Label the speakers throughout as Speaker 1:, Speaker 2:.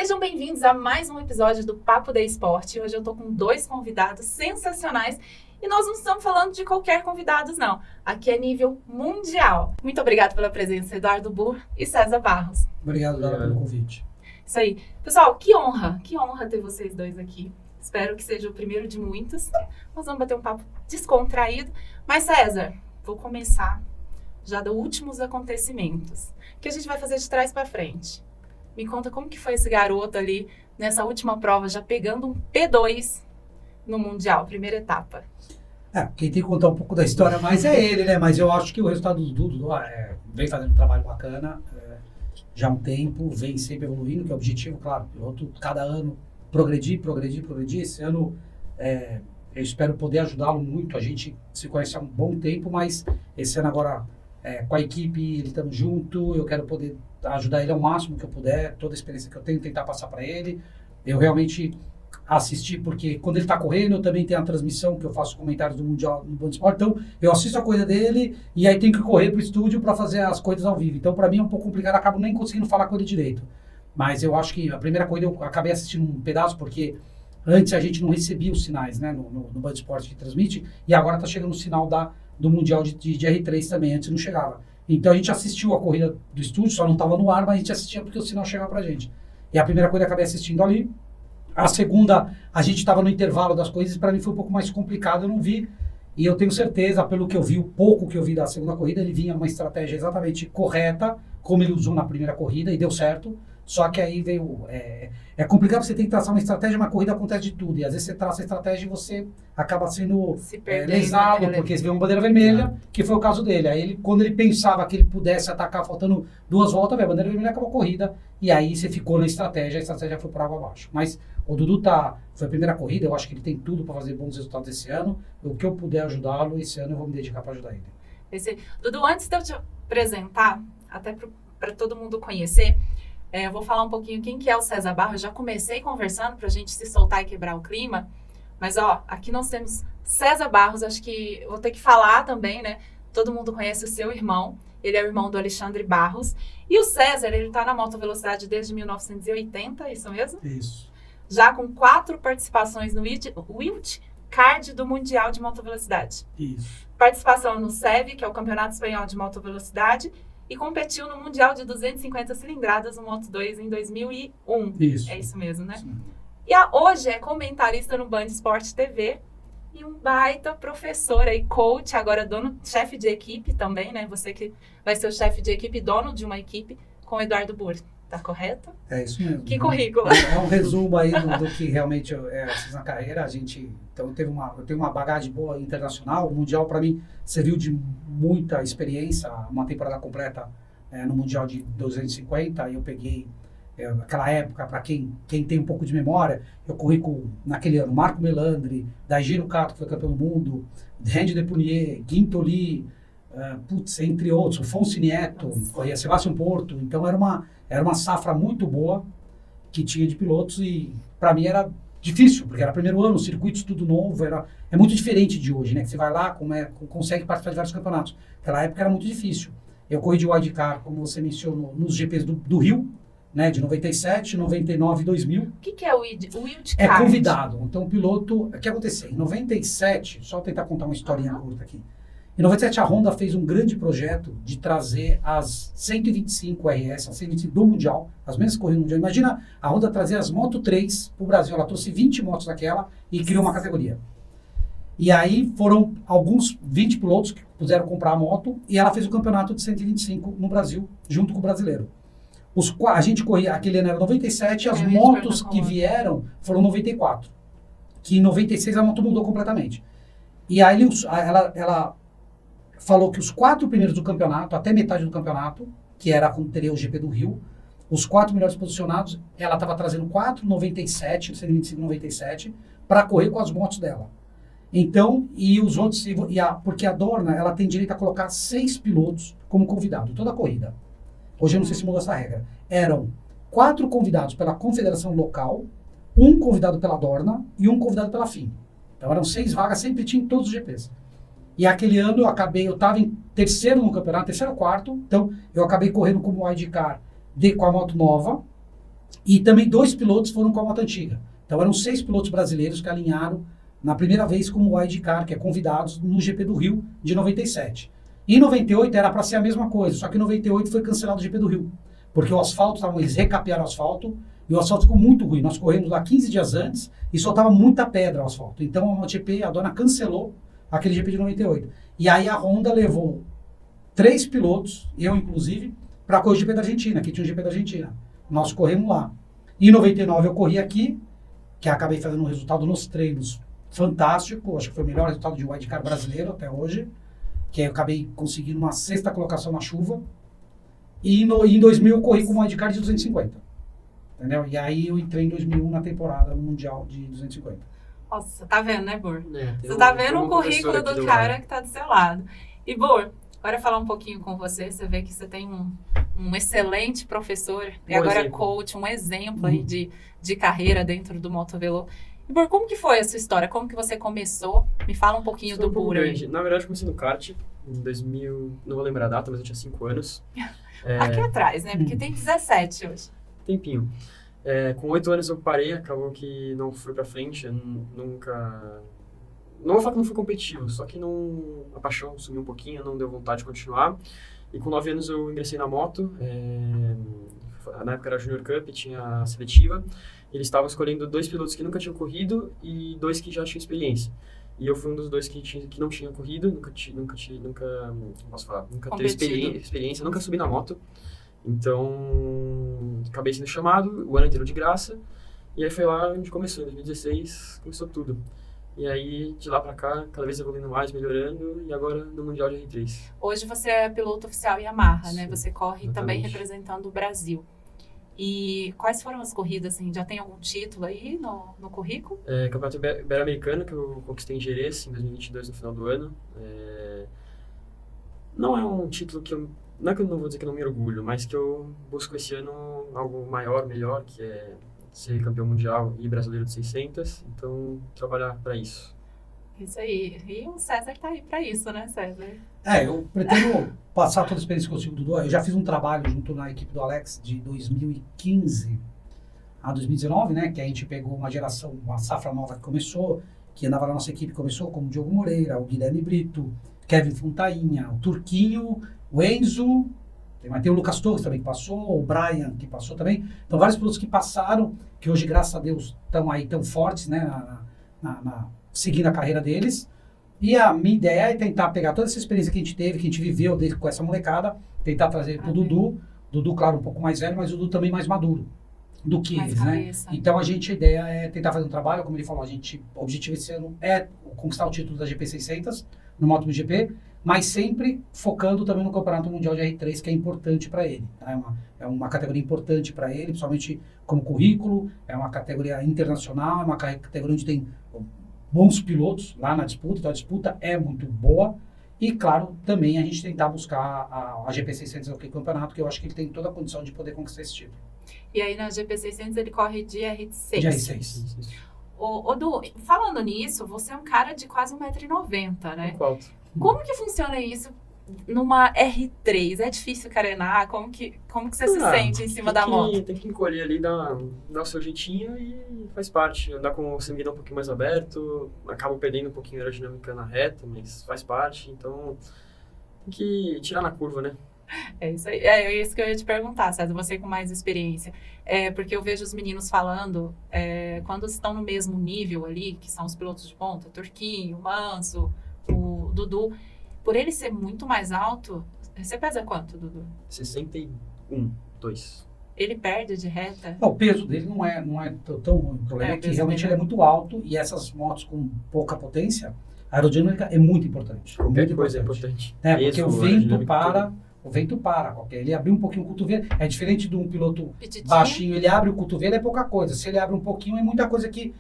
Speaker 1: Sejam bem-vindos a mais um episódio do Papo da Esporte. Hoje eu tô com dois convidados sensacionais e nós não estamos falando de qualquer convidados, não. Aqui é nível mundial. Muito obrigada pela presença, Eduardo Burr e César Barros.
Speaker 2: Obrigado, Dara, pelo convite.
Speaker 1: Isso aí. Pessoal, que honra ter vocês dois aqui. Espero que seja o primeiro de muitos. Nós vamos bater um papo descontraído. Mas, César, vou começar já dos últimos acontecimentos, que a gente vai fazer de trás para frente. Me conta como que foi esse garoto ali, nessa última prova, já pegando um P2 no Mundial, primeira etapa.
Speaker 2: Quem tem que contar um pouco da história mais é ele, né? Mas eu acho que o resultado do Dudu vem fazendo um trabalho bacana já há um tempo, vem sempre evoluindo, que é o objetivo, claro. Piloto, cada ano, progredir. Esse ano, eu espero poder ajudá-lo muito. A gente se conhece há um bom tempo, mas esse ano agora, com a equipe, ele estamos junto, eu quero poder ajudar ele ao máximo que eu puder, toda a experiência que eu tenho, tentar passar para ele. Eu realmente assisti, porque quando ele está correndo, eu também tenho a transmissão, que eu faço comentários do Mundial no Band Esporte, então eu assisto a corrida dele e aí tenho que correr para o estúdio para fazer as coisas ao vivo. Então, para mim é um pouco complicado, acabo nem conseguindo falar com ele direito. Mas eu acho que a primeira corrida eu acabei assistindo um pedaço, porque antes a gente não recebia os sinais, né, no Band Esporte que transmite, e agora está chegando o sinal do Mundial de R3 também, antes não chegava. Então a gente assistiu a corrida do estúdio, só não estava no ar, mas a gente assistia porque o sinal chegava pra gente. E a primeira corrida eu acabei assistindo ali. A segunda, a gente estava no intervalo das coisas, para mim foi um pouco mais complicado, eu não vi. E eu tenho certeza, pelo que eu vi, o pouco que eu vi da segunda corrida, ele vinha numa estratégia exatamente correta, como ele usou na primeira corrida, e deu certo. Só que aí veio... É complicado, você tem que traçar uma estratégia, uma corrida acontece de tudo. E às vezes você traça a estratégia e você acaba sendo lesado, porque você vê uma bandeira vermelha, que foi o caso dele. Aí ele, quando ele pensava que ele pudesse atacar faltando 2 voltas, a bandeira vermelha acabou a corrida. E aí você ficou na estratégia, a estratégia foi para água abaixo. Mas o Dudu foi a primeira corrida, eu acho que ele tem tudo para fazer bons resultados esse ano. O que eu puder ajudá-lo, esse ano eu vou me dedicar para ajudar ele.
Speaker 1: Dudu, antes de eu te apresentar, até para todo mundo conhecer, eu vou falar um pouquinho quem que é o César Barros. Eu já comecei conversando para a gente se soltar e quebrar o clima. Mas, aqui nós temos César Barros. Acho que eu vou ter que falar também, né? Todo mundo conhece o seu irmão. Ele é o irmão do Alexandre Barros. E o César, ele está na motovelocidade desde 1980, isso mesmo?
Speaker 2: Isso.
Speaker 1: Já com 4 participações no Wild Card do Mundial de Motovelocidade.
Speaker 2: Isso.
Speaker 1: Participação no SEV, que é o Campeonato Espanhol de Motovelocidade. E competiu no Mundial de 250 cilindradas no Moto2 em 2001.
Speaker 2: Isso.
Speaker 1: É isso mesmo, né?
Speaker 2: Sim.
Speaker 1: E hoje é comentarista no Band Esporte TV e um baita professor aí, coach, agora chefe de equipe também, né? Você que vai ser o chefe de equipe, dono de uma equipe, com o Eduardo Burr. Tá correto?
Speaker 2: É isso mesmo.
Speaker 1: Que currículo.
Speaker 2: É um resumo aí do que realmente eu fiz na carreira. Então eu tenho uma bagagem boa internacional. O Mundial, para mim, serviu de muita experiência. Uma temporada completa no Mundial de 250. Eu peguei, naquela época, para quem tem um pouco de memória, eu corri naquele ano, Marco Melandri, Daigiro Kato, que foi campeão do mundo, Randy Depunier, Guintoli, entre outros, o Fonsi Nieto, corria Sebastião Porto. Então era uma safra muito boa que tinha de pilotos e para mim era difícil, porque era primeiro ano, circuitos tudo novo, é muito diferente de hoje, né? Que você vai lá, consegue participar de vários campeonatos. Naquela época era muito difícil. Eu corri de wildcard, como você mencionou, nos GPs do Rio, né? De 97, 99 e 2000.
Speaker 1: O que é o wildcard?
Speaker 2: É convidado. Então o piloto... O que aconteceu? Em 97, só tentar contar uma historinha curta aqui. Em 97, a Honda fez um grande projeto de trazer as 125 RS, as 125 do Mundial, as mesmas corridas do Mundial. Imagina a Honda trazer as Moto 3 para o Brasil. Ela trouxe 20 motos daquela e criou uma categoria. E aí foram alguns 20 pilotos que puderam comprar a moto e ela fez o campeonato de 125 no Brasil, junto com o brasileiro. A gente corria, aquele ano era 97, as motos que vieram foram 94. Que em 96 a moto mudou completamente. E aí ela falou que os 4 primeiros do campeonato, até metade do campeonato, que era como teria o GP do Rio, os 4 melhores posicionados, ela estava trazendo 4,97, 125, 97, para correr com as motos dela. Então, e os outros, porque a Dorna, ela tem direito a colocar 6 pilotos como convidado, toda a corrida. Hoje eu não sei se mudou essa regra. Eram 4 convidados pela confederação local, 1 convidado pela Dorna e 1 convidado pela FIM. Então eram 6 vagas, sempre tinha em todos os GPs. E aquele ano eu estava em terceiro no campeonato, terceiro ou quarto, então eu acabei correndo como wildcard com a moto nova, E também 2 pilotos foram com a moto antiga. Então eram 6 pilotos brasileiros que alinharam na primeira vez como wildcard, que é convidados no GP do Rio de 97. Em 98 era para ser a mesma coisa, só que em 98 foi cancelado o GP do Rio. Porque o asfalto, eles recapearam o asfalto, e o asfalto ficou muito ruim. Nós corremos lá 15 dias antes e soltava muita pedra o asfalto. Então a MotoGP, a dona cancelou aquele GP de 98. E aí a Honda levou 3 pilotos, eu inclusive, para correr o GP da Argentina, que tinha o GP da Argentina. Nós corremos lá. Em 99 eu corri aqui, que acabei fazendo um resultado nos treinos fantástico, acho que foi o melhor resultado de wildcard brasileiro até hoje, que eu acabei conseguindo uma 6ª colocação na chuva. E em 2000 eu corri com uma wildcard de 250. Entendeu? E aí eu entrei em 2001 na temporada no Mundial de 250.
Speaker 1: Nossa, tá vendo, né, Bor? Você
Speaker 3: Tem
Speaker 1: tá vendo o
Speaker 3: uma
Speaker 1: currículo
Speaker 3: professora aqui
Speaker 1: do
Speaker 3: do
Speaker 1: cara
Speaker 3: lado.
Speaker 1: que tá do seu lado. E, Bor, agora falar um pouquinho com você. Você vê que você tem um excelente professor e
Speaker 3: Bom
Speaker 1: agora
Speaker 3: exemplo.
Speaker 1: coach, um exemplo aí de carreira dentro do Motovelo. E, Bor, como que foi a sua história? Como que você começou? Me fala um pouquinho
Speaker 3: Sou
Speaker 1: do
Speaker 3: um pouco
Speaker 1: Bor aí.
Speaker 3: grande. Na verdade, eu comecei no kart em 2000, não vou lembrar a data, mas eu tinha 5 anos.
Speaker 1: Aqui atrás, né? Porque tem 17 hoje.
Speaker 3: Tempinho. Com 8 anos eu parei, acabou que não fui pra frente, eu nunca... Não vou falar que não fui competitivo, só que não, a paixão sumiu um pouquinho, não deu vontade de continuar. E com 9 anos eu ingressei na moto, na época era Junior Cup, tinha a seletiva. Eles estavam escolhendo 2 pilotos que nunca tinham corrido e 2 que já tinham experiência. E eu fui um dos 2 que não tinha corrido, nunca posso falar, nunca teve experiência, nunca subi na moto. Então, acabei sendo chamado, o ano inteiro de graça. E aí foi lá onde começou, em 2016, começou tudo. E aí, de lá pra cá, cada vez evoluindo mais, melhorando, e agora no Mundial de R3.
Speaker 1: Hoje você é piloto oficial Yamaha, né?
Speaker 3: Sim,
Speaker 1: Você corre
Speaker 3: exatamente.
Speaker 1: também representando o Brasil. E quais foram as corridas, assim? Já tem algum título aí no currículo?
Speaker 3: Campeonato Ibero-Americano, que eu conquistei em Jerez, em 2022, no final do ano. Não é um título que eu... Não é que eu não vou dizer que eu não me orgulho, mas que eu busco esse ano algo maior, melhor, que é ser campeão mundial e brasileiro de 600. Então, trabalhar para isso.
Speaker 1: Isso aí. E o César tá aí pra isso, né, César?
Speaker 2: Eu pretendo passar toda a experiência que eu consigo do Dudu. Eu já fiz um trabalho junto na equipe do Alex de 2015 a 2019, né? Que a gente pegou uma geração, uma safra nova que começou, que andava na nossa equipe, começou como o Diogo Moreira, o Guilherme Brito, Kevin Fontainha, o Turquinho, o Enzo, tem o Lucas Torres também que passou, o Brian que passou também. Então, vários pilotos que passaram, que hoje, graças a Deus, estão aí tão fortes, né? Seguindo a carreira deles. E a minha ideia é tentar pegar toda essa experiência que a gente teve, que a gente viveu com essa molecada, tentar trazer pro Dudu. Dudu, claro, um pouco mais velho, mas o Dudu também mais maduro do que
Speaker 1: Mais
Speaker 2: eles,
Speaker 1: cabeça.
Speaker 2: né? Então a ideia é tentar fazer um trabalho, como ele falou, o objetivo esse ano é conquistar o título da GP600 no MotoGP, mas sempre focando também no Campeonato Mundial de R3, que é importante para ele. Tá? É uma categoria importante para ele, principalmente como currículo, é uma categoria internacional, é uma categoria onde tem bons pilotos lá na disputa, então a disputa é muito boa. E, claro, também a gente tentar buscar a GP600 aqui no campeonato, que eu acho que ele tem toda a condição de poder conquistar esse título.
Speaker 1: E aí na GP600 ele corre de R6.
Speaker 2: De R6.
Speaker 1: Ô, Du, falando nisso, você é um cara de quase 1,90 m, né?
Speaker 3: Pouco alto.
Speaker 1: Como que funciona isso numa R3? É difícil carenar? Como que você se sente em cima da moto?
Speaker 3: Tem que encolher ali, dar o seu jeitinho e faz parte. Andar com o sangue um pouquinho mais aberto, acabo perdendo um pouquinho a aerodinâmica na reta, mas faz parte. Então, tem que tirar na curva, né?
Speaker 1: É isso aí. É isso que eu ia te perguntar, César, você com mais experiência. Porque eu vejo os meninos falando, quando estão no mesmo nível ali, que são os pilotos de ponta, Turquinho, Manso, o Dudu, por ele ser muito mais alto, você pesa quanto, Dudu?
Speaker 3: 61,2.
Speaker 1: Ele perde de reta?
Speaker 2: O peso dele não é tão ruim. O problema é que realmente ele é muito alto e essas motos com pouca potência, a aerodinâmica é muito importante.
Speaker 3: Qualquer coisa é importante.
Speaker 2: Porque o vento para. Ele abriu um pouquinho o cotovelo. É diferente de um piloto
Speaker 1: Petitinho.
Speaker 2: baixinho, ele abre o cotovelo, é pouca coisa. Se ele abre um pouquinho, é muita coisa que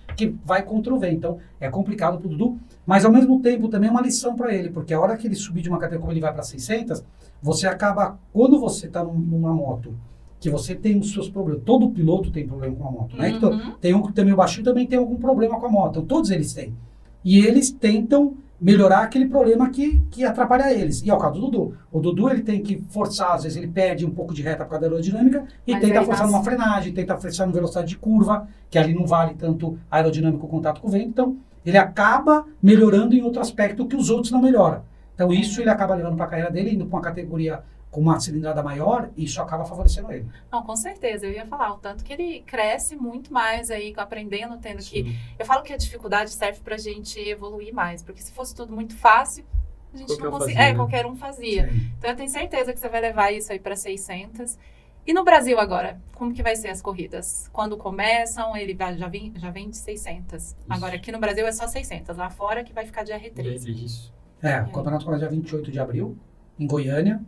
Speaker 2: vai contra o vento. Então, é complicado pro Dudu. Mas, ao mesmo tempo, também é uma lição para ele. Porque a hora que ele subir de uma categoria, como ele vai para 600, você acaba... Quando você está numa moto, que você tem os seus problemas... Todo piloto tem problema com a moto, né? Então, tem um que também, o baixinho, também tem algum problema com a moto. Então, todos eles têm. E eles tentam melhorar aquele problema que atrapalha eles. E é o caso do Dudu. O Dudu, ele tem que forçar, às vezes ele perde um pouco de reta por causa da aerodinâmica e
Speaker 1: Mas
Speaker 2: tenta
Speaker 1: aí
Speaker 2: forçar numa frenagem, tenta forçar numa velocidade de curva, que ali não vale tanto aerodinâmico contato com o vento. Então, ele acaba melhorando em outro aspecto que os outros não melhoram. Então, isso ele acaba levando para a carreira dele, indo para uma categoria com uma cilindrada maior, e isso acaba favorecendo ele.
Speaker 1: Não, com certeza, eu ia falar, o tanto que ele cresce muito mais aí, aprendendo, tendo que... Eu falo que a dificuldade serve pra gente evoluir mais, porque se fosse tudo muito fácil, a gente não conseguia. Qualquer um fazia.
Speaker 2: Sim.
Speaker 1: Então eu tenho certeza que você vai levar isso aí pra 600. E no Brasil agora, como que vai ser as corridas? Quando começam, ele já vem de 600. Isso. Agora aqui no Brasil é só 600, lá fora que vai ficar de R3.
Speaker 3: Isso.
Speaker 2: O campeonato começa dia 28 de abril, em Goiânia.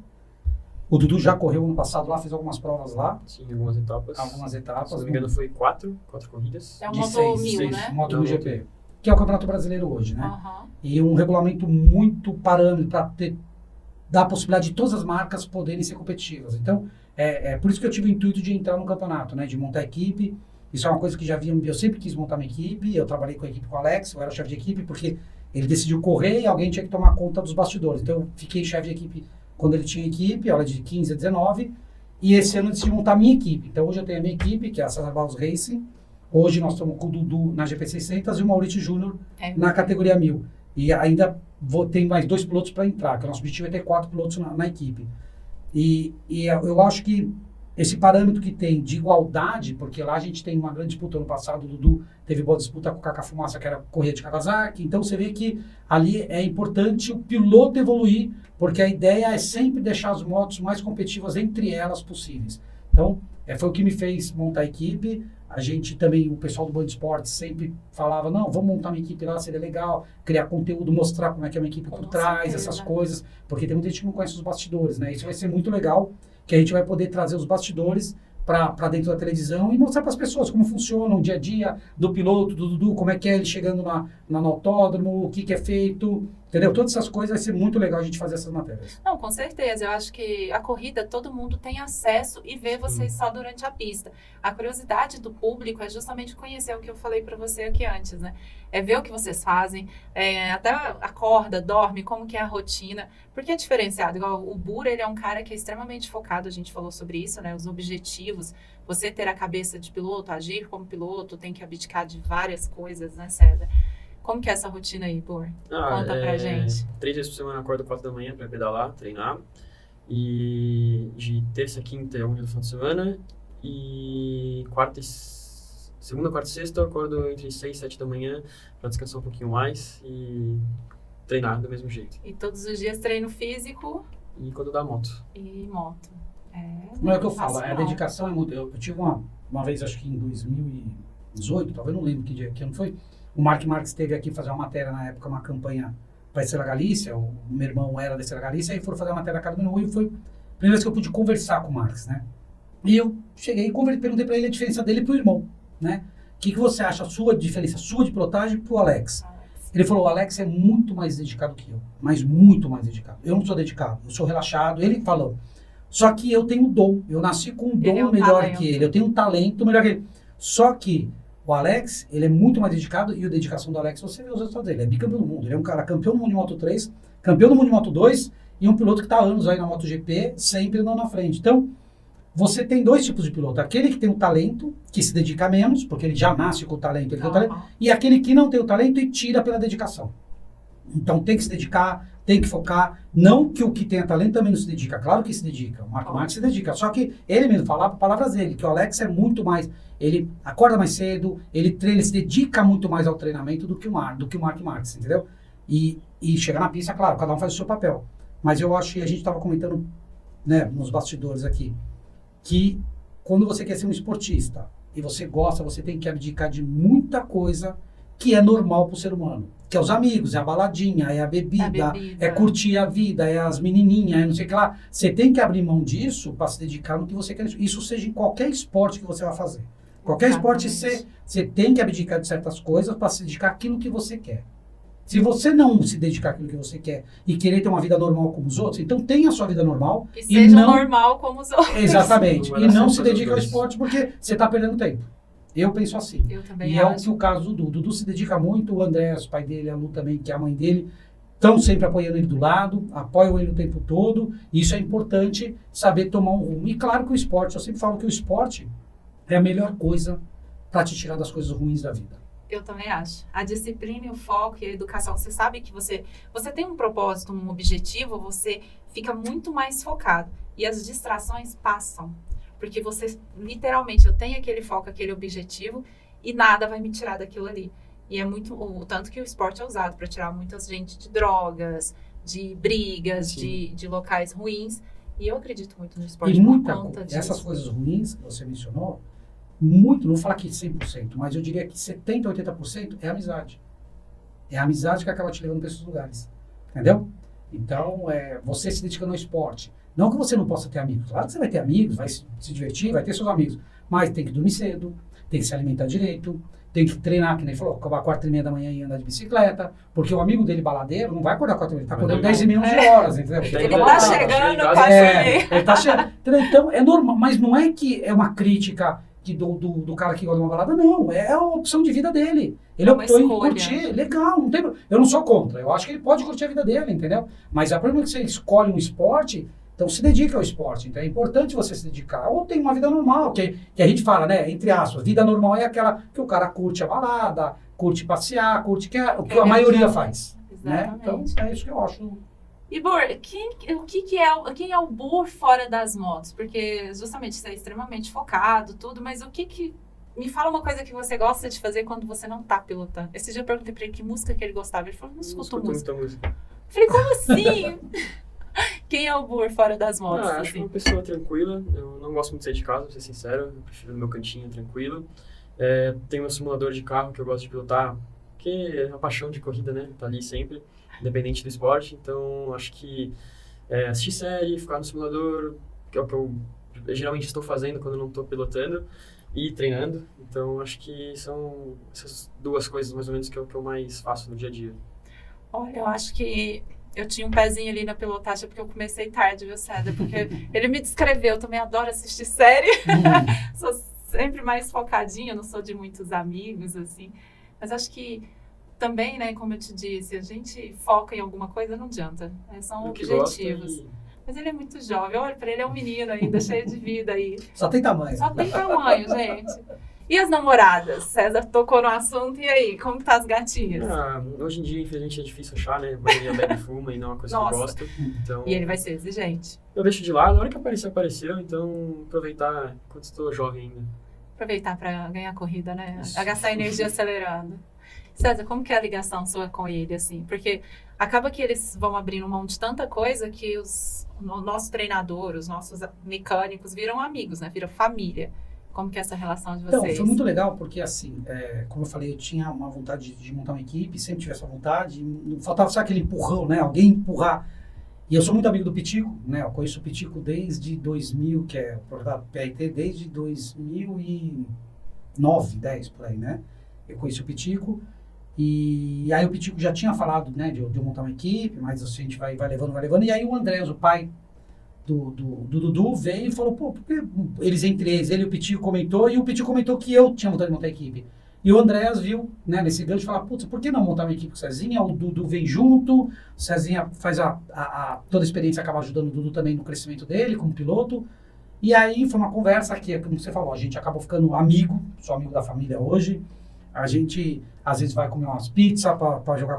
Speaker 2: O Dudu já correu ano passado lá, fez algumas provas lá.
Speaker 3: Sim, algumas etapas. Se não me engano, foi quatro corridas.
Speaker 1: É um
Speaker 2: de
Speaker 1: Moto 1000,
Speaker 2: 6,
Speaker 1: né?
Speaker 2: Moto 1000 GP. Que é o campeonato brasileiro hoje, né?
Speaker 1: Uhum.
Speaker 2: E um regulamento muito parâmetro para dar a possibilidade de todas as marcas poderem ser competitivas. Então, é por isso que eu tive o intuito de entrar no campeonato, né? De montar equipe. Isso é uma coisa que eu sempre quis montar minha equipe. Eu trabalhei com a equipe com o Alex, eu era chefe de equipe, porque ele decidiu correr e alguém tinha que tomar conta dos bastidores. Então, eu fiquei chefe de equipe quando ele tinha equipe, ela de 15 a 19, e esse ano eu decidi montar a minha equipe. Então hoje eu tenho a minha equipe, que é a César Barros Racing. Hoje nós estamos com o Dudu na GP600 e o Maurício Júnior na categoria 1000. E ainda ter mais 2 pilotos para entrar, que o nosso objetivo é ter 4 pilotos na equipe. E eu acho que esse parâmetro que tem de igualdade, porque lá a gente tem uma grande disputa. Ano passado o Dudu teve boa disputa com o Kaká Fumaça, que era corrida de Kawasaki. Então você vê que ali é importante o piloto evoluir, porque a ideia é sempre deixar as motos mais competitivas entre elas possíveis. Então, foi o que me fez montar a equipe. A gente também, o pessoal do Band Esportes sempre falava, não, vamos montar uma equipe lá, seria legal, criar conteúdo, mostrar como é que é uma equipe por trás, essas coisas, porque tem muita gente que não conhece os bastidores, né? Isso vai ser muito legal, que a gente vai poder trazer os bastidores para dentro da televisão e mostrar para as pessoas como funciona o dia a dia do piloto, do Dudu, como é que é ele chegando no autódromo, o que é feito, entendeu? Todas essas coisas vai ser muito legal a gente fazer essas matérias.
Speaker 1: Não, com certeza. Eu acho que a corrida todo mundo tem acesso e vê vocês só durante a pista. A curiosidade do público é justamente conhecer o que eu falei para você aqui antes, né? É ver o que vocês fazem, até acorda, dorme, como que é a rotina, porque é diferenciado. Igual o Bura, ele é um cara que é extremamente focado, a gente falou sobre isso, né? Os objetivos, você ter a cabeça de piloto, agir como piloto, tem que abdicar de várias coisas, né, César? Como que é essa rotina aí, Bur? Conta pra gente.
Speaker 3: 3 vezes por semana eu acordo 4 da manhã para pedalar, treinar. E de terça a quinta é um dia do final de semana. E segunda, quarta e sexta eu acordo entre 6 e 7 da manhã para descansar um pouquinho mais e treinar do mesmo jeito.
Speaker 1: E todos os dias treino físico?
Speaker 3: E quando dá moto.
Speaker 1: E moto.
Speaker 2: Não é o que eu falo, a dedicação é muito... Eu tive uma vez, acho que em 2018, talvez não lembro que ano foi, o Mark Marques esteve aqui fazer uma matéria na época, uma campanha para a Estrela Galícia, o meu irmão era da Estrela Galícia, e foram fazer a matéria na casa do meu irmão, e foi a primeira vez que eu pude conversar com o Marques, né? E eu cheguei e perguntei para ele a diferença dele pro irmão, né? O que você acha, a sua diferença, sua de pilotagem pro Alex? Ele falou, o Alex é muito mais dedicado que eu, mas muito mais dedicado. Eu não sou dedicado, eu sou relaxado. Ele falou, só que eu tenho um dom, eu nasci com um dom melhor que ele, eu tenho um talento melhor que ele. Só que o Alex, ele é muito mais dedicado, e a dedicação do Alex, você vê os resultados dele, ele é bicampeão do mundo, ele é um cara campeão do mundo de Moto 3, campeão do mundo de Moto 2, e um piloto que está há anos aí na MotoGP, sempre andando na frente. Então, você tem 2 tipos de piloto, aquele que tem o talento, que se dedica menos, porque ele já nasce com o talento, ele tem o talento, e aquele que não tem o talento e tira pela dedicação. Então tem que se dedicar, tem que focar, não que o que tenha talento também não se dedica, claro que se dedica, o Mark Marques se dedica, só que ele mesmo falava palavras dele, que o Alex é muito mais, ele acorda mais cedo, ele treina, ele se dedica muito mais ao treinamento do que o Mark Marques, entendeu? E chega na pista, claro, cada um faz o seu papel, mas eu acho que a gente estava comentando, né, nos bastidores aqui, que quando você quer ser um esportista e você gosta, você tem que abdicar de muita coisa que é normal para o ser humano. Que é os amigos, é a baladinha, é a bebida, é curtir a vida, é as menininhas, é não sei o que lá. Você tem que abrir mão disso para se dedicar no que você quer. Isso seja em qualquer esporte que você vai fazer. Qualquer esporte, você tem que abdicar de certas coisas para se dedicar àquilo que você quer. Se você não se dedicar àquilo que você quer e querer ter uma vida normal como os outros, então tenha a sua vida normal.
Speaker 1: E seja normal como os outros.
Speaker 2: Exatamente. E não se dedique ao esporte porque você está perdendo tempo. Eu penso assim.
Speaker 1: Eu também
Speaker 2: e acho. É o caso do Dudu. Dudu se dedica muito, o André, o pai dele, a Lu também, que é a mãe dele, estão sempre apoiando ele do lado, apoiam ele o tempo todo, e isso é importante saber tomar um rumo. E claro que o esporte, eu sempre falo que o esporte é a melhor coisa para te tirar das coisas ruins da vida.
Speaker 1: Eu também acho. A disciplina e o foco e a educação, você sabe que você tem um propósito, um objetivo, você fica muito mais focado. E as distrações passam. Porque você, literalmente, eu tenho aquele foco, aquele objetivo, e nada vai me tirar daquilo ali. E é muito, o tanto que o esporte é usado para tirar muita gente de drogas, de brigas, de locais ruins. E eu acredito muito no esporte por conta disso.
Speaker 2: Essas coisas ruins que você mencionou, muito, não vou falar que 100%, mas eu diria que 70%, 80% é amizade. É a amizade que acaba te levando para esses lugares. Entendeu? Então, você se dedicando ao esporte. Não que você não possa ter amigos. Claro que você vai ter amigos, vai se divertir, vai ter seus amigos. Mas tem que dormir cedo, tem que se alimentar direito, tem que treinar, que nem falou, acabar 4h30 da manhã e andar de bicicleta, porque o amigo dele baladeiro não vai acordar 4h30, ele tá acordando 10h30, 11 horas, entendeu?
Speaker 1: Ele tá chegando, quase
Speaker 2: ele tá chegando. Então, é normal, mas não é que é uma crítica do cara que gosta de uma balada, não, é a opção de vida dele. Ele optou em curtir, legal, não tem, eu não sou contra, eu acho que ele pode curtir a vida dele, entendeu? Mas a problema é que você escolhe um esporte, então se dedica ao esporte, então é importante você se dedicar, ou tem uma vida normal, que a gente fala, né, entre aspas, vida normal é aquela que o cara curte a balada, curte passear, curte o que a maioria faz, né? Então é isso que eu acho.
Speaker 1: E Bor, quem é o Bor fora das motos? Porque justamente você é extremamente focado, tudo, mas me fala uma coisa que você gosta de fazer quando você não tá pilotando. Esse dia eu perguntei pra ele que música que ele gostava, ele falou, não escuto música. Eu falei, como assim? Quem é o Bor fora das motos?
Speaker 3: Acho assim? Uma pessoa tranquila, eu não gosto muito de sair de casa, pra ser sincero, eu prefiro no meu cantinho tranquilo. Tenho um simulador de carro que eu gosto de pilotar, que é uma paixão de corrida, né? Tá ali sempre, independente do esporte. Então, acho que assistir série, ficar no simulador, que é o que eu geralmente estou fazendo quando não estou pilotando, e treinando. Então, acho que são essas duas coisas, mais ou menos, que eu mais faço no dia a dia.
Speaker 1: Olha, eu acho que eu tinha um pezinho ali na pilotagem, porque eu comecei tarde, viu, César? Porque ele me descreveu, eu também adoro assistir série. Sou sempre mais focadinha, não sou de muitos amigos, assim. Mas acho que também, né, como eu te disse, a gente foca em alguma coisa, não adianta. São objetivos. Mas ele é muito jovem, olha pra ele, é um menino ainda, cheio de vida aí.
Speaker 2: Só tem tamanho.
Speaker 1: Só tem tamanho, gente. E as namoradas? César tocou no assunto, e aí, como que tá as gatinhas?
Speaker 3: Hoje em dia, infelizmente, é difícil achar, né? A maioria bebe e fuma e não é uma coisa que eu gosto. Então,
Speaker 1: e ele vai ser exigente.
Speaker 3: Eu deixo de lado, na hora que apareceu, então aproveitar enquanto estou jovem ainda.
Speaker 1: Aproveitar pra ganhar corrida, né? A gastar energia acelerando. César, como que é a ligação sua com ele, assim? Porque acaba que eles vão abrindo mão de tanta coisa que o nosso treinador, os nossos mecânicos viram amigos, né? Viram família. Como que é essa relação de vocês?
Speaker 2: Então, foi muito legal porque, assim, como eu falei, eu tinha uma vontade de montar uma equipe, sempre tive essa vontade, faltava só aquele empurrão, né? Alguém empurrar. E eu sou muito amigo do Pitico, né? Eu conheço o Pitico desde 2000, que é o projeto PRT, desde 2009, 10, por aí, né? Eu conheci o Pitico. E aí o Pitico já tinha falado, né, de eu montar uma equipe, mas assim, a gente vai levando. E aí o Andrés, o pai do Dudu, veio e falou, pô, porque ele e o Pitico comentou, e o Pitico comentou que eu tinha vontade de montar a equipe. E o Andrés viu, né, nesse gancho, falar, putz, por que não montar uma equipe com o Cezinha? O Dudu vem junto, o Cezinha faz toda a experiência, acaba ajudando o Dudu também no crescimento dele, como piloto. E aí foi uma conversa que, como você falou, a gente acabou ficando sou amigo da família hoje. A gente, às vezes, vai comer umas pizzas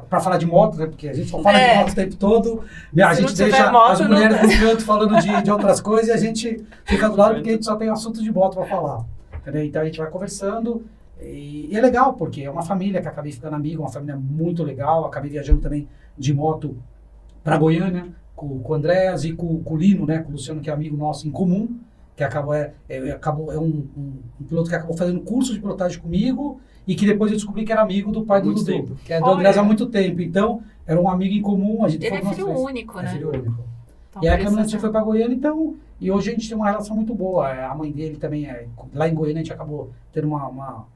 Speaker 2: pra falar de moto, né? Porque a gente só fala de moto o tempo todo. A gente deixa as mulheres no canto falando de outras coisas e a gente fica do lado porque a gente só tem assunto de moto pra falar. Entendeu? Então a gente vai conversando. E é legal, porque é uma família que acabei ficando amigo, uma família muito legal. Acabei viajando também de moto pra Goiânia com o Andrés e com o Lino, né? Com o Luciano, que é amigo nosso em comum. Que acabou, é um piloto que acabou fazendo curso de pilotagem comigo e que depois eu descobri que era amigo do pai do Dudu, que é do Andrés há muito tempo. Então, era um amigo em comum. A gente
Speaker 1: ele é filho único, né?
Speaker 2: É filho único. Então, e aí a gente foi para Goiânia, então, e hoje a gente tem uma relação muito boa. A mãe dele também, lá em Goiânia, a gente acabou tendo uma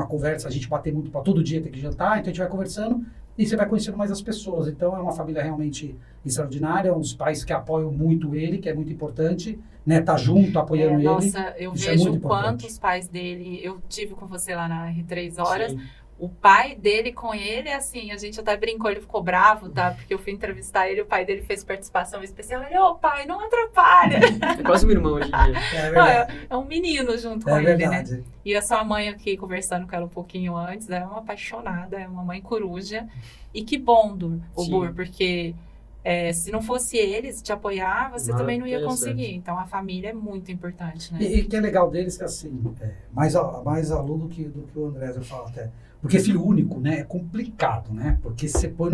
Speaker 2: conversa, a gente bater muito para todo dia ter que jantar, então a gente vai conversando e você vai conhecendo mais as pessoas. Então, é uma família realmente extraordinária, uns pais que apoiam muito ele, que é muito importante, né? Tá junto, apoiando ele.
Speaker 1: Nossa, eu vejo o quanto os pais dele... Eu tive com você lá na R3 Horas. Sim. O pai dele com ele, assim, a gente até brincou, ele ficou bravo, tá? Porque eu fui entrevistar ele, o pai dele fez participação especial. Ele, ô pai, não atrapalha.
Speaker 3: É quase um irmão hoje em dia.
Speaker 2: É
Speaker 1: Não,
Speaker 2: verdade.
Speaker 1: é um menino junto com
Speaker 2: É
Speaker 1: ele, né?
Speaker 2: verdade.
Speaker 1: E a sua mãe aqui, conversando com ela um pouquinho antes, é uma apaixonada, é uma mãe coruja. E que bom,
Speaker 3: Sim.
Speaker 1: Bur, porque se não fosse eles te apoiar, você
Speaker 3: Nada
Speaker 1: também não ia
Speaker 3: teria
Speaker 1: conseguir.
Speaker 3: certo.
Speaker 1: Então, a família é muito importante, né?
Speaker 2: E que é legal deles que, assim, mais aluno do que o André já fala até. Porque filho único, né, é complicado, né? Porque você põe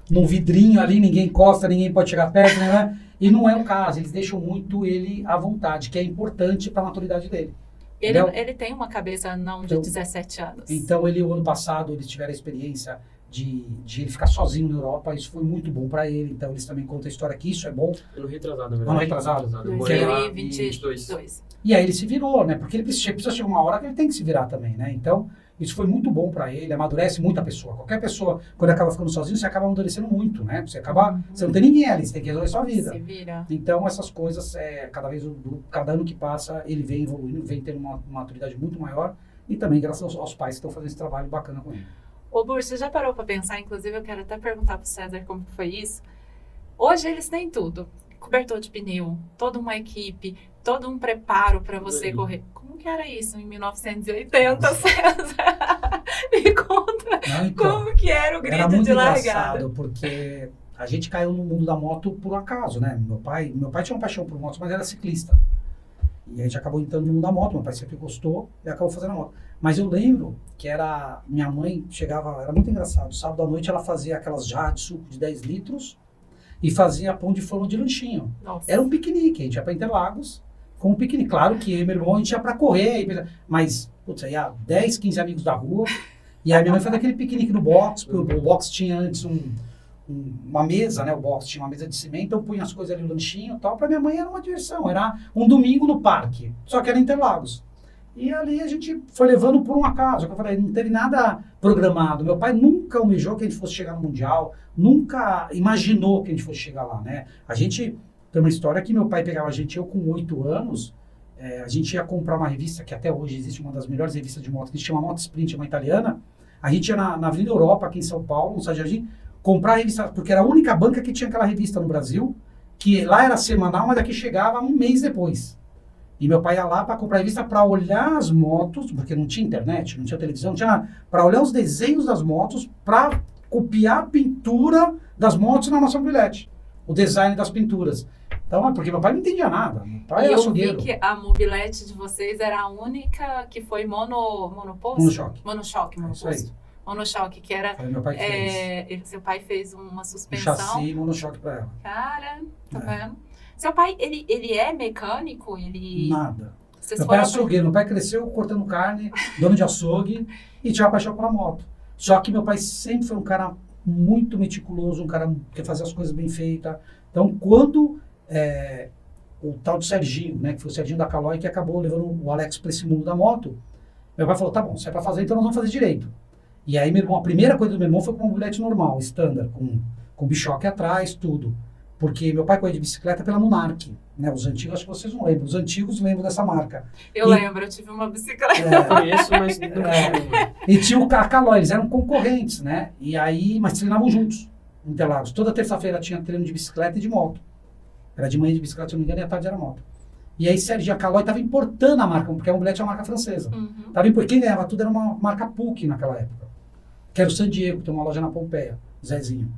Speaker 2: num vidrinho ali, ninguém encosta, ninguém pode chegar perto, né? E não é o caso, eles deixam muito ele à vontade, que é importante para a maturidade dele.
Speaker 1: Ele tem uma cabeça não de
Speaker 2: Então-
Speaker 1: 17 anos.
Speaker 2: Então, o ano passado, eles tiveram a experiência de ele ficar sozinho na Europa, isso foi muito bom para ele. Então, eles também contam a história que isso é bom.
Speaker 3: Ano retrasado, na verdade.
Speaker 2: Ano retrasado.
Speaker 3: Eu morei lá em
Speaker 1: 2022.
Speaker 3: 22.
Speaker 2: E aí ele se virou, né? Porque ele precisa chegar uma hora que ele tem que se virar também, né? Então, isso foi muito bom para ele, amadurece muito a pessoa. Qualquer pessoa, quando acaba ficando sozinho, você acaba amadurecendo muito, né? Você não tem ninguém ali, você tem que resolver sua vida.
Speaker 1: Se vira.
Speaker 2: Então, essas coisas, cada ano que passa, ele vem evoluindo, vem tendo uma maturidade muito maior. E também graças aos pais que estão fazendo esse trabalho bacana com ele.
Speaker 1: Ô, Bur, você já parou para pensar? Inclusive, eu quero até perguntar pro César como que foi isso. Hoje eles têm tudo. Cobertor de pneu, toda uma equipe, todo um preparo para você
Speaker 3: Aí.
Speaker 1: correr. Como que era isso em 1980, César? Me conta
Speaker 2: Não, então,
Speaker 1: como que era o
Speaker 2: era
Speaker 1: grito
Speaker 2: muito
Speaker 1: de largada.
Speaker 2: engraçado, porque a gente caiu no mundo da moto por acaso, né? Meu pai tinha uma paixão por motos, mas era ciclista. E a gente acabou entrando no mundo da moto, meu pai sempre gostou e acabou fazendo a moto. Mas eu lembro que minha mãe chegava, era muito engraçado, sábado à noite ela fazia aquelas jarras de suco de 10 litros e fazia pão de forma de lanchinho.
Speaker 1: Nossa.
Speaker 2: Era um piquenique, a gente ia para Interlagos com um piquenique. Claro que eu e meu irmão a gente ia para correr, mas, putz, ia 10, 15 amigos da rua. E aí minha mãe fazia aquele piquenique no box, porque o box tinha antes uma mesa, né? O box tinha uma mesa de cimento, então punha as coisas ali, o lanchinho e tal. Para minha mãe era uma diversão, era um domingo no parque, só que era Interlagos. E ali a gente foi levando por um acaso. Eu falei, não teve nada programado. Meu pai nunca almejou que a gente fosse chegar no Mundial, nunca imaginou que a gente fosse chegar lá, né? A gente tem uma história que meu pai pegava a gente, eu com 8 anos, a gente ia comprar uma revista, que até hoje existe uma das melhores revistas de moto, que se chama Moto Sprint, uma italiana. A gente ia na Avenida Europa, aqui em São Paulo, no Sá Jardim, comprar a revista, porque era a única banca que tinha aquela revista no Brasil, que lá era semanal, mas aqui chegava um mês depois. E meu pai ia lá para comprar a revista para olhar as motos, porque não tinha internet, não tinha televisão, não tinha nada, para olhar os desenhos das motos, para copiar a pintura das motos na nossa mobilete, o design das pinturas. Então, porque meu pai não entendia nada, meu pai era
Speaker 1: eu vi
Speaker 2: açougueiro.
Speaker 1: que a mobilete de vocês era a única que foi monoposto?
Speaker 2: Monochoque.
Speaker 1: Monochoque,
Speaker 2: Isso aí.
Speaker 1: monoposto. Monochoque, que era...
Speaker 2: Foi meu pai que fez.
Speaker 1: Seu pai fez uma
Speaker 2: Um
Speaker 1: suspensão.
Speaker 2: chassi e monochoque para ela.
Speaker 1: Cara, tá
Speaker 2: É.
Speaker 1: vendo? Seu pai, ele é mecânico?
Speaker 2: Nada.
Speaker 1: Vocês
Speaker 2: Meu pai é
Speaker 1: foram...
Speaker 2: açougueiro, meu pai cresceu cortando carne, dono de açougue, e tinha uma paixão pela moto. Só que meu pai sempre foi um cara muito meticuloso, um cara que fazia as coisas bem feitas. Então, quando o tal de Serginho, né, que foi o Serginho da Caloi, que acabou levando o Alex para esse mundo da moto, meu pai falou, tá bom, se é para fazer, então nós vamos fazer direito. E aí, meu irmão, a primeira coisa do meu irmão foi com uma mobilete normal, standard, com bichoque atrás, tudo. Porque meu pai corria de bicicleta pela Monarch, né? Os antigos, acho que vocês não lembram. Os antigos lembram dessa marca.
Speaker 1: Eu lembro, eu tive uma bicicleta.
Speaker 3: Eu conheço, mas nunca tive.
Speaker 2: E tinha o Caloi, eles eram concorrentes, né? E aí, mas treinavam juntos, em Interlagos. Toda terça-feira tinha treino de bicicleta e de moto. Era de manhã de bicicleta, se não me engano, e à tarde era moto. E aí, Serginho Caloi estava importando a marca, porque a mobilete é uma marca francesa.
Speaker 1: Uhum.
Speaker 2: Tava importando, quem ganhava tudo era uma marca PUC naquela época. Que era o San Diego, que tem uma loja na Pompeia, Zezinho.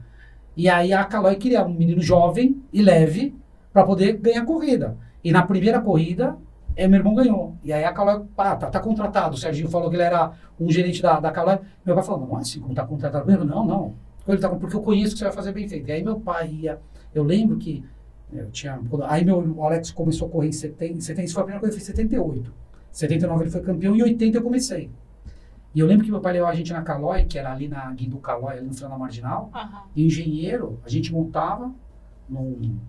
Speaker 2: E aí a Caloi queria um menino jovem e leve para poder ganhar corrida. E na primeira corrida, meu irmão ganhou. E aí a Caloi, tá contratado. O Serginho falou que ele era um gerente da Caloi. Meu pai falou, não é assim como tá contratado. Não. Porque eu conheço que você vai fazer bem feito. E aí meu pai ia... Eu lembro que aí o Alex começou a correr em 70. Isso foi a primeira coisa que eu fiz em 78. 79 ele foi campeão e em 80 eu comecei. E eu lembro que meu pai levou a gente na Caloi, que era ali na Guindu Caloi, ali no final da Marginal.
Speaker 1: Uhum.
Speaker 2: E o engenheiro, a gente montava,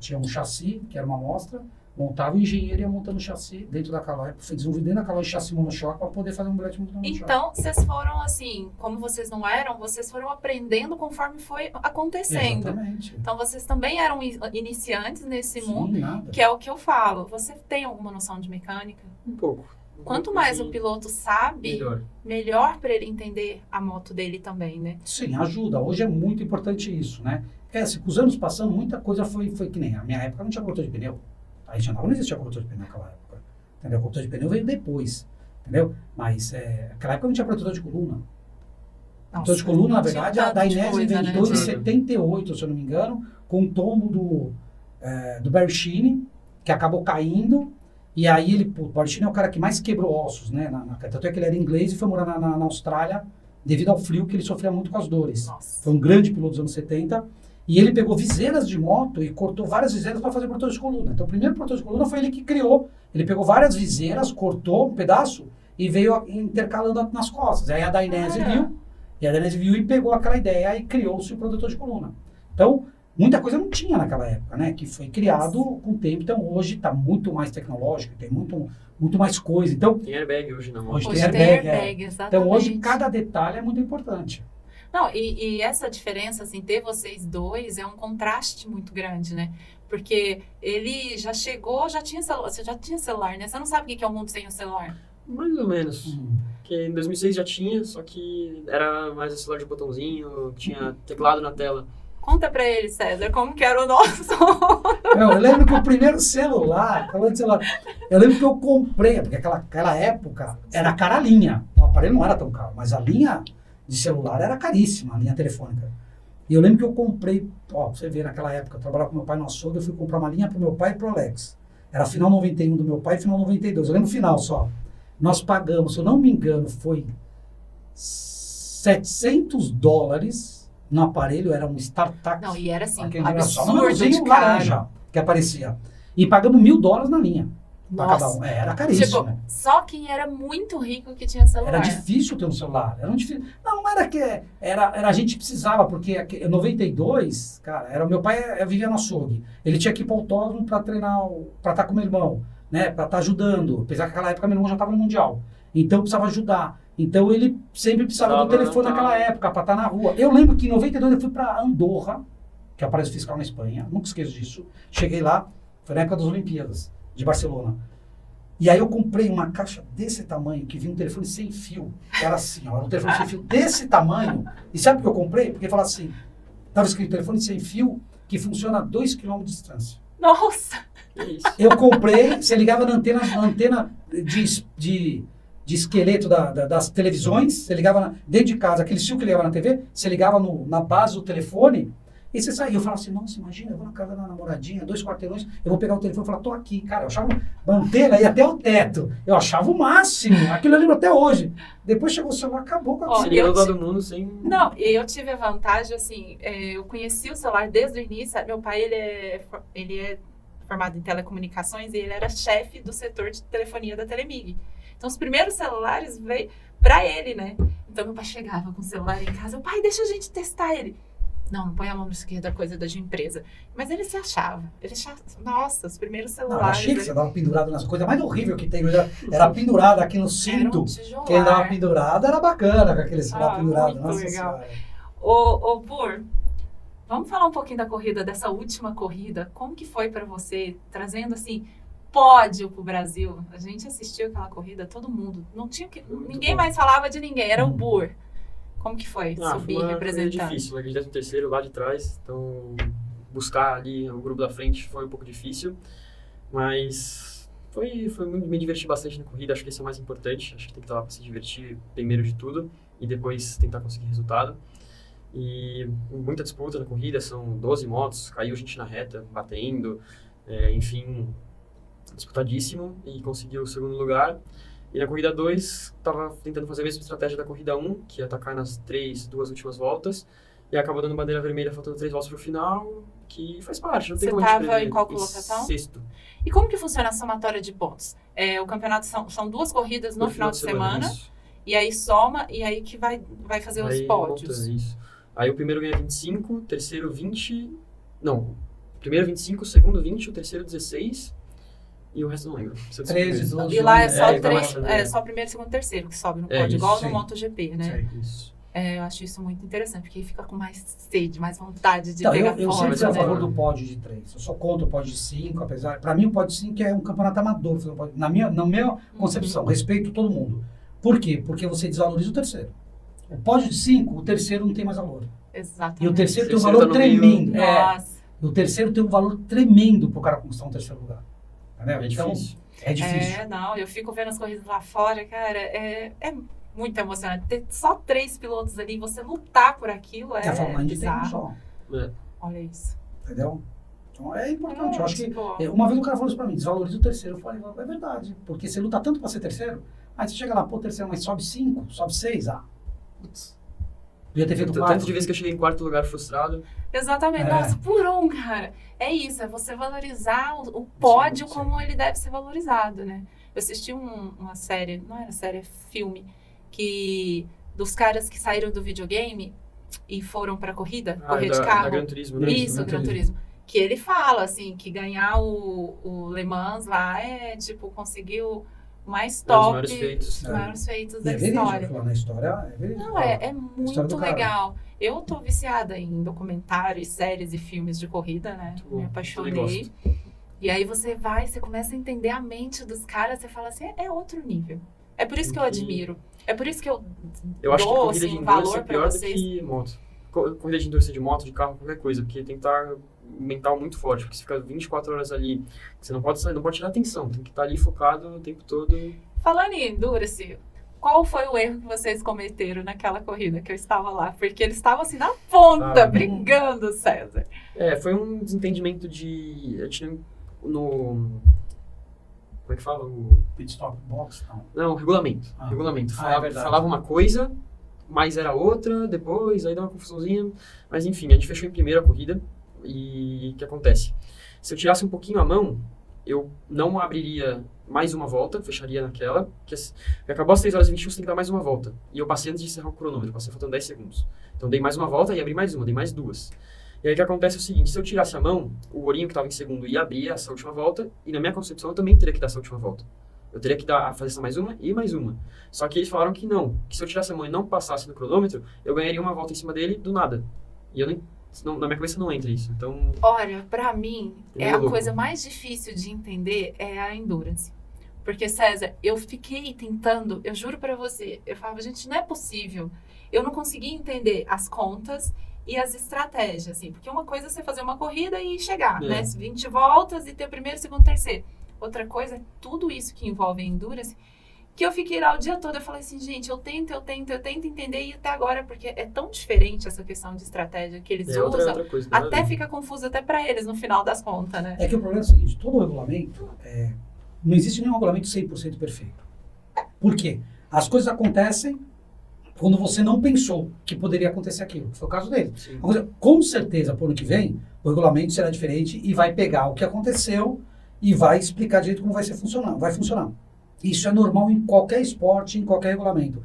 Speaker 2: tinha um chassi, que era uma amostra, montava, o engenheiro ia montando o chassi dentro da Caloi, desenvolvendo dentro da Caloi chassi monochoque para poder fazer um bilhete monochoque.
Speaker 1: Então, vocês foram assim, como vocês não eram, vocês foram aprendendo conforme foi acontecendo.
Speaker 2: Exatamente.
Speaker 1: Então, vocês também eram iniciantes nesse mundo,
Speaker 2: Sim, nada.
Speaker 1: que é o que eu falo. Você tem alguma noção de mecânica?
Speaker 3: Um pouco.
Speaker 1: quanto mais o piloto sabe, melhor para ele entender a moto dele também, né?
Speaker 2: Sim, ajuda. Hoje é muito importante isso, né? Porque assim, com os anos passando, muita coisa foi que nem a minha época não tinha coletor de pneu. Aí não existia coletor de pneu naquela época. Entendeu? O coletor de pneu veio depois, entendeu? Mas naquela época não tinha protetor de coluna. Protetor de coluna, na verdade, a Dainese inventou em 78, se eu não me engano, com o tombo do Barry Sheene, que acabou caindo. E aí o Barry Sheene é o cara que mais quebrou ossos, né? Tanto é que ele era inglês e foi morar na Austrália devido ao frio, que ele sofria muito com as dores.
Speaker 1: Nossa.
Speaker 2: Foi um grande piloto dos anos 70. E ele pegou viseiras de moto e cortou várias viseiras para fazer protetor de coluna. Então, o primeiro protetor de coluna foi ele que criou. Ele pegou várias viseiras, cortou um pedaço e veio intercalando nas costas. Aí a Dainese viu e pegou aquela ideia e criou-se o protetor de coluna. Então, muita coisa não tinha naquela época, né? Que foi criado com o tempo. Então, hoje está muito mais tecnológico, tem muito mais coisa. Então,
Speaker 3: tem airbag hoje não.
Speaker 2: Hoje tem airbag,
Speaker 1: exatamente.
Speaker 2: Então, hoje cada detalhe é muito importante.
Speaker 1: Não, e essa diferença, assim, ter vocês dois é um contraste muito grande, né? Porque ele já chegou, já tinha celular, você já tinha celular, né? Você não sabe o que é o mundo sem o celular.
Speaker 3: Mais ou menos. Porque em 2006 já tinha, só que era mais o celular de botãozinho, tinha teclado na tela.
Speaker 1: Conta pra ele, César, como que era o nosso.
Speaker 2: Eu lembro que o primeiro celular, falando de celular, eu lembro que eu comprei, porque aquela época era cara a linha. O aparelho não era tão caro, mas a linha de celular era caríssima, a linha telefônica. E eu lembro que eu comprei, você vê, naquela época, eu trabalhava com meu pai no açougue, eu fui comprar uma linha pro meu pai e pro Alex. Era final 91 do meu pai e final 92, eu lembro o final só. Nós pagamos, se eu não me engano, foi $700 no aparelho, era um StarTAC.
Speaker 1: Não, e era assim,
Speaker 2: absurdo
Speaker 1: de caro.
Speaker 2: Laranja que aparecia. E pagamos $1.000 na linha.
Speaker 1: Nossa.
Speaker 2: Cada um. Era caríssimo.
Speaker 1: Tipo, só quem era muito rico que tinha celular.
Speaker 2: Era difícil ter um celular. Não era que era a gente precisava, porque em 92, cara, meu pai vivia no açougue. Ele tinha que ir para o autódromo para treinar, para estar com meu irmão, né? Para estar ajudando. Apesar que naquela época meu irmão já estava no Mundial. Então precisava ajudar. Então ele sempre precisava do telefone naquela época para estar na rua. Eu lembro que em 92 eu fui para Andorra, que é o paraíso fiscal na Espanha. Nunca esqueço disso. Cheguei lá, foi na época das Olimpíadas de Barcelona. E aí eu comprei uma caixa desse tamanho, que vinha um telefone sem fio. Era assim, ó, um telefone sem fio desse tamanho. E sabe por que eu comprei? Porque falava assim, estava escrito telefone sem fio que funciona a 2 km de distância.
Speaker 1: Nossa!
Speaker 2: Eu comprei, você ligava na antena de esqueleto das televisões, você ligava dentro de casa, aquele fio que ligava na TV, você ligava na base do telefone, e você saía. Eu falava assim, nossa, imagina, eu vou na casa da namoradinha, 2 quarteirões, eu vou pegar o telefone e falar, tô aqui, cara. Eu achava uma antena ia até o teto. Eu achava o máximo. Aquilo eu lembro até hoje. Depois chegou o celular, acabou com
Speaker 3: aquilo. Seria todo mundo sem...
Speaker 1: Não, eu tive a vantagem, assim, eu conheci o celular desde o início. Meu pai, ele é formado em telecomunicações e ele era chefe do setor de telefonia da Telemig. Então, os primeiros celulares veio pra ele, né? Então, meu pai chegava com o celular em casa. Pai, deixa a gente testar ele. Não põe a mão no esquerda, coisa da empresa. Mas ele se achava. Nossa, os primeiros celulares.
Speaker 2: Não, achei que você dava pendurado nessa coisa mais horrível que tem. Era pendurado aqui no cinto.
Speaker 1: Era um
Speaker 2: quem dava pendurado era bacana com aquele celular pendurado.
Speaker 1: Muito
Speaker 2: Nossa
Speaker 1: legal.
Speaker 2: Senhora.
Speaker 1: Ô, Bur, vamos falar um pouquinho da corrida, dessa última corrida. Como que foi para você, trazendo assim, pódio pro Brasil? A gente assistiu aquela corrida, todo mundo. Não tinha ninguém mais falava de ninguém, era o Bur. Como que foi subir representando?
Speaker 3: Foi difícil, né? 13º lá de trás, então buscar ali o grupo da frente foi um pouco difícil, mas me diverti bastante na corrida, acho que esse é o mais importante, acho que tem que estar lá para se divertir primeiro de tudo e depois tentar conseguir resultado. E muita disputa na corrida, são 12 motos, caiu gente na reta, batendo, enfim, disputadíssimo e conseguiu o segundo lugar. E na corrida 2, estava tentando fazer a mesma estratégia da corrida 1, que ia atacar nas 2 últimas voltas, e acabou dando bandeira vermelha, faltando 3 voltas para o final, que faz parte, não tem como a gente prever.
Speaker 1: Você estava em qual colocação?
Speaker 3: 6º.
Speaker 1: E como que funciona a somatória de pontos? O campeonato são 2 corridas no final de semana, e aí soma, e aí que vai fazer os pódios.
Speaker 3: Monta, isso. Aí o primeiro ganha 25, o terceiro 20... Não, o primeiro 25, o segundo 20, o terceiro 16... E o resto não lembro.
Speaker 2: 13, 12.
Speaker 1: E lá é só, só o primeiro, segundo, terceiro que sobe no pódio, igual
Speaker 2: sim.
Speaker 1: no MotoGP, né?
Speaker 2: Isso.
Speaker 1: Eu acho isso muito interessante, porque aí fica com mais sede, mais vontade de
Speaker 2: Então,
Speaker 1: pegar
Speaker 2: eu sempre
Speaker 1: forte,
Speaker 2: fui a
Speaker 1: né?
Speaker 2: favor do pódio de 3. Eu sou contra o pódio de 5, apesar... Para mim, o pódio de 5 é um campeonato amador. Na minha concepção, respeito todo mundo. Por quê? Porque você desvaloriza o terceiro. O pódio de 5, o terceiro não tem mais valor.
Speaker 1: Exatamente.
Speaker 2: E o terceiro tem um
Speaker 3: terceiro
Speaker 2: valor
Speaker 3: tá no meio.
Speaker 2: tremendo.
Speaker 1: Nossa.
Speaker 2: O terceiro tem um valor tremendo pro cara conquistar um terceiro lugar. Entendeu?
Speaker 3: É
Speaker 2: Então,
Speaker 3: difícil.
Speaker 2: é difícil.
Speaker 1: Não, eu fico vendo as corridas lá fora, cara, é muito emocionante. Ter só 3 pilotos ali, você lutar por aquilo
Speaker 2: A Fórmula Indy tem um
Speaker 1: bizarro.
Speaker 2: só.
Speaker 3: É.
Speaker 1: Olha isso.
Speaker 2: Entendeu? Então é importante. Eu acho que
Speaker 1: tipo,
Speaker 2: uma vez o cara falou isso pra mim, desvaloriza o terceiro. Eu falei, é verdade. Porque você luta tanto pra ser terceiro, aí você chega lá, pô, terceiro, mas sobe 5, sobe 6. Putz. Podia ter feito 4.
Speaker 3: Tanto de vezes que eu cheguei em quarto lugar frustrado.
Speaker 1: Exatamente.
Speaker 2: É.
Speaker 1: Nossa, por um, cara. É isso, é você valorizar o pódio
Speaker 2: Sim.
Speaker 1: como ele deve ser valorizado, né? Eu assisti uma série, não era série, é filme, dos caras que saíram do videogame e foram pra corrida, correr de carro.
Speaker 3: Da Gran Turismo, né?
Speaker 1: Isso, Gran Turismo. Que ele fala, assim, que ganhar o Le Mans lá é, tipo, conseguir o mais top,
Speaker 3: maiores feitos.
Speaker 1: os maiores feitos
Speaker 2: E
Speaker 1: da
Speaker 2: é verídico,
Speaker 1: história.
Speaker 2: falar na história, é verídico.
Speaker 1: Não, é
Speaker 2: História
Speaker 1: muito
Speaker 2: do cara.
Speaker 1: legal. Eu tô viciada em documentários, séries e filmes de corrida, né?
Speaker 3: Muito bom.
Speaker 1: Me
Speaker 3: Também
Speaker 1: apaixonei. E aí você começa a entender a mente dos caras, você fala assim, é outro nível. É por isso que eu admiro. É por isso que eu
Speaker 3: Eu acho que
Speaker 1: dou,
Speaker 3: corrida
Speaker 1: assim,
Speaker 3: de endurance
Speaker 1: valor
Speaker 3: é
Speaker 1: pra
Speaker 3: pior do
Speaker 1: vocês.
Speaker 3: que moto. Corrida de endurance de moto, de carro, qualquer coisa, porque tem que estar mental muito forte, porque você fica 24 horas ali, você não pode sair, não pode tirar atenção, tem que estar ali focado o tempo todo.
Speaker 1: Falando em endurance, qual foi o erro que vocês cometeram naquela corrida que eu estava lá? Porque eles estavam assim na ponta, brigando, César.
Speaker 3: Foi um desentendimento de... Eu tinha no... Como é que fala?
Speaker 2: Pit stop box, não.
Speaker 3: Não, regulamento.
Speaker 2: Ah.
Speaker 3: Regulamento.
Speaker 2: É verdade.
Speaker 3: Falava uma coisa, mas era outra, depois, aí dá uma confusãozinha. Mas enfim, a gente fechou em primeira a corrida. E o que acontece? Se eu tirasse um pouquinho a mão, eu não abriria mais uma volta, fecharia naquela. Acabou às 3 horas e 21, você tem que dar mais uma volta. E eu passei antes de encerrar o cronômetro, passei faltando 10 segundos. Então dei mais uma volta e abri mais uma, dei mais 2. E aí o que acontece é o seguinte, se eu tirasse a mão, o Ourinho que estava em segundo ia abrir essa última volta, e na minha concepção eu também teria que dar essa última volta. Eu teria que fazer essa mais uma e mais uma. Só que eles falaram que não, que se eu tirasse a mão e não passasse no cronômetro, eu ganharia uma volta em cima dele do nada. E eu nem... na minha cabeça não entra isso, então...
Speaker 1: Olha, pra mim,
Speaker 3: É
Speaker 1: a
Speaker 3: louco.
Speaker 1: coisa mais difícil de entender é a endurance. Porque, César, eu fiquei tentando, eu juro pra você, eu falava, gente, não é possível. Eu não conseguia entender as contas e as estratégias, assim. Porque uma coisa é você fazer uma corrida e chegar, né? 20 voltas e ter o primeiro, segundo, terceiro. Outra coisa é tudo isso que envolve a endurance, que eu fiquei lá o dia todo, eu falei assim, gente, eu tento entender e até agora, porque é tão diferente essa questão de estratégia que eles usam,
Speaker 3: outra coisa, nada a
Speaker 1: até
Speaker 3: ver.
Speaker 1: fica confuso até pra eles no final das contas, né?
Speaker 2: É que o problema é o seguinte, todo regulamento, não existe nenhum regulamento 100% perfeito. Por quê? As coisas acontecem quando você não pensou que poderia acontecer aquilo, que foi o caso dele.
Speaker 3: Sim.
Speaker 2: Com certeza, por ano que vem, o regulamento será diferente e vai pegar o que aconteceu e vai explicar direito como vai funcionar. Isso é normal em qualquer esporte, em qualquer regulamento.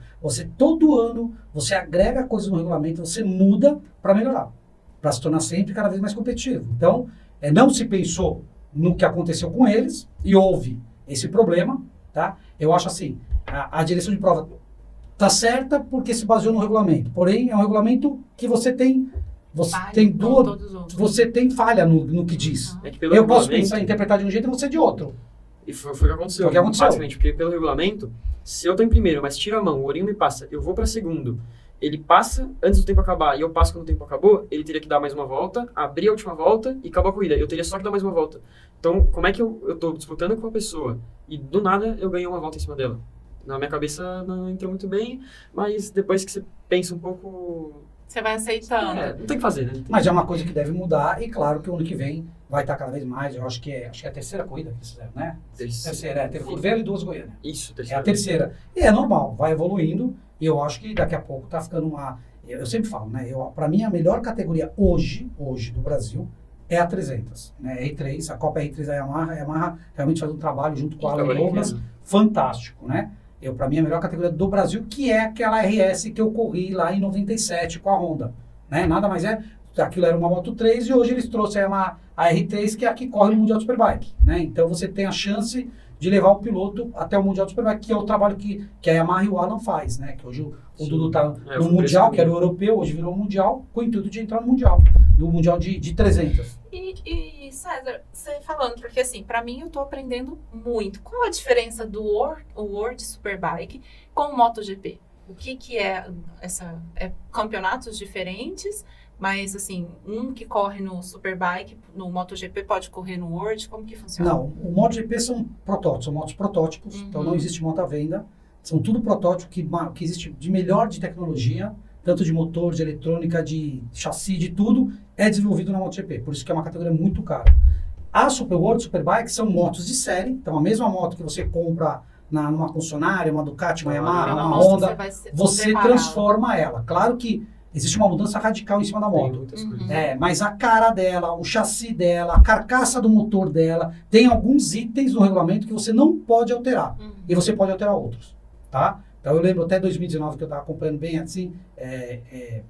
Speaker 2: Todo ano, você agrega coisas no regulamento, você muda para melhorar, para se tornar sempre cada vez mais competitivo. Então, não se pensou no que aconteceu com eles e houve esse problema, tá? Eu acho assim, a direção de prova tá certa porque se baseou no regulamento. Porém, é um regulamento que você tem falha no que diz.
Speaker 3: É que pelo
Speaker 2: Eu posso
Speaker 3: regulamento-
Speaker 2: pensar, interpretar de um jeito e você de outro.
Speaker 3: E foi o que aconteceu.
Speaker 2: Foi o que aconteceu.
Speaker 3: Basicamente, porque pelo regulamento, se eu tô em primeiro, mas tiro a mão, o Ourinho me passa, eu vou pra segundo, ele passa antes do tempo acabar e eu passo quando o tempo acabou, ele teria que dar mais uma volta, abrir a última volta e acabou a corrida. Eu teria só que dar mais uma volta. Então, como é que eu tô disputando com a pessoa e do nada eu ganhei uma volta em cima dela? Na minha cabeça não entrou muito bem, mas depois que você pensa um pouco...
Speaker 1: Você vai aceitando.
Speaker 3: não tem o que fazer, né?
Speaker 2: Mas é uma coisa que deve mudar e claro que o ano que vem vai estar cada vez mais. Eu acho que é a terceira corrida que eles fizeram, né? Terceira, teve Curvelo e 2 Goiânia.
Speaker 3: Isso,
Speaker 2: É a terceira. E é normal, vai evoluindo e eu acho que daqui a pouco tá ficando uma... Eu sempre falo, né? Para mim a melhor categoria hoje do Brasil é a 300. Né? R3, a Copa R3 da Yamaha. A Yamaha realmente faz um trabalho junto com a Alan Douglas fantástico, né? Para mim, a melhor categoria do Brasil, que é aquela RS que eu corri lá em 97 com a Honda. Né? Nada mais é, aquilo era uma Moto 3 e hoje eles trouxeram a R3, que é a que corre no Mundial Superbike. Né? Então, você tem a chance de levar o piloto até o Mundial do Superbike, que é o trabalho que a Yamaha e o Alan faz, né? Que hoje o Dudu tá no Mundial, que era o europeu, hoje virou o Mundial, com o intuito de entrar no Mundial, do Mundial de 300.
Speaker 1: E César, você falando, porque assim, pra mim eu tô aprendendo muito. Qual a diferença do World Superbike com o MotoGP? O que é campeonatos diferentes, mas assim, um que corre no Superbike, no MotoGP pode correr no World, como que funciona?
Speaker 2: Não, o MotoGP são protótipos, são motos protótipos, então não existe moto à venda, são tudo protótipos que existe de melhor de tecnologia, tanto de motor, de eletrônica, de chassi, de tudo, é desenvolvido na MotoGP, por isso que é uma categoria muito cara. A World Superbike são motos de série, então a mesma moto que você compra numa concessionária, uma Ducati, uma Yamaha, uma Honda, você transforma ela. Claro que existe uma mudança radical em cima da moto. Mas a cara dela, o chassi dela, a carcaça do motor dela, tem alguns itens no regulamento que você não pode alterar. E você pode alterar outros, tá? Então eu lembro até 2019 que eu estava acompanhando bem assim,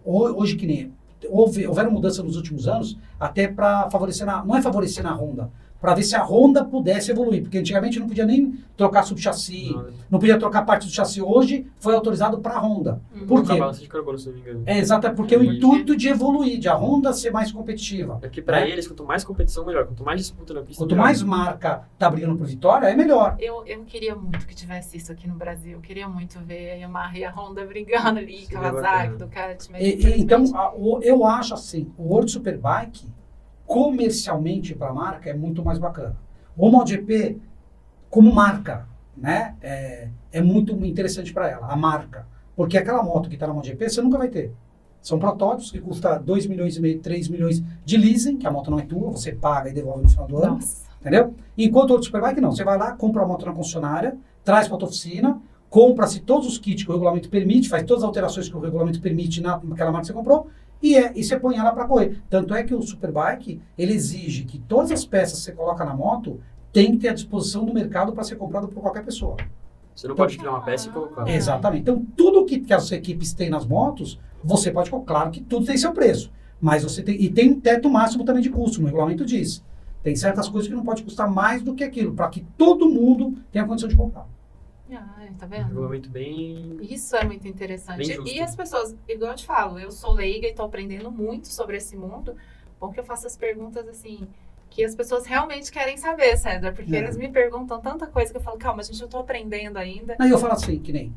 Speaker 2: hoje que nem houveram mudanças nos últimos anos, até para favorecer, não é favorecer na Honda, para ver se a Honda pudesse evoluir, porque antigamente não podia nem trocar subchassi, não podia trocar parte do chassi. Hoje foi autorizado para a Honda. Por quê?
Speaker 3: Balança de carbono, se não me engano.
Speaker 2: Exato, porque o intuito de evoluir, de a Honda ser mais competitiva.
Speaker 3: É que para eles, quanto mais competição, melhor. Quanto mais disputa na pista,
Speaker 2: quanto mais marca tá brigando por vitória, é melhor.
Speaker 1: Eu queria muito que tivesse isso aqui no Brasil. Eu queria muito ver a Yamaha e a Honda brigando ali, Kawasaki, Ducati.
Speaker 2: Então, eu acho assim, o World Superbike, comercialmente para a marca, é muito mais bacana. O MotoGP, como marca, né, é muito interessante para ela, a marca. Porque aquela moto que está na MotoGP, você nunca vai ter. São protótipos que custam 2,5 milhões, 3 milhões de leasing, que a moto não é tua, você paga e devolve no final do ano. Entendeu? Enquanto o outro Superbike não. Você vai lá, compra a moto na concessionária, traz para a tua oficina, compra-se todos os kits que o regulamento permite, faz todas as alterações que o regulamento permite naquela marca que você comprou, e você põe ela para correr. Tanto é que o Superbike, ele exige que todas as peças que você coloca na moto tem que ter à disposição do mercado para ser comprado por qualquer pessoa.
Speaker 3: Você não pode criar uma peça e colocar.
Speaker 2: Exatamente. Então, tudo que as equipes têm nas motos, você pode colocar. Claro que tudo tem seu preço. Mas você tem... E tem um teto máximo também de custo, no regulamento diz. Tem certas coisas que não pode custar mais do que aquilo, para que todo mundo tenha a condição de comprar.
Speaker 1: Tá vendo?
Speaker 3: Um regulamento bem...
Speaker 1: Isso é muito interessante. E as pessoas, igual eu te falo, eu sou leiga e estou aprendendo muito sobre esse mundo, porque eu faço as perguntas assim, que as pessoas realmente querem saber, César, porque eles me perguntam tanta coisa que eu falo, calma, gente, eu estou aprendendo ainda.
Speaker 2: Aí eu falo assim, que nem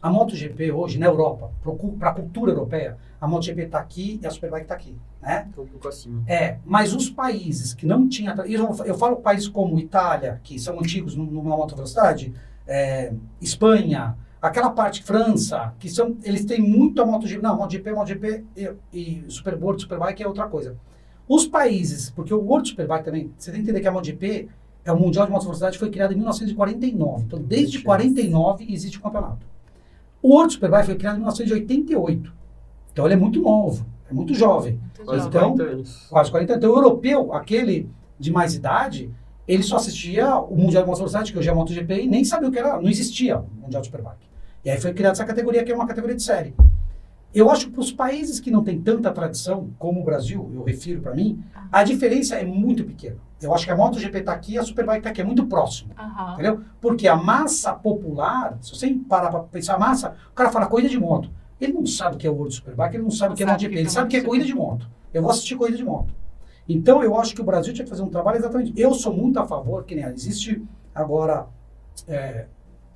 Speaker 2: a MotoGP hoje, na Europa, para a cultura europeia, a MotoGP está aqui e a Superbike está aqui, né?
Speaker 3: Um pouco acima.
Speaker 2: Mas os países que não tinham... Eu falo países como Itália, que são antigos numa moto velocidade, Espanha, aquela parte, França, que são, eles têm muito a MotoGP. Não, MotoGP e Superboard, Superbike é outra coisa. Os países, porque o World Superbike também, você tem que entender que a MotoGP é o Mundial de Moto Velocidade, foi criado em 1949. Então, desde 1949 existe o campeonato. O World Superbike foi criado em 1988. Então, ele é muito novo, é muito jovem.
Speaker 3: Quase
Speaker 2: então,
Speaker 3: 40 anos.
Speaker 2: Quase 40 anos. Então, o europeu, aquele de mais idade, ele só assistia o Mundial de Moto Velocidade, que hoje é a MotoGP, e nem sabia o que era, não existia o Mundial de Superbike. E aí foi criada essa categoria, que é uma categoria de série. Eu acho que para os países que não têm tanta tradição, como o Brasil, eu refiro para mim, a diferença é muito pequena. Eu acho que a MotoGP está aqui e a Superbike está aqui, é muito próximo. Entendeu? Porque a massa popular, se você parar para pensar a massa, o cara fala corrida de moto. Ele não sabe o que é o World Superbike, ele não sabe o que é MotoGP, ele sabe o que é corrida de moto. Eu vou assistir corrida de moto. Então, eu acho que o Brasil tinha que fazer um trabalho exatamente. Eu sou muito a favor, que nem existe agora,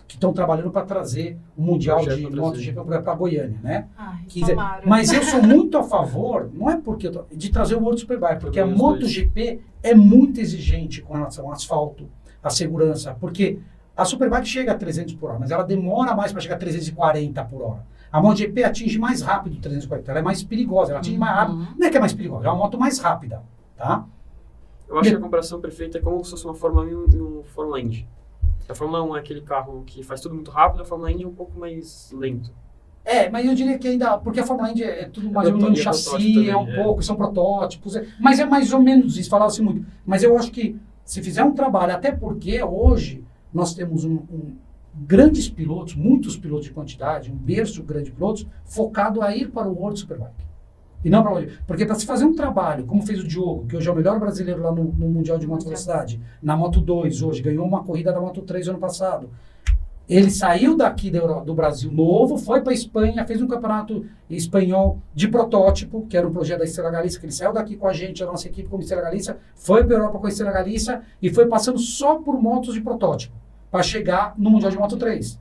Speaker 2: que estão trabalhando para trazer o Mundial de MotoGP para Goiânia, né? Mas eu sou muito a favor, não é porque de trazer o World Superbike, porque a MotoGP é muito exigente com relação ao asfalto, a segurança, porque a Superbike chega a 300 por hora, mas ela demora mais para chegar a 340 por hora. A MotoGP atinge mais rápido 340, ela é mais perigosa, ela atinge mais rápido. Não é que é mais perigosa, é uma moto mais rápida, tá?
Speaker 3: Eu acho que a comparação perfeita é como se fosse uma Fórmula 1 e um Fórmula Indy. A Fórmula 1 é aquele carro que faz tudo muito rápido, a Fórmula Indy é um pouco mais lento.
Speaker 2: Mas eu diria que ainda, porque a Fórmula Indy é tudo mais ou menos chassi, pouco, são protótipos, mas é mais ou menos isso, falava-se muito. Mas eu acho que se fizer um trabalho, até porque hoje nós temos grandes pilotos, muitos pilotos de quantidade, um berço grande de pilotos, focado a ir para o World Superbike. E não para porque para se fazer um trabalho, como fez o Diogo, que hoje é o melhor brasileiro lá no Mundial de Moto Velocidade, na Moto 2 hoje, ganhou uma corrida da Moto 3 ano passado. Ele saiu daqui do Brasil novo, foi para a Espanha, fez um campeonato espanhol de protótipo, que era um projeto da Estrela Galícia, que ele saiu daqui com a gente, a nossa equipe como Estrela Galícia, foi para a Europa com a Estrela Galícia e foi passando só por motos de protótipo, para chegar no Mundial de Moto 3.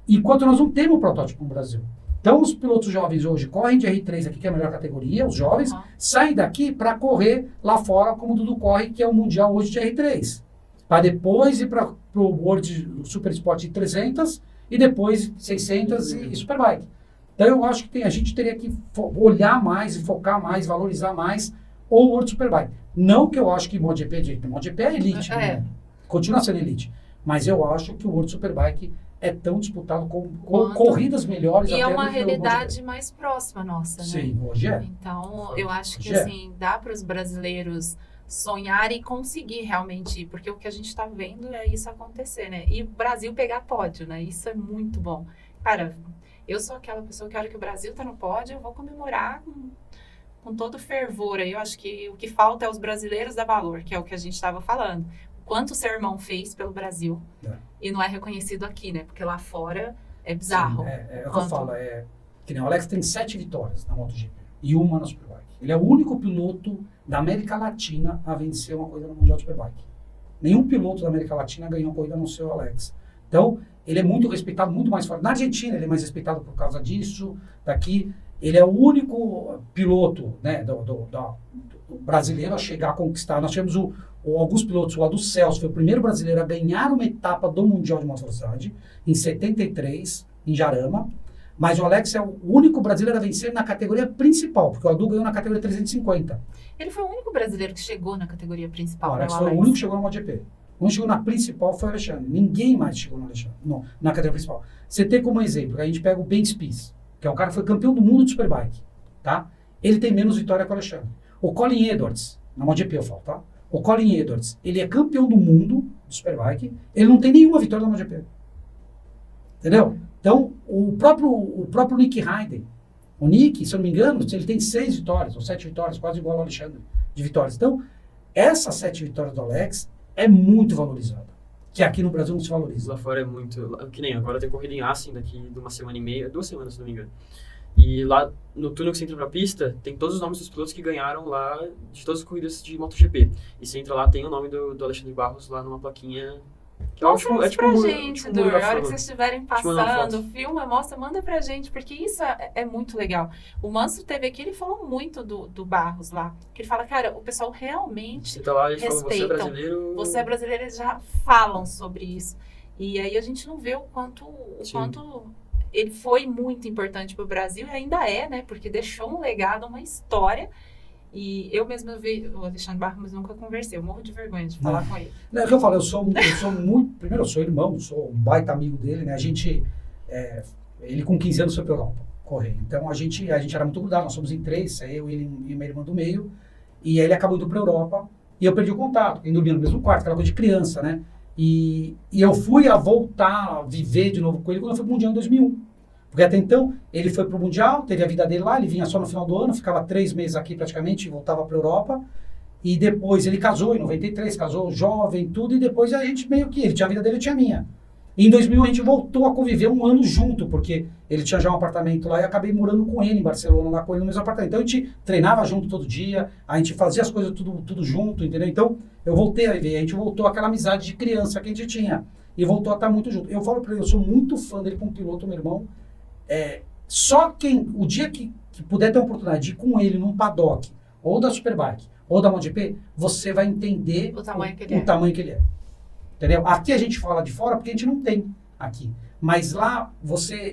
Speaker 2: Enquanto nós não temos protótipo no Brasil. Então, os pilotos jovens hoje correm de R3 aqui, que é a melhor categoria, os jovens, saem daqui para correr lá fora, como o Dudu corre, que é o Mundial hoje de R3. Para depois ir para o World Super Sport de 300 e depois 600 e Superbike. Então, eu acho que a gente teria que olhar mais e focar mais, valorizar mais o World Superbike. Não que eu acho que MotoGP é elite, né? Continua sendo elite. Mas eu acho que o World Superbike é tão disputado com corridas melhores.
Speaker 1: E
Speaker 2: até
Speaker 1: é uma
Speaker 2: do que
Speaker 1: realidade mais próxima nossa, né?
Speaker 2: Sim, hoje é.
Speaker 1: Então, eu acho que
Speaker 2: Hoje é.
Speaker 1: assim, dá para os brasileiros sonhar e conseguir realmente ir, porque o que a gente está vendo é isso acontecer, né? E o Brasil pegar pódio, né? Isso é muito bom. Cara, eu sou aquela pessoa que a hora que o Brasil tá no pódio, eu vou comemorar com todo fervor. Eu acho que o que falta é os brasileiros dar valor, que é o que a gente estava falando. Quanto o seu irmão fez pelo Brasil e não é reconhecido aqui, né? Porque lá fora é bizarro.
Speaker 2: Sim, é o que eu falo, que nem o Alex tem 7 vitórias na MotoGP e uma na Superbike. Ele é o único piloto da América Latina a vencer uma corrida no Mundial de Superbike. Nenhum piloto da América Latina ganhou uma corrida no seu Alex. Então, ele é muito respeitado, muito mais fora. Na Argentina, ele é mais respeitado por causa disso. Daqui, ele é o único piloto, né, do brasileiro a chegar a conquistar. Nós tivemos alguns pilotos, o Adu Celso foi o primeiro brasileiro a ganhar uma etapa do Mundial de Moto Velocidade, em 73, em Jarama. Mas o Alex é o único brasileiro a vencer na categoria principal, porque o Adu ganhou na categoria 350.
Speaker 1: Ele foi o único brasileiro que chegou na categoria principal.
Speaker 2: O Alex
Speaker 1: né,
Speaker 2: foi o único que chegou na MotoGP. O único que chegou na principal foi o Alexandre. Ninguém mais chegou na categoria principal. Você tem como exemplo, a gente pega o Ben Spies, que é um cara que foi campeão do mundo de Superbike. Tá? Ele tem menos vitória que o Alexandre. O Colin Edwards, na MotoGP eu falo, tá? O Colin Edwards, ele é campeão do mundo de Superbike, ele não tem nenhuma vitória na MotoGP. Entendeu? Então, o próprio Nick Hayden, o Nick, se eu não me engano, ele tem 6 vitórias, ou 7 vitórias, quase igual ao Alexandre, de vitórias. Então, essas 7 vitórias do Alex é muito valorizada, que aqui no Brasil não se valoriza.
Speaker 3: Lá fora é muito... Que nem agora tem corrida em Assen daqui de uma semana e meia, 2 semanas, se não me engano. E lá no túnel que você entra pra pista, tem todos os nomes dos pilotos que ganharam lá de todas as corridas de MotoGP. E você entra lá, tem o nome do Alexandre Barros lá numa plaquinha. Que
Speaker 1: mostra isso pra
Speaker 3: um
Speaker 1: gente,
Speaker 3: um
Speaker 1: Dur.
Speaker 3: lugar
Speaker 1: A hora que
Speaker 3: fora.
Speaker 1: vocês estiverem passando, filma, mostra, manda pra gente, porque isso é muito legal. O Manso teve aqui, ele falou muito do Barros lá. Que ele fala, cara, o pessoal realmente
Speaker 3: Você tá lá e fala, você é
Speaker 1: respeitam.
Speaker 3: brasileiro...
Speaker 1: Você é brasileiro, eles já falam sobre isso. E aí a gente não vê o quanto ele foi muito importante pro Brasil, e ainda é, né? Porque deixou um legado, uma história. E eu mesma vi o Alexandre Barros, mas nunca conversei. Eu morro de vergonha de falar com ele.
Speaker 2: Não, é o que eu falo, eu sou muito... Primeiro, eu sou irmão, sou um baita amigo dele, né? A gente... ele com 15 anos foi pra Europa correr. Então, a gente era muito grudado. Nós somos em 3, eu, ele e minha irmã do meio. E aí ele acabou indo pra Europa. E eu perdi o contato. Ele dormia no mesmo quarto, aquela coisa de criança, né? E eu fui a voltar a viver de novo com ele quando eu fui pro Mundial em 2001. Porque até então, ele foi pro Mundial, teve a vida dele lá, ele vinha só no final do ano, ficava 3 meses aqui praticamente, e voltava pra Europa. E depois ele casou em 93, casou jovem, tudo, e depois a gente meio que, ele tinha a vida dele, eu tinha a minha. E em 2000 a gente voltou a conviver um ano junto, porque ele tinha já um apartamento lá e eu acabei morando com ele em Barcelona, lá com ele no mesmo apartamento. Então a gente treinava junto todo dia, a gente fazia as coisas tudo junto, entendeu? Então eu voltei a viver, a gente voltou àquela amizade de criança que a gente tinha. E voltou a estar muito junto. Eu falo pra ele, eu sou muito fã dele como piloto, meu irmão. Só o dia que puder ter a oportunidade de ir com ele num paddock, ou da Superbike, ou da MotoGP, você vai entender
Speaker 1: O tamanho que ele é.
Speaker 2: Entendeu? Aqui a gente fala de fora porque a gente não tem aqui. Mas lá,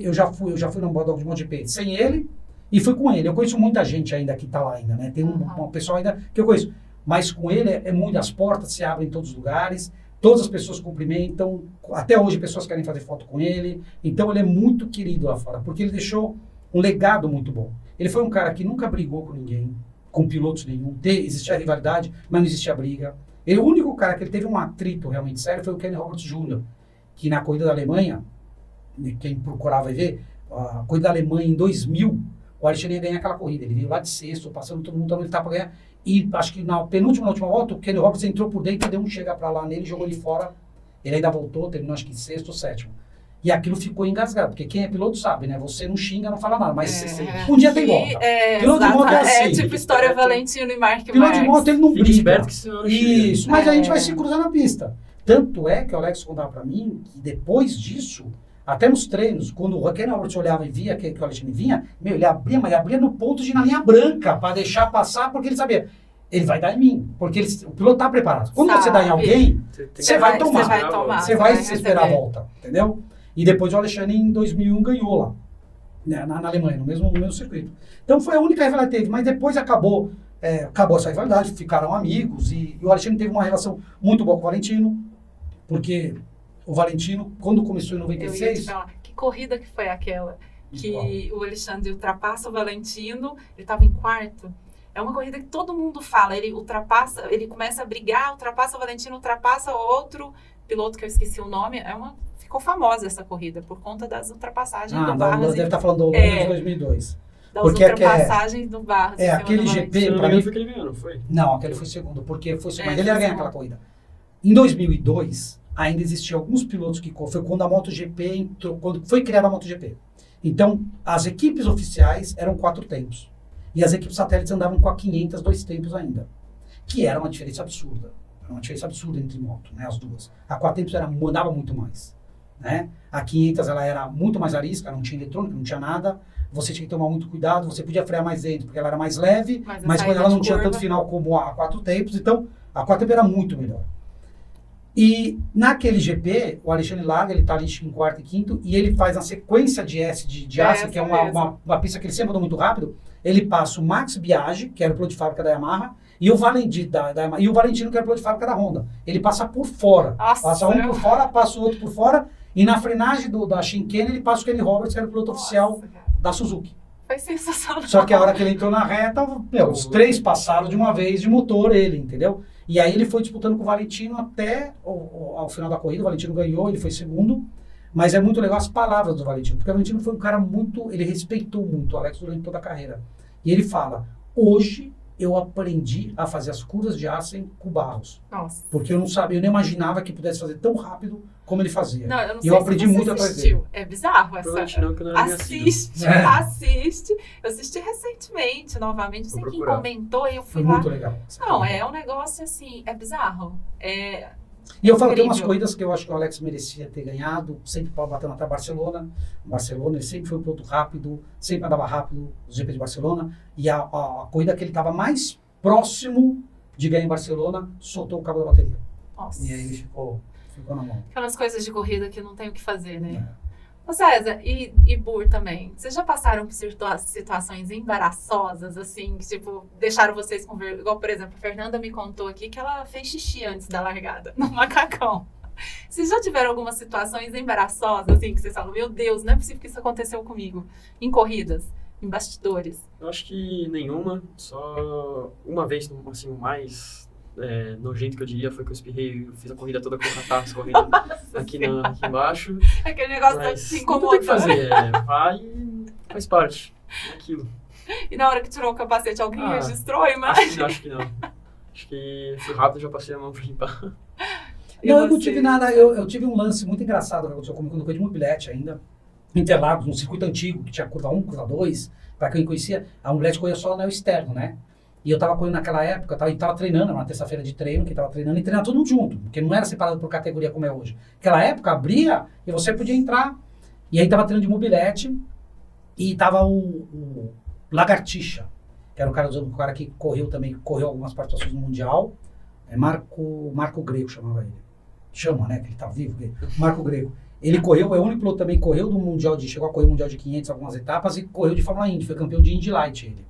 Speaker 2: eu já fui no paddock de MotoGP sem ele e fui com ele. Eu conheço muita gente ainda que tá lá ainda, né? Tem um pessoal ainda que eu conheço. Mas com ele é muito, as portas se abrem em todos os lugares. Todas as pessoas cumprimentam, até hoje pessoas querem fazer foto com ele. Então ele é muito querido lá fora, porque ele deixou um legado muito bom. Ele foi um cara que nunca brigou com ninguém, com pilotos nenhum. Existia rivalidade, mas não existia briga. O único cara que ele teve um atrito realmente sério foi o Kenny Roberts Jr., que na corrida da Alemanha, quem procurar vai ver, a corrida da Alemanha em 2000, o Alexandre ia ganhar aquela corrida. Ele veio lá de sexto, passando todo mundo, ele tá pra ganhar. E acho que na última volta, o Kenny Roberts entrou por dentro, deu um chega pra lá nele, jogou ele fora. Ele ainda voltou, terminou acho que sexto ou sétimo. E aquilo ficou engasgado, porque quem é piloto sabe, né? Você não xinga, não fala nada, mas um dia tem volta. Piloto de moto é assim.
Speaker 1: É tipo história Valentino e Mark
Speaker 2: Piloto
Speaker 1: Marques.
Speaker 2: de moto ele não briga.
Speaker 3: Que
Speaker 2: Isso, mas a gente vai se cruzar na pista. Tanto é que o Alex contava pra mim que depois disso, até nos treinos, quando o Kenny Roberts olhava e via que o Alexandre vinha, ele abria no ponto de ir na linha branca pra deixar passar, porque ele sabia. Ele vai dar em mim, porque o piloto tá preparado. Quando você dá em alguém, você vai tomar. Você vai esperar a volta, entendeu? E depois o Alexandre, em 2001, ganhou lá, né, na Alemanha, no mesmo circuito. Então foi a única rivalidade que teve, mas depois acabou essa rivalidade, ficaram amigos, e o Alexandre teve uma relação muito boa com o Valentino, porque o Valentino, quando começou em 96... Eu ia te
Speaker 1: falar, que corrida que foi aquela? Que o Alexandre ultrapassa o Valentino, ele estava em quarto. É uma corrida que todo mundo fala, ele ultrapassa, ele começa a brigar, ultrapassa o Valentino, ultrapassa outro piloto que eu esqueci o nome, ficou famosa essa corrida, por conta das ultrapassagens do Barros.
Speaker 2: Deve estar falando do ano de 2002.
Speaker 1: Das ultrapassagens do Barros.
Speaker 2: Aquele GP,
Speaker 3: para mim, foi que ele ganhou, não foi?
Speaker 2: Não, aquele foi segundo, porque foi segundo, mas ele ia ganhar aquela corrida. Em 2002, ainda existiam alguns pilotos que... Foi quando a MotoGP entrou, quando foi criada a MotoGP. Então, as equipes oficiais eram 4 tempos. E as equipes satélites andavam com a 500, 2 tempos ainda. Que era uma diferença absurda. Era uma diferença absurda entre moto, né, as duas. A 4 tempos andava muito mais. Né? A 500 ela era muito mais arisca, não tinha eletrônica, não tinha nada. Você tinha que tomar muito cuidado, você podia frear mais dentro, porque ela era mais leve, mas quando ela não tinha tanto final como a 4 tempos, então a 4 tempos era muito melhor. E naquele GP, o Alexandre larga, ele está ali em quarto e quinto, e ele faz a sequência de Assen, que é uma pista que ele sempre andou muito rápido. Ele passa o Max Biaggi, que era o piloto de fábrica da Yamaha, e o Valentino, que era o piloto de fábrica da Honda. Ele passa por fora. Passa um por fora, passa o outro por fora, e na frenagem da Shinkane, ele passa o Kenny Roberts, que era o piloto oficial da Suzuki.
Speaker 1: Foi sensacional.
Speaker 2: Só que a hora que ele entrou na reta, os 3 passaram de uma vez de motor ele, entendeu? E aí ele foi disputando com o Valentino até ao final da corrida. O Valentino ganhou, ele foi segundo. Mas é muito legal as palavras do Valentino, porque o Valentino foi um cara ele respeitou muito o Alex durante toda a carreira. E ele fala, hoje eu aprendi a fazer as curvas de Assen com Barros. Nossa. Porque eu não sabia, eu nem imaginava que pudesse fazer tão rápido como ele fazia.
Speaker 1: Não, eu não sei
Speaker 2: eu aprendi muito atrás dele.
Speaker 1: É bizarro essa. Assiste. Eu assisti recentemente, novamente. Não sei quem comentou e eu fui lá.
Speaker 2: Foi muito legal.
Speaker 1: Não, é um negócio assim, é bizarro.
Speaker 2: E eu falo, tem umas corridas que eu acho que o Alex merecia ter ganhado, sempre batendo até Barcelona. Barcelona, ele sempre foi um piloto rápido, sempre andava rápido, os GP de Barcelona. E a corrida que ele estava mais próximo de ganhar em Barcelona, soltou o cabo da bateria.
Speaker 1: Nossa.
Speaker 2: E aí ele ficou na mão.
Speaker 1: Aquelas coisas de corrida que não tem o que fazer, né? Ô César, e Bur também, vocês já passaram por situações embaraçosas, assim, que tipo, deixaram vocês com vergonha? Igual, por exemplo, a Fernanda me contou aqui que ela fez xixi antes da largada, no macacão. Vocês já tiveram algumas situações embaraçosas, assim, que vocês falam, meu Deus, não é possível que isso aconteceu comigo, em corridas, em bastidores?
Speaker 3: Eu acho que nenhuma, só uma vez, assim, o mais nojento que eu diria foi que eu espirrei, eu fiz a corrida toda com o catarro correndo aqui embaixo.
Speaker 1: Aquele negócio que se incomoda.
Speaker 3: Tem que fazer, vai e faz parte, é aquilo.
Speaker 1: E na hora que tirou o capacete, alguém registrou a imagem?
Speaker 3: Acho que não. Acho que fui rápido, já passei a mão pra limpar.
Speaker 2: Não, eu não tive nada, eu tive um lance muito engraçado que aconteceu comigo quando eu fui de mobilete ainda, em Interlagos, num circuito antigo, que tinha curva 1, curva 2, para quem conhecia, a mobilete corria só no anel externo, né? E eu tava correndo naquela época, tava treinando, uma terça-feira de treino, que tava treinando, e treinava todo mundo junto, porque não era separado por categoria como é hoje. Naquela época, abria e você podia entrar. E aí tava treinando de mobilete, e tava o Lagartixa, que era o cara que correu também, correu algumas participações no Mundial, Marco Greco chamava ele. Chama, né, que ele tá vivo, Marco Greco. Ele correu, é o único piloto também, correu do Mundial chegou a correr o Mundial de 500 algumas etapas, e correu de Fórmula Indy, foi campeão de Indy Light ele.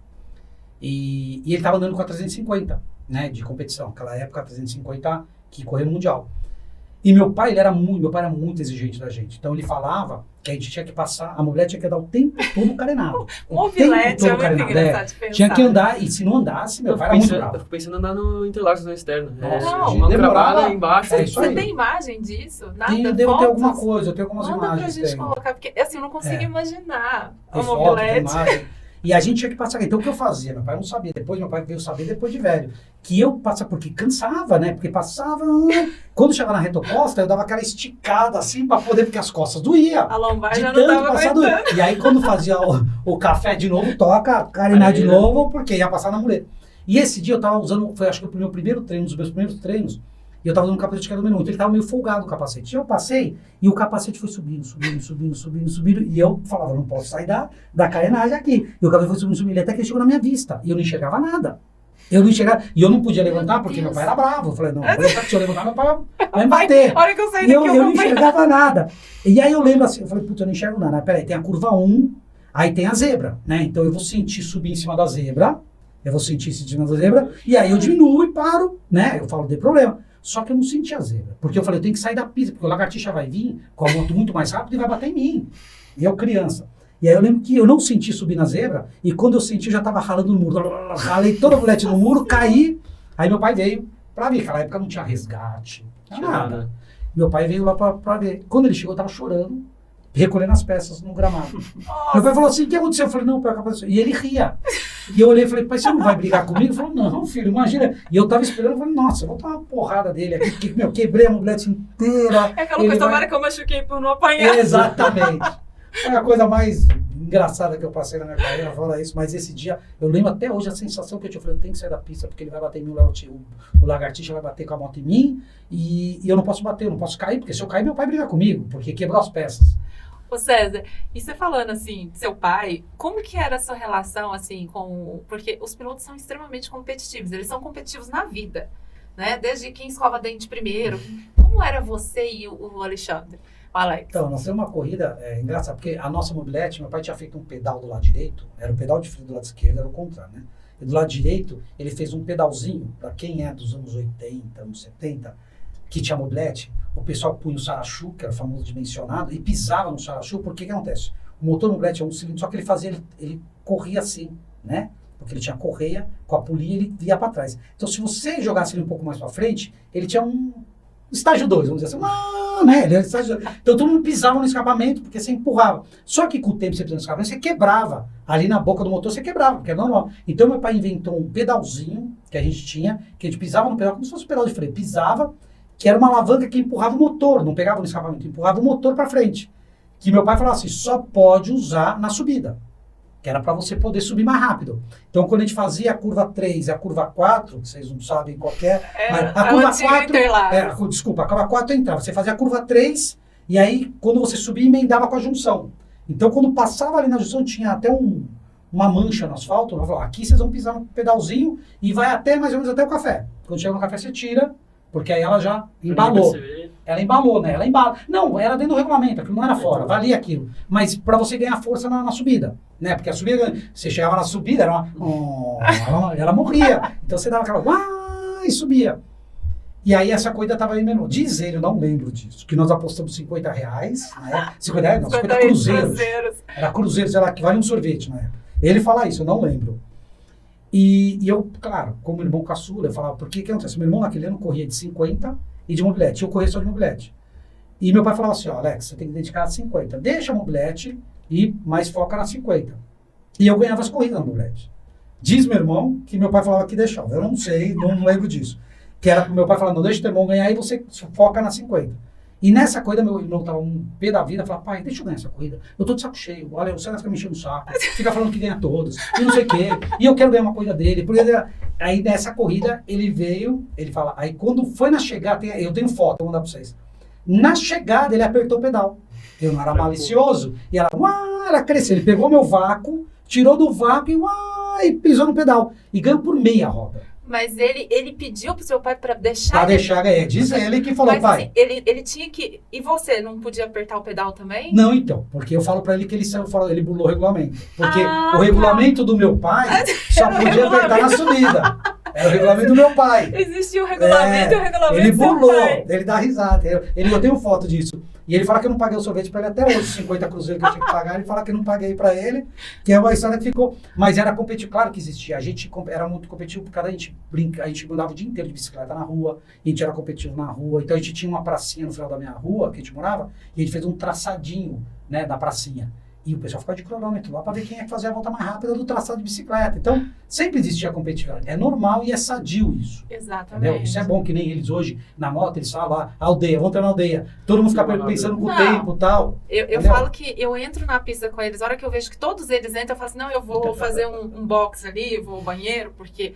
Speaker 2: E ele estava andando com a 350, né, de competição. Naquela época, a 350 que correu no Mundial. E meu pai era muito exigente da gente. Então ele falava que a gente tinha que passar, a mobilete tinha que andar o tempo todo carenado.
Speaker 1: Mobilete é muito engraçado de pensar.
Speaker 2: Tinha que andar, e se não andasse, meu pai era muito bravo.
Speaker 3: Eu fico pensando em andar no Interlagos, no externo.
Speaker 1: Não,
Speaker 3: demorava embaixo.
Speaker 1: Você tem imagem disso? Nada?
Speaker 2: Eu tenho alguma coisa, eu tenho algumas
Speaker 1: imagens. Manda pra gente colocar, porque assim, eu não consigo imaginar a mobilete.
Speaker 2: E a gente tinha que passar. Então o que eu fazia? Meu pai não sabia. Depois meu pai veio saber depois de velho. Que eu passava, porque cansava, né? Porque passava. Quando chegava na reta oposta, eu dava aquela esticada assim pra poder, porque as costas doía.
Speaker 1: A lombar
Speaker 2: De
Speaker 1: já não
Speaker 2: tanto
Speaker 1: tava
Speaker 2: passar
Speaker 1: aguentando.
Speaker 2: doía. E aí quando fazia o café de novo, toca, carenar de novo, porque ia passar na muleta. E esse dia eu tava usando, foi acho que o meu primeiro treino, um dos meus primeiros treinos, e eu tava usando um capacete que era número 1. Então ele tava meio folgado o capacete. E eu passei, e o capacete foi subindo. E eu falava, não posso sair da carenagem aqui. E o capacete foi subindo, até que ele chegou na minha vista. E eu não enxergava nada. Eu não enxergava. E eu não podia levantar, porque meu pai era bravo. Eu falei, não, se eu levantar, meu pai vai me bater.
Speaker 1: A hora que eu saí
Speaker 2: E
Speaker 1: daqui,
Speaker 2: eu não
Speaker 1: vou apanhar.
Speaker 2: enxergava nada. E aí eu lembro assim, eu falei, putz, eu não enxergo nada. Peraí, tem a curva 1, aí tem a zebra, né? Então eu vou sentir subir em cima da zebra. E aí eu diminuo e paro, né? Eu falo, não tem problema. Só que eu não senti a zebra. Porque eu falei, eu tenho que sair da pista, porque o lagartixa vai vir com a moto muito mais rápido e vai bater em mim. E eu criança. E aí eu lembro que eu não senti subir na zebra, e quando eu senti, eu já tava ralando no muro. Ralei toda a mulete no muro, caí. Aí meu pai veio pra ver. Naquela época não tinha resgate, não tinha nada. Meu pai veio lá pra ver. Quando ele chegou, eu tava chorando, recolhendo as peças no gramado. Meu pai falou assim, o que aconteceu? Eu falei, não, pai, aconteceu. E ele ria. E eu olhei e falei, pai, você não vai brigar comigo? Ele falou, não, filho, imagina. E eu tava esperando, eu falei, nossa, eu vou tomar uma porrada dele aqui, porque, meu, quebrei a mobilete inteira.
Speaker 1: É aquela coisa, tomara que eu machuquei por não apanhar.
Speaker 2: Exatamente. Foi a coisa mais engraçada que eu passei na minha carreira, fala isso, mas esse dia, eu lembro até hoje a sensação que eu tinha, eu falei, eu tenho que sair da pista, porque ele vai bater em mim, o lagartixa vai bater com a moto em mim, e eu não posso bater, eu não posso cair, porque se eu cair, meu pai briga comigo, porque quebrou as peças.
Speaker 1: Ô César, e você falando assim, seu pai, como que era a sua relação assim com... Porque os pilotos são extremamente competitivos, eles são competitivos na vida, né? Desde quem escova dente primeiro. Como era você e o Alexandre? O Alex?
Speaker 2: Então, nós temos uma corrida engraçada, porque a nossa mobilete, meu pai tinha feito um pedal do lado direito, era o pedal de freio do lado esquerdo, era o contrário, né? E do lado direito, ele fez um pedalzinho, para quem é dos anos 80, anos 70, que tinha mobilete, o pessoal punha o sarachu, que era o famoso dimensionado, e pisava no sarachu, porque o que acontece? O motor mobilete é um cilindro, só que ele corria assim, né? Porque ele tinha correia, com a polia ele ia para trás. Então, se você jogasse ele um pouco mais para frente, ele tinha um estágio 2, vamos dizer assim, né? Ele era estágio 2. Então, todo mundo pisava no escapamento, porque você empurrava. Só que com o tempo, você pisando no escapamento, você quebrava. Ali na boca do motor, você quebrava, porque é normal. Então, meu pai inventou um pedalzinho, que a gente tinha, que a gente pisava no pedal, como se fosse um pedal de freio. Pisava, que era uma alavanca que empurrava o motor, não pegava no escapamento, empurrava o motor para frente. Que meu pai falava assim, só pode usar na subida, que era para você poder subir mais rápido. Então, quando a gente fazia a curva 3 e a curva 4, que vocês não sabem qual que é, mas a curva 4, desculpa, a curva 4 entrava, você fazia a curva 3, e aí, quando você subia, emendava com a junção. Então, quando passava ali na junção, tinha até uma mancha no asfalto, eu falava, aqui vocês vão pisar no pedalzinho, e vai até, mais ou menos, até o café. Quando chega no café, você tira, porque aí ela já embalou. Ela embalou, né? Ela embala. Não, era dentro do regulamento, aquilo não era fora, valia aquilo. Mas para você ganhar força na subida, né? Porque a subida, você chegava na subida, ela morria. Então você dava aquela, e subia. E aí essa corrida estava aí menor. Diz ele, eu não lembro disso, que nós apostamos R$50, né? 50 reais, não, 50 cruzeiros. Era cruzeiro, sei lá, que vale um sorvete na época. Ele fala isso, eu não lembro. E eu, claro, como irmão caçula, eu falava, por que acontece? Meu irmão naquele ano corria de 50 e de mobilete, eu corria só de mobilete. E meu pai falava assim, Alex, você tem que dedicar a 50, deixa a mobilete e mais foca na 50. E eu ganhava as corridas na mobilete. Diz meu irmão que meu pai falava que deixava, eu não sei, não lembro disso. Que era meu pai falando, não deixa o teu irmão ganhar e você foca na 50. E nessa corrida, meu irmão tava um pé da vida, falava, pai, deixa eu ganhar essa corrida. Eu tô de saco cheio, olha, o César fica me enchendo o saco, fica falando que ganha todas, e não sei o quê, e eu quero ganhar uma corrida dele. Porque aí nessa corrida, ele veio, ele fala, aí quando foi na chegada, eu tenho foto, vou mandar pra vocês. Na chegada, ele apertou o pedal. Eu não era malicioso, e ela cresceu. Ele pegou meu vácuo, tirou do vácuo e pisou no pedal. E ganhou por meia roda.
Speaker 1: Mas ele pediu pro seu pai para deixar...
Speaker 2: Pra deixar, diz ele que falou,
Speaker 1: mas,
Speaker 2: pai...
Speaker 1: Assim, ele tinha que... E você, não podia apertar o pedal também?
Speaker 2: Não, então, porque eu falo pra ele que ele burlou o regulamento. Porque o regulamento do meu pai só podia apertar na subida. Era o regulamento do meu pai.
Speaker 1: Existia o regulamento e o regulamento
Speaker 2: ele
Speaker 1: do seu
Speaker 2: burlou,
Speaker 1: pai.
Speaker 2: ele dá risada. Eu tenho foto disso. E ele fala que eu não paguei o sorvete pra ele até hoje, 50 cruzeiros que eu tinha que pagar. Ele fala que eu não paguei pra ele, que é uma história que ficou... Mas era competitivo, claro que existia. A gente era muito competitivo, porque a gente brinca, a gente andava o dia inteiro de bicicleta na rua, a gente era competitivo na rua. Então a gente tinha uma pracinha no final da minha rua, que a gente morava, e a gente fez um traçadinho, né, da pracinha. E o pessoal ficava de cronômetro lá para ver quem é que fazia a volta mais rápida do traçado de bicicleta. Então, sempre existia competitividade. É normal e é sadio isso.
Speaker 1: Exatamente.
Speaker 2: Entendeu? Isso é bom, que nem eles hoje, na moto, eles falam lá, aldeia, vamos treinar na aldeia. Todo mundo fica pensando com o tempo e tal.
Speaker 1: Eu falo que eu entro na pista com eles, a hora que eu vejo que todos eles entram, eu falo assim, não, eu vou fazer um box ali, vou ao banheiro, porque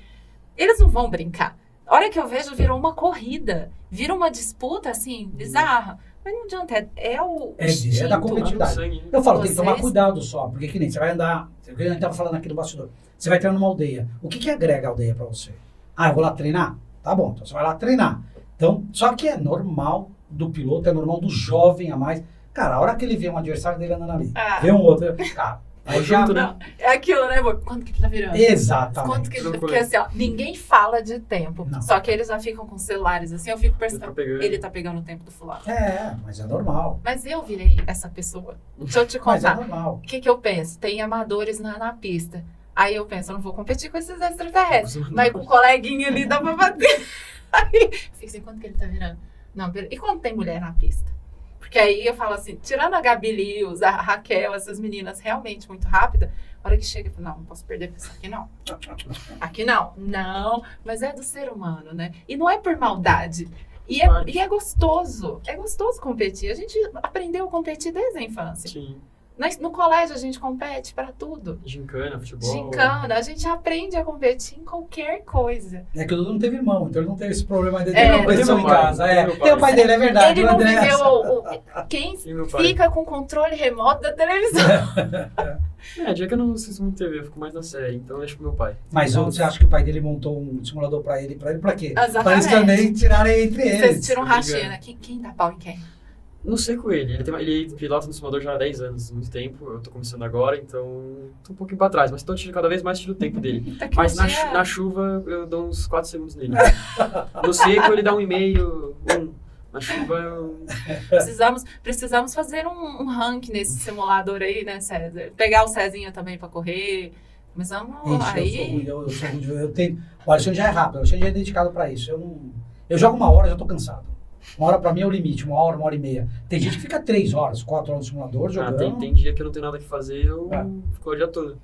Speaker 1: eles não vão brincar. A hora que eu vejo, virou uma corrida, vira uma disputa, assim, bizarra. Mas não adianta, é o instinto.
Speaker 2: É da competitividade. Eu falo, tem que tomar cuidado só, porque que nem você vai andar, a gente estava falando aqui do bastidor, você vai treinar numa aldeia. O que agrega a aldeia para você? Ah, eu vou lá treinar? Tá bom, então você vai lá treinar. Então, só que é normal do piloto, é normal do jovem a mais. Cara, a hora que ele vê um adversário dele andando ali, vê um outro, cara, aí já...
Speaker 1: Não, é aquilo, né, amor? Quanto que ele tá virando?
Speaker 2: Exatamente.
Speaker 1: Quanto que ele... Porque assim, ó, ninguém fala de tempo.
Speaker 2: Não.
Speaker 1: Só que eles já ficam com celulares assim, eu fico pensando, ele tá pegando o tempo do fulano.
Speaker 2: Mas é normal.
Speaker 1: Mas eu virei essa pessoa. Deixa eu te
Speaker 2: Mas é
Speaker 1: contar.
Speaker 2: normal.
Speaker 1: O que eu penso? Tem amadores na pista. Aí eu penso, eu não vou competir com esses extraterrestres. Mas com o coleguinha ali dá pra bater. Aí, fica assim, quanto que ele tá virando? Não, e quando tem mulher na pista? Porque aí eu falo assim, tirando a Gabi Lewis, a Raquel, essas meninas realmente muito rápidas, a hora que chega, eu falo, não posso perder pra isso aqui não. Aqui não. Não, mas é do ser humano, né? E não é por maldade. E é gostoso. É gostoso competir. A gente aprendeu a competir desde a infância.
Speaker 3: Sim.
Speaker 1: No colégio a gente compete pra tudo.
Speaker 3: Gincana, futebol.
Speaker 1: Gincana, a gente aprende a competir em qualquer coisa.
Speaker 2: É que o Dudu não teve irmão, então ele não teve esse problema de ter
Speaker 1: É,
Speaker 2: competição em
Speaker 3: meu pai,
Speaker 2: casa.
Speaker 3: meu pai.
Speaker 2: Tem o pai dele, é verdade.
Speaker 1: Ele
Speaker 2: o
Speaker 1: não
Speaker 2: André.
Speaker 1: viveu quem
Speaker 3: E meu pai.
Speaker 1: fica com o controle remoto da televisão.
Speaker 3: Dia que eu não assisto muito TV, eu fico mais na série, então eu deixo pro meu pai.
Speaker 2: Mas você acha que o pai dele montou um simulador pra ele pra quê?
Speaker 1: Exatamente.
Speaker 2: Pra eles também tirarem entre eles.
Speaker 1: Vocês tiram rachinha, né? Quem dá pau em quem?
Speaker 3: Não sei com ele, ele pilota no simulador já há 10 anos, muito tempo, eu tô começando agora, então tô um pouquinho pra trás, mas tô tirando cada vez mais tiro o tempo dele.
Speaker 1: Daqui
Speaker 3: Mas
Speaker 1: um dia-
Speaker 3: na chuva eu dou uns 4 segundos nele. No seco ele dá 1,5, 1. Na chuva eu...
Speaker 1: Precisamos fazer um ranking nesse simulador aí, né, César? Pegar o Cezinha também pra correr. Começamos
Speaker 2: Ixi,
Speaker 1: aí.
Speaker 2: eu sou ruim, eu tenho... O Alexandre já é rápido, o Alexandre já é dedicado pra isso. Eu jogo 1 hora, já tô cansado. 1 hora pra mim é o limite, 1 hora, 1 hora e meia. Tem gente que fica 3 horas, 4 horas no simulador jogando.
Speaker 3: Tem dia que eu não tenho nada que fazer, eu fico o dia todo.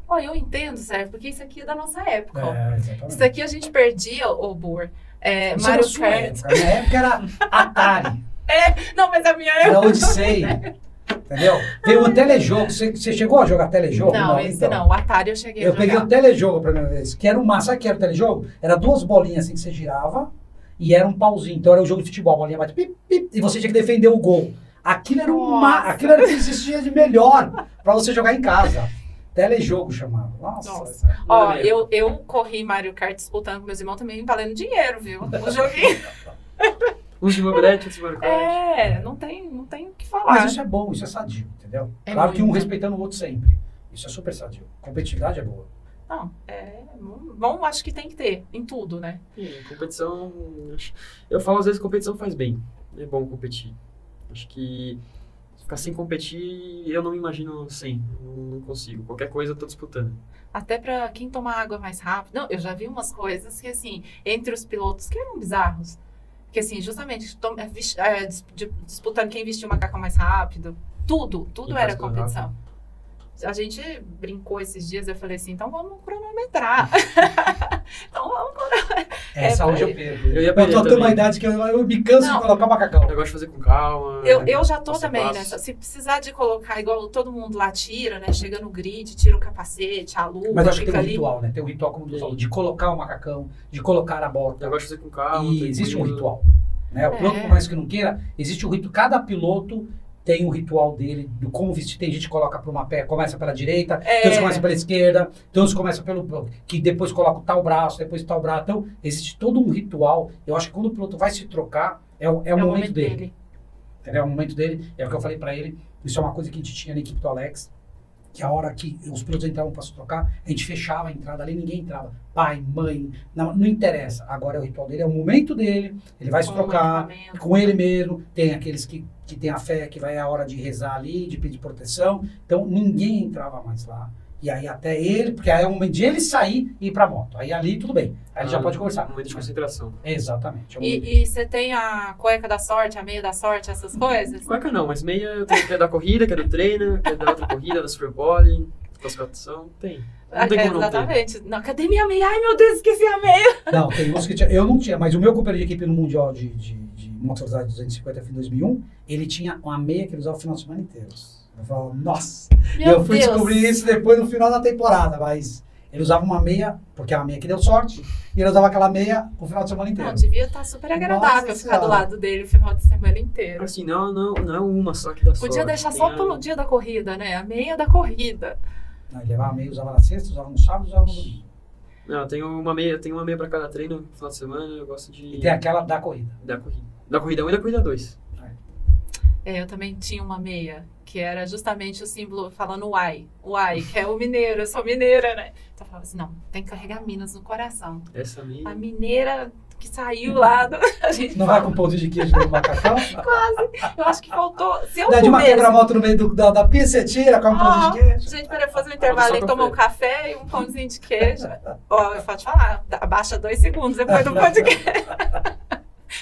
Speaker 1: Ó, eu entendo, Sérgio, porque isso aqui é da nossa época. Ó.
Speaker 2: Exatamente.
Speaker 1: Isso aqui a gente perdia, ô Bur.
Speaker 2: Isso
Speaker 1: Mario
Speaker 2: na sua
Speaker 1: Kart.
Speaker 2: época. Minha época era Atari,
Speaker 1: Não, mas a minha
Speaker 2: era
Speaker 1: época.
Speaker 2: Odyssey. Entendeu? Tem um telejogo. Você chegou a jogar telejogo?
Speaker 1: Não, esse
Speaker 2: então.
Speaker 1: não. O Atari eu cheguei a
Speaker 2: Eu
Speaker 1: jogar.
Speaker 2: peguei o telejogo a primeira vez, que era sabe o que era o telejogo? Era 2 bolinhas assim que você girava e era um pauzinho. Então era um jogo de futebol, a bolinha bate pip, pip, e você tinha que defender o gol. Aquilo era aquilo era o que existia de melhor pra você jogar em casa. Telejogo chamava. Nossa.
Speaker 1: Ó, eu corri Mario Kart disputando com meus irmãos também, valendo dinheiro, viu? O joguinho.
Speaker 3: Uns de mobilete, outros de Mario Kart.
Speaker 1: Não tem o que falar.
Speaker 2: Mas isso é bom, isso é sadio, entendeu?
Speaker 1: É
Speaker 2: Claro que um
Speaker 1: muito.
Speaker 2: respeitando o outro sempre. Isso é super sadio. Competitividade é boa.
Speaker 1: Não, bom, acho que tem que ter, em tudo, né?
Speaker 3: Competição... Eu falo às vezes que competição faz bem. É bom competir. Acho que ficar sem competir, eu não me imagino sem. Não consigo. Qualquer coisa eu tô disputando.
Speaker 1: Até pra quem tomar água mais rápido. Não, eu já vi umas coisas que, assim, entre os pilotos que eram bizarros. Que, assim, justamente disputando quem vestiu o macacão mais rápido. Tudo
Speaker 3: E
Speaker 1: era
Speaker 3: faz coisa
Speaker 1: competição. A gente brincou esses dias, eu falei assim, então vamos cronometrar. Então vamos cronometrar.
Speaker 2: Essa hoje eu
Speaker 1: vai.
Speaker 2: perco.
Speaker 3: Eu ia
Speaker 2: Eu
Speaker 3: perder
Speaker 2: tô tendo uma
Speaker 3: também.
Speaker 2: idade que eu me canso
Speaker 1: Não.
Speaker 2: de colocar o macacão.
Speaker 3: Eu gosto de fazer com calma.
Speaker 1: Eu já tô
Speaker 3: passo a
Speaker 1: também
Speaker 3: passo.
Speaker 1: nessa. Se precisar de colocar igual todo mundo lá tira, né? Chega no grid, tira o capacete, a luva,
Speaker 2: Mas eu acho que tem
Speaker 1: fica
Speaker 2: um
Speaker 1: ali.
Speaker 2: ritual, né? Tem um ritual, como tu
Speaker 3: Sim.
Speaker 2: falou, de colocar o macacão, de colocar a bota.
Speaker 3: Eu gosto de fazer com calma.
Speaker 2: E existe um
Speaker 3: tranquilo.
Speaker 2: ritual. Né? O piloto, por mais que não queira, existe um ritual. Cada piloto tem um ritual dele, do como vestir. Tem gente que coloca por uma perna, começa pela direita, tem uns que começam pela esquerda, tem uns que começam que depois coloca o tal braço, depois tal braço. Então, existe todo um ritual. Eu acho que quando o piloto vai se trocar, é o momento dele. Entendeu? É o momento dele. É o que eu falei pra ele. Isso é uma coisa que a gente tinha na equipe do Alex. Que a hora que os pilotos entravam para se trocar, a gente fechava a entrada ali, ninguém entrava. Pai, mãe, não interessa. Agora é o ritual dele, é o momento dele, ele vai se trocar com ele mesmo. Tem aqueles que tem a fé, que vai a hora de rezar ali, de pedir proteção. Então ninguém entrava mais lá. E aí até ele, porque aí é o momento de ele sair e ir pra moto. Aí ali tudo bem. Aí ele já pode conversar.
Speaker 3: Um momento de concentração.
Speaker 2: Exatamente. É um momento-
Speaker 1: E você tem a cueca da sorte, a meia da sorte, essas coisas?
Speaker 3: Cueca não, mas meia eu tenho que é da corrida, que é do treino, que é da outra corrida, da Super Bowl, classificação, tem. Não tem como não ter.
Speaker 1: Exatamente. Não, cadê minha meia? Ai, meu Deus, esqueci a meia.
Speaker 2: Não, tem uns que tinha. Eu não tinha, mas o meu companheiro de equipe no Mundial de moto velocidade 250 em 2001, ele tinha uma meia que ele usava o final de semana inteiro. Eu falava, nossa!
Speaker 1: Meu
Speaker 2: Eu fui
Speaker 1: Deus.
Speaker 2: descobrir isso depois no final da temporada, mas ele usava uma meia, porque é uma meia que deu sorte, e ele usava aquela meia o final de semana inteiro.
Speaker 1: Não, devia estar super agradável
Speaker 2: Nossa
Speaker 1: ficar do
Speaker 2: Senhora.
Speaker 1: lado dele o final de semana inteiro.
Speaker 3: Assim, não é uma só que dá sorte.
Speaker 1: Podia deixar
Speaker 3: tem
Speaker 1: só
Speaker 3: a-
Speaker 1: pelo dia da corrida, né? A meia da corrida.
Speaker 2: Não, ele levava a meia, usava na sexta, usava no sábado, usava no domingo.
Speaker 3: Não, eu tenho uma meia pra cada treino no final de semana, eu gosto de...
Speaker 2: E tem aquela da corrida.
Speaker 3: Da corrida. Da corrida 1 e da corrida 2.
Speaker 1: Eu também tinha uma meia, que era justamente o símbolo falando uai. Uai, que é o mineiro, eu sou mineira, né? Então eu falava assim, não, tem que carregar Minas no coração.
Speaker 3: Essa meia...
Speaker 1: A mineira que saiu lá do... A gente
Speaker 2: Não vai com pão de queijo no macacão?
Speaker 1: eu acho que faltou... Se eu
Speaker 2: Dá de uma
Speaker 1: comesse...
Speaker 2: quebra-moto no meio da pista, você tira, come um pão de queijo.
Speaker 1: Gente, peraí, fazer um intervalo e
Speaker 3: só
Speaker 1: tomar um café e um pãozinho de queijo. Ó, eu posso te falar, abaixa 2 segundos depois do pão de queijo.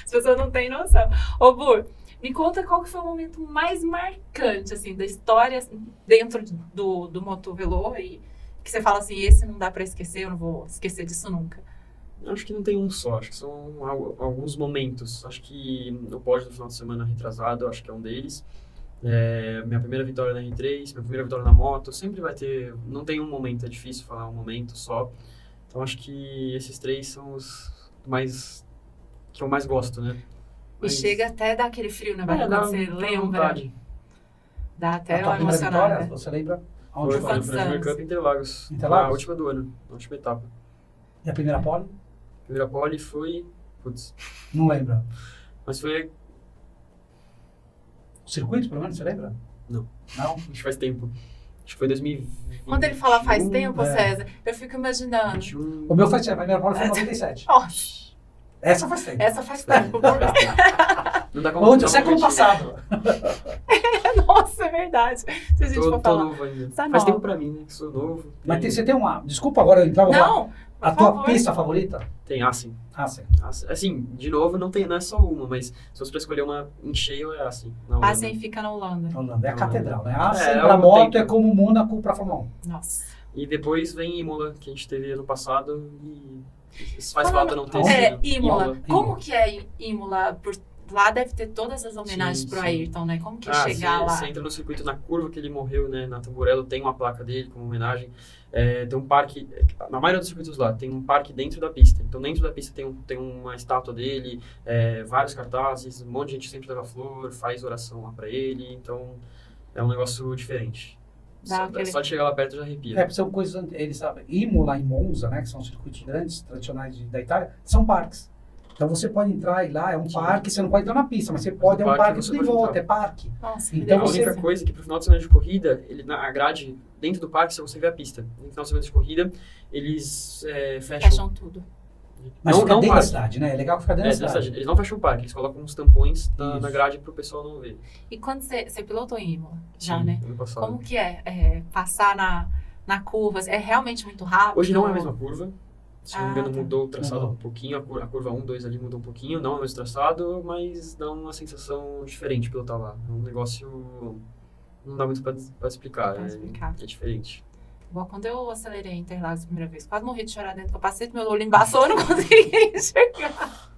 Speaker 1: As pessoas não têm noção. Ô, Bu, me conta qual que foi o momento mais marcante, assim, da história dentro do Motovelo e que você fala assim, esse não dá pra esquecer, eu não vou esquecer disso nunca.
Speaker 3: Acho que não tem um só, acho que são alguns momentos. Acho que o pódio do final de semana retrasado, acho que é um deles. Minha primeira vitória na R3, minha primeira vitória na moto, sempre vai ter, não tem um momento, é difícil falar um momento só. Então acho que esses 3 são os mais, que eu mais gosto, né?
Speaker 1: E chega até a dar aquele frio na barriga,
Speaker 3: dá
Speaker 1: quando você
Speaker 3: dá
Speaker 1: lembra.
Speaker 3: vontade.
Speaker 1: Dá
Speaker 2: A
Speaker 1: até
Speaker 2: tua
Speaker 1: uma
Speaker 2: primeira
Speaker 1: emocionada.
Speaker 2: vitória, você lembra? Aonde
Speaker 3: Foi
Speaker 2: foi?
Speaker 1: quantos
Speaker 3: na Premier
Speaker 1: anos?
Speaker 3: Cup Interlagos,
Speaker 2: Interlagos?
Speaker 3: na última do ano, na última etapa.
Speaker 2: E a primeira pole?
Speaker 3: A primeira pole foi,
Speaker 2: Não lembra.
Speaker 3: mas foi,
Speaker 2: O circuito, pelo menos, você lembra?
Speaker 3: Não.
Speaker 2: Não?
Speaker 3: acho que faz tempo. Acho que foi 2020.
Speaker 1: Quando ele fala faz tempo,
Speaker 2: é.
Speaker 1: César, eu fico imaginando.
Speaker 3: 21.
Speaker 2: O meu faz tempo, a primeira pole foi em 97.
Speaker 1: Nossa,
Speaker 2: Essa faz tempo.
Speaker 1: essa faz tempo.
Speaker 3: Não dá como
Speaker 2: Onde?
Speaker 3: não
Speaker 2: O século
Speaker 3: competir.
Speaker 2: passado.
Speaker 1: Nossa, é verdade. Se a gente for
Speaker 3: Tô
Speaker 1: falar.
Speaker 3: novo ainda.
Speaker 1: Tá
Speaker 3: Faz
Speaker 1: novo.
Speaker 3: tempo pra mim, né? Que sou novo.
Speaker 2: Mas você tem uma... Desculpa agora eu entrar. vou falar.
Speaker 1: Não,
Speaker 2: A
Speaker 1: por
Speaker 2: tua
Speaker 1: favor.
Speaker 2: pista favorita?
Speaker 3: Tem, assim.
Speaker 2: Ah, sim.
Speaker 3: Assim, de novo, não é só uma, mas se fosse pra escolher uma em cheio, é assim. Na Holanda.
Speaker 1: Assen fica na Holanda.
Speaker 2: Holanda. É a
Speaker 3: Não,
Speaker 2: catedral, né?
Speaker 3: é,
Speaker 2: Ah, sim,
Speaker 3: é
Speaker 2: pra
Speaker 3: o
Speaker 2: moto
Speaker 3: tempo.
Speaker 2: é como Mônaco pra Fórmula 1.
Speaker 1: Nossa.
Speaker 3: E depois vem Imola, que a gente teve ano passado, e faz
Speaker 1: Falando-
Speaker 3: falta não ter
Speaker 1: É,
Speaker 3: esse
Speaker 1: Imola. Como que é Imola? Lá deve ter todas as homenagens
Speaker 3: Sim,
Speaker 1: pro
Speaker 3: sim.
Speaker 1: Ayrton, né? Como que é chegar lá?
Speaker 3: Você entra no circuito na curva que ele morreu, né? Na Tamburello tem uma placa dele como homenagem. Tem um parque, na maioria dos circuitos lá, tem um parque dentro da pista. Então dentro da pista tem uma estátua dele, vários cartazes, um monte de gente sempre leva flor, faz oração lá pra ele. Então é um negócio diferente.
Speaker 1: Dá aquele-
Speaker 3: Só de chegar lá perto já arrepia.
Speaker 2: É, são coisas... Eles sabem. Imola e Monza, né? Que são circuitos grandes, tradicionais da Itália, são parques. Então você pode entrar e lá, é um
Speaker 3: Sim.
Speaker 2: parque, você não pode entrar na pista, mas você pode, é um
Speaker 3: parque
Speaker 2: parque
Speaker 3: você
Speaker 2: tudo em
Speaker 3: pode
Speaker 2: volta,
Speaker 3: entrar.
Speaker 2: é parque.
Speaker 1: Nossa, que
Speaker 2: Então
Speaker 3: A
Speaker 2: você-
Speaker 3: única coisa é que pro final de semana de corrida, a grade dentro do parque, se você vê a pista. No final de semana de corrida, eles fecham.
Speaker 1: Fecham tudo.
Speaker 2: Mas
Speaker 3: não,
Speaker 2: fica
Speaker 3: não
Speaker 2: dentro da
Speaker 3: parque.
Speaker 2: cidade, né? É legal que fica dentro
Speaker 3: É,
Speaker 2: da
Speaker 3: dentro da
Speaker 2: cidade.
Speaker 3: cidade. Eles não fecham o parque, eles colocam uns tampões na
Speaker 2: Isso.
Speaker 3: grade pro pessoal não ver.
Speaker 1: E quando você pilotou em Imola, já,
Speaker 3: Sim,
Speaker 1: né?
Speaker 3: ano passado.
Speaker 1: Como que é passar na curva? É realmente muito rápido?
Speaker 3: Hoje não é a mesma curva. Se não me engano,
Speaker 1: tá.
Speaker 3: mudou o traçado
Speaker 2: Mudou.
Speaker 3: um pouquinho. A curva 1, 2 ali mudou um pouquinho. Não é o mesmo traçado, mas dá uma sensação diferente pilotar lá. É um negócio... Não dá muito pra explicar.
Speaker 1: Pra explicar.
Speaker 3: É diferente.
Speaker 1: Igual quando eu acelerei em Interlagos a primeira vez, quase morri de chorar dentro do capacete, meu olho embaçou, eu não conseguia enxergar.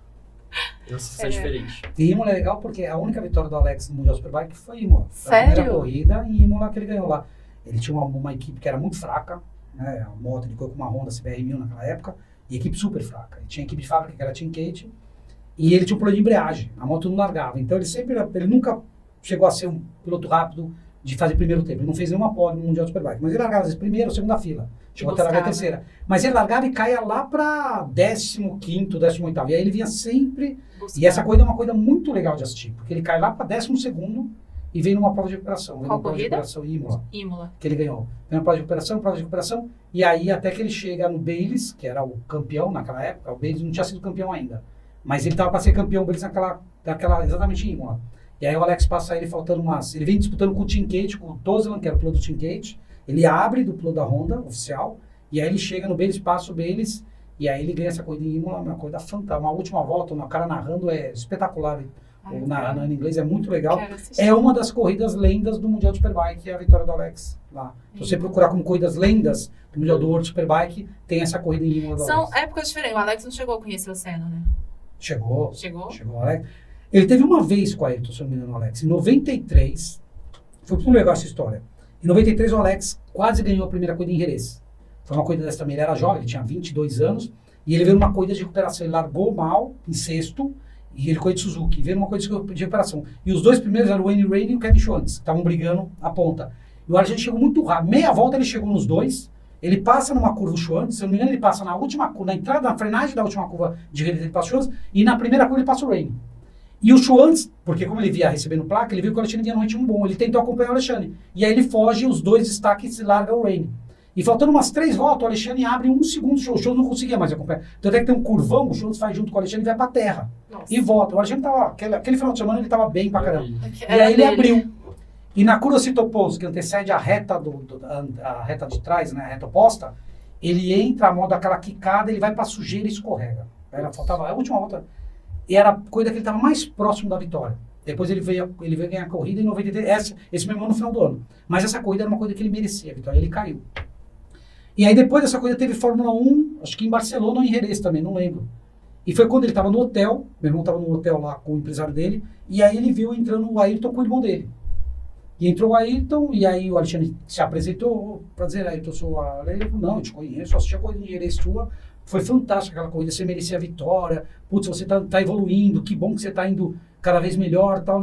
Speaker 3: É uma sensação diferente.
Speaker 2: E Imola é legal porque a única vitória do Alex no Mundial Superbike foi em Imola. Foi a
Speaker 1: Sério?
Speaker 2: primeira corrida em Imola que ele ganhou lá. Ele tinha uma equipe que era muito fraca, né? A moto, ele foi com uma Honda CBR1000 naquela época, e equipe super fraca. Ele tinha equipe de fábrica que era Team Kate, e ele tinha um problema de embreagem, a moto não largava. Então ele nunca chegou a ser um piloto rápido de fazer primeiro tempo. Ele não fez nenhuma pole no Mundial Superbike, mas ele largava às vezes primeira ou segunda fila. Chegou até largar a
Speaker 1: buscava.
Speaker 2: terceira. Mas ele largava e caía lá para 15º, 18º. E aí ele vinha sempre. E essa corrida é uma coisa muito legal de assistir, porque ele cai lá para 12º e vem numa prova de recuperação. Vem
Speaker 1: Qual
Speaker 2: numa prova de
Speaker 1: corrida?
Speaker 2: recuperação em Imola,
Speaker 1: Imola.
Speaker 2: que ele ganhou. Vem uma prova de recuperação, e aí até que ele chega no Bayliss, que era o campeão naquela época. O Bayliss não tinha sido campeão ainda, mas ele estava para ser campeão, o Bayliss naquela exatamente em Imola. E aí o Alex passa ele faltando ele vem disputando com o Team Kate, com o Toseland, que era o piloto do Team Kate, Ele abre do piloto da Honda, oficial, e aí ele chega no Bayliss, passa o Bayliss, e aí ele ganha essa corrida em Imola, uma corrida fantástica. Uma última volta, uma cara narrando é espetacular. Narrando em inglês é muito legal. É uma das corridas lendas do Mundial de Superbike, a vitória do Alex lá. Se você procurar como corridas lendas do Mundial do World Superbike, tem essa corrida em Imola do
Speaker 1: São
Speaker 2: Alex.
Speaker 1: épocas diferentes. O Alex não chegou a conhecer o Senna, né?
Speaker 2: Chegou o Alex. Ele teve uma vez com a Ayrton, se não me engano, o Alex. Em 93, foi muito legal essa história. Em 93, o Alex quase ganhou a primeira corrida em Jerez. Foi uma corrida dessa também, ele era jovem, ele tinha 22 anos, e ele veio numa corrida de recuperação. Ele largou mal, em sexto, e ele correu de Suzuki, veio numa corrida de recuperação. E os dois primeiros eram o Wayne Rainey e o Kevin Schwantz, que estavam brigando a ponta. E o Alexandre chegou muito rápido. Meia volta ele chegou nos dois, ele passa numa curva o Schwantz, se eu não me engano ele passa na última curva, na entrada, na frenagem da última curva de Jerez ele passa o Schwantz, e na primeira curva ele passa o Rainey. E o Schwantz, porque como ele via recebendo placa, ele viu que o Alexandre vinha num ritmo bom, ele tentou acompanhar o Alexandre. E aí ele foge, os dois destaques e larga o Rainey. E faltando umas 3 voltas, o Alexandre abre 1 segundo, o Schwantz não conseguia mais acompanhar. Então até que tem um curvão, o Schwantz faz junto com o Alexandre e vai pra terra.
Speaker 1: Nossa.
Speaker 2: E volta. O Alexandre tava, aquele final de semana ele tava bem pra caramba. E aí ele abriu. E na curva Citopoulos, que antecede a reta, a reta de trás, né, a reta oposta, ele entra a modo daquela quicada, ele vai pra sujeira e escorrega. Faltava a última volta. E era a corrida que ele estava mais próximo da vitória. Depois ele veio ganhar a corrida em 93, esse mesmo ano no final do ano. Mas essa corrida era uma corrida que ele merecia a vitória, ele caiu. E aí depois dessa corrida teve Fórmula 1, acho que em Barcelona ou em Jerez também, não lembro. E foi quando ele estava no hotel, meu irmão estava no hotel lá com o empresário dele, e aí ele viu entrando o Ayrton com o irmão dele. E entrou o Ayrton, e aí o Alexandre se apresentou para dizer, Ayrton, eu sou a Leila. Ele falou, não, eu te conheço, eu assisti a corrida em Jerez tua. Foi fantástica aquela corrida, você merecia a vitória, putz, você tá evoluindo, que bom que você tá indo cada vez melhor, tal,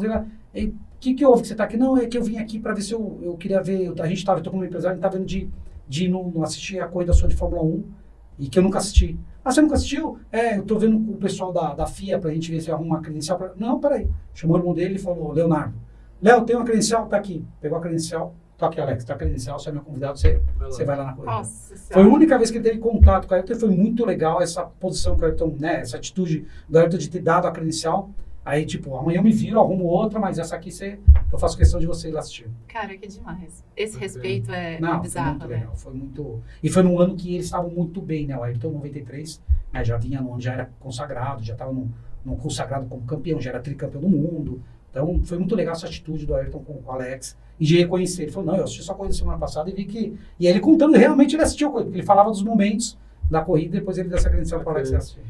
Speaker 2: e que houve que você tá aqui? Não, é que eu vim aqui para ver se eu queria ver, eu tô como empresário, a gente tá vendo de não assistir a corrida sua de Fórmula 1, e que eu nunca assisti. Ah, você nunca assistiu? É, eu tô vendo com o pessoal da FIA pra gente ver se arruma uma credencial pra... Não, peraí, chamou o irmão dele e falou, Leonardo, Léo, tem uma credencial? Tá aqui, pegou a credencial. Tá aqui, Alex, tá a credencial, você é meu convidado, você vai lá na corrida. Nossa, foi a única vez que ele teve contato com a Ayrton, foi muito legal essa posição que o Ayrton, né, essa atitude do Ayrton de ter dado a credencial. Aí, tipo, amanhã eu me viro, arrumo outra, mas essa aqui eu faço questão de você ir lá assistir.
Speaker 1: Cara, que demais. Esse respeito é bizarro,
Speaker 2: foi muito
Speaker 1: né?
Speaker 2: Legal, foi muito... E foi num ano que eles estavam muito bem, né, o Ayrton, 93, né, já vinha no ano, já era consagrado, já estava no consagrado como campeão, já era tricampeão do mundo. Então, foi muito legal essa atitude do Ayrton com o Alex, e de reconhecer. Ele falou, não, eu assisti sua corrida semana passada e vi que... E aí ele contando, realmente ele assistiu a corrida, porque ele falava dos momentos da corrida e depois ele deu essa credencial para o Alex assistir.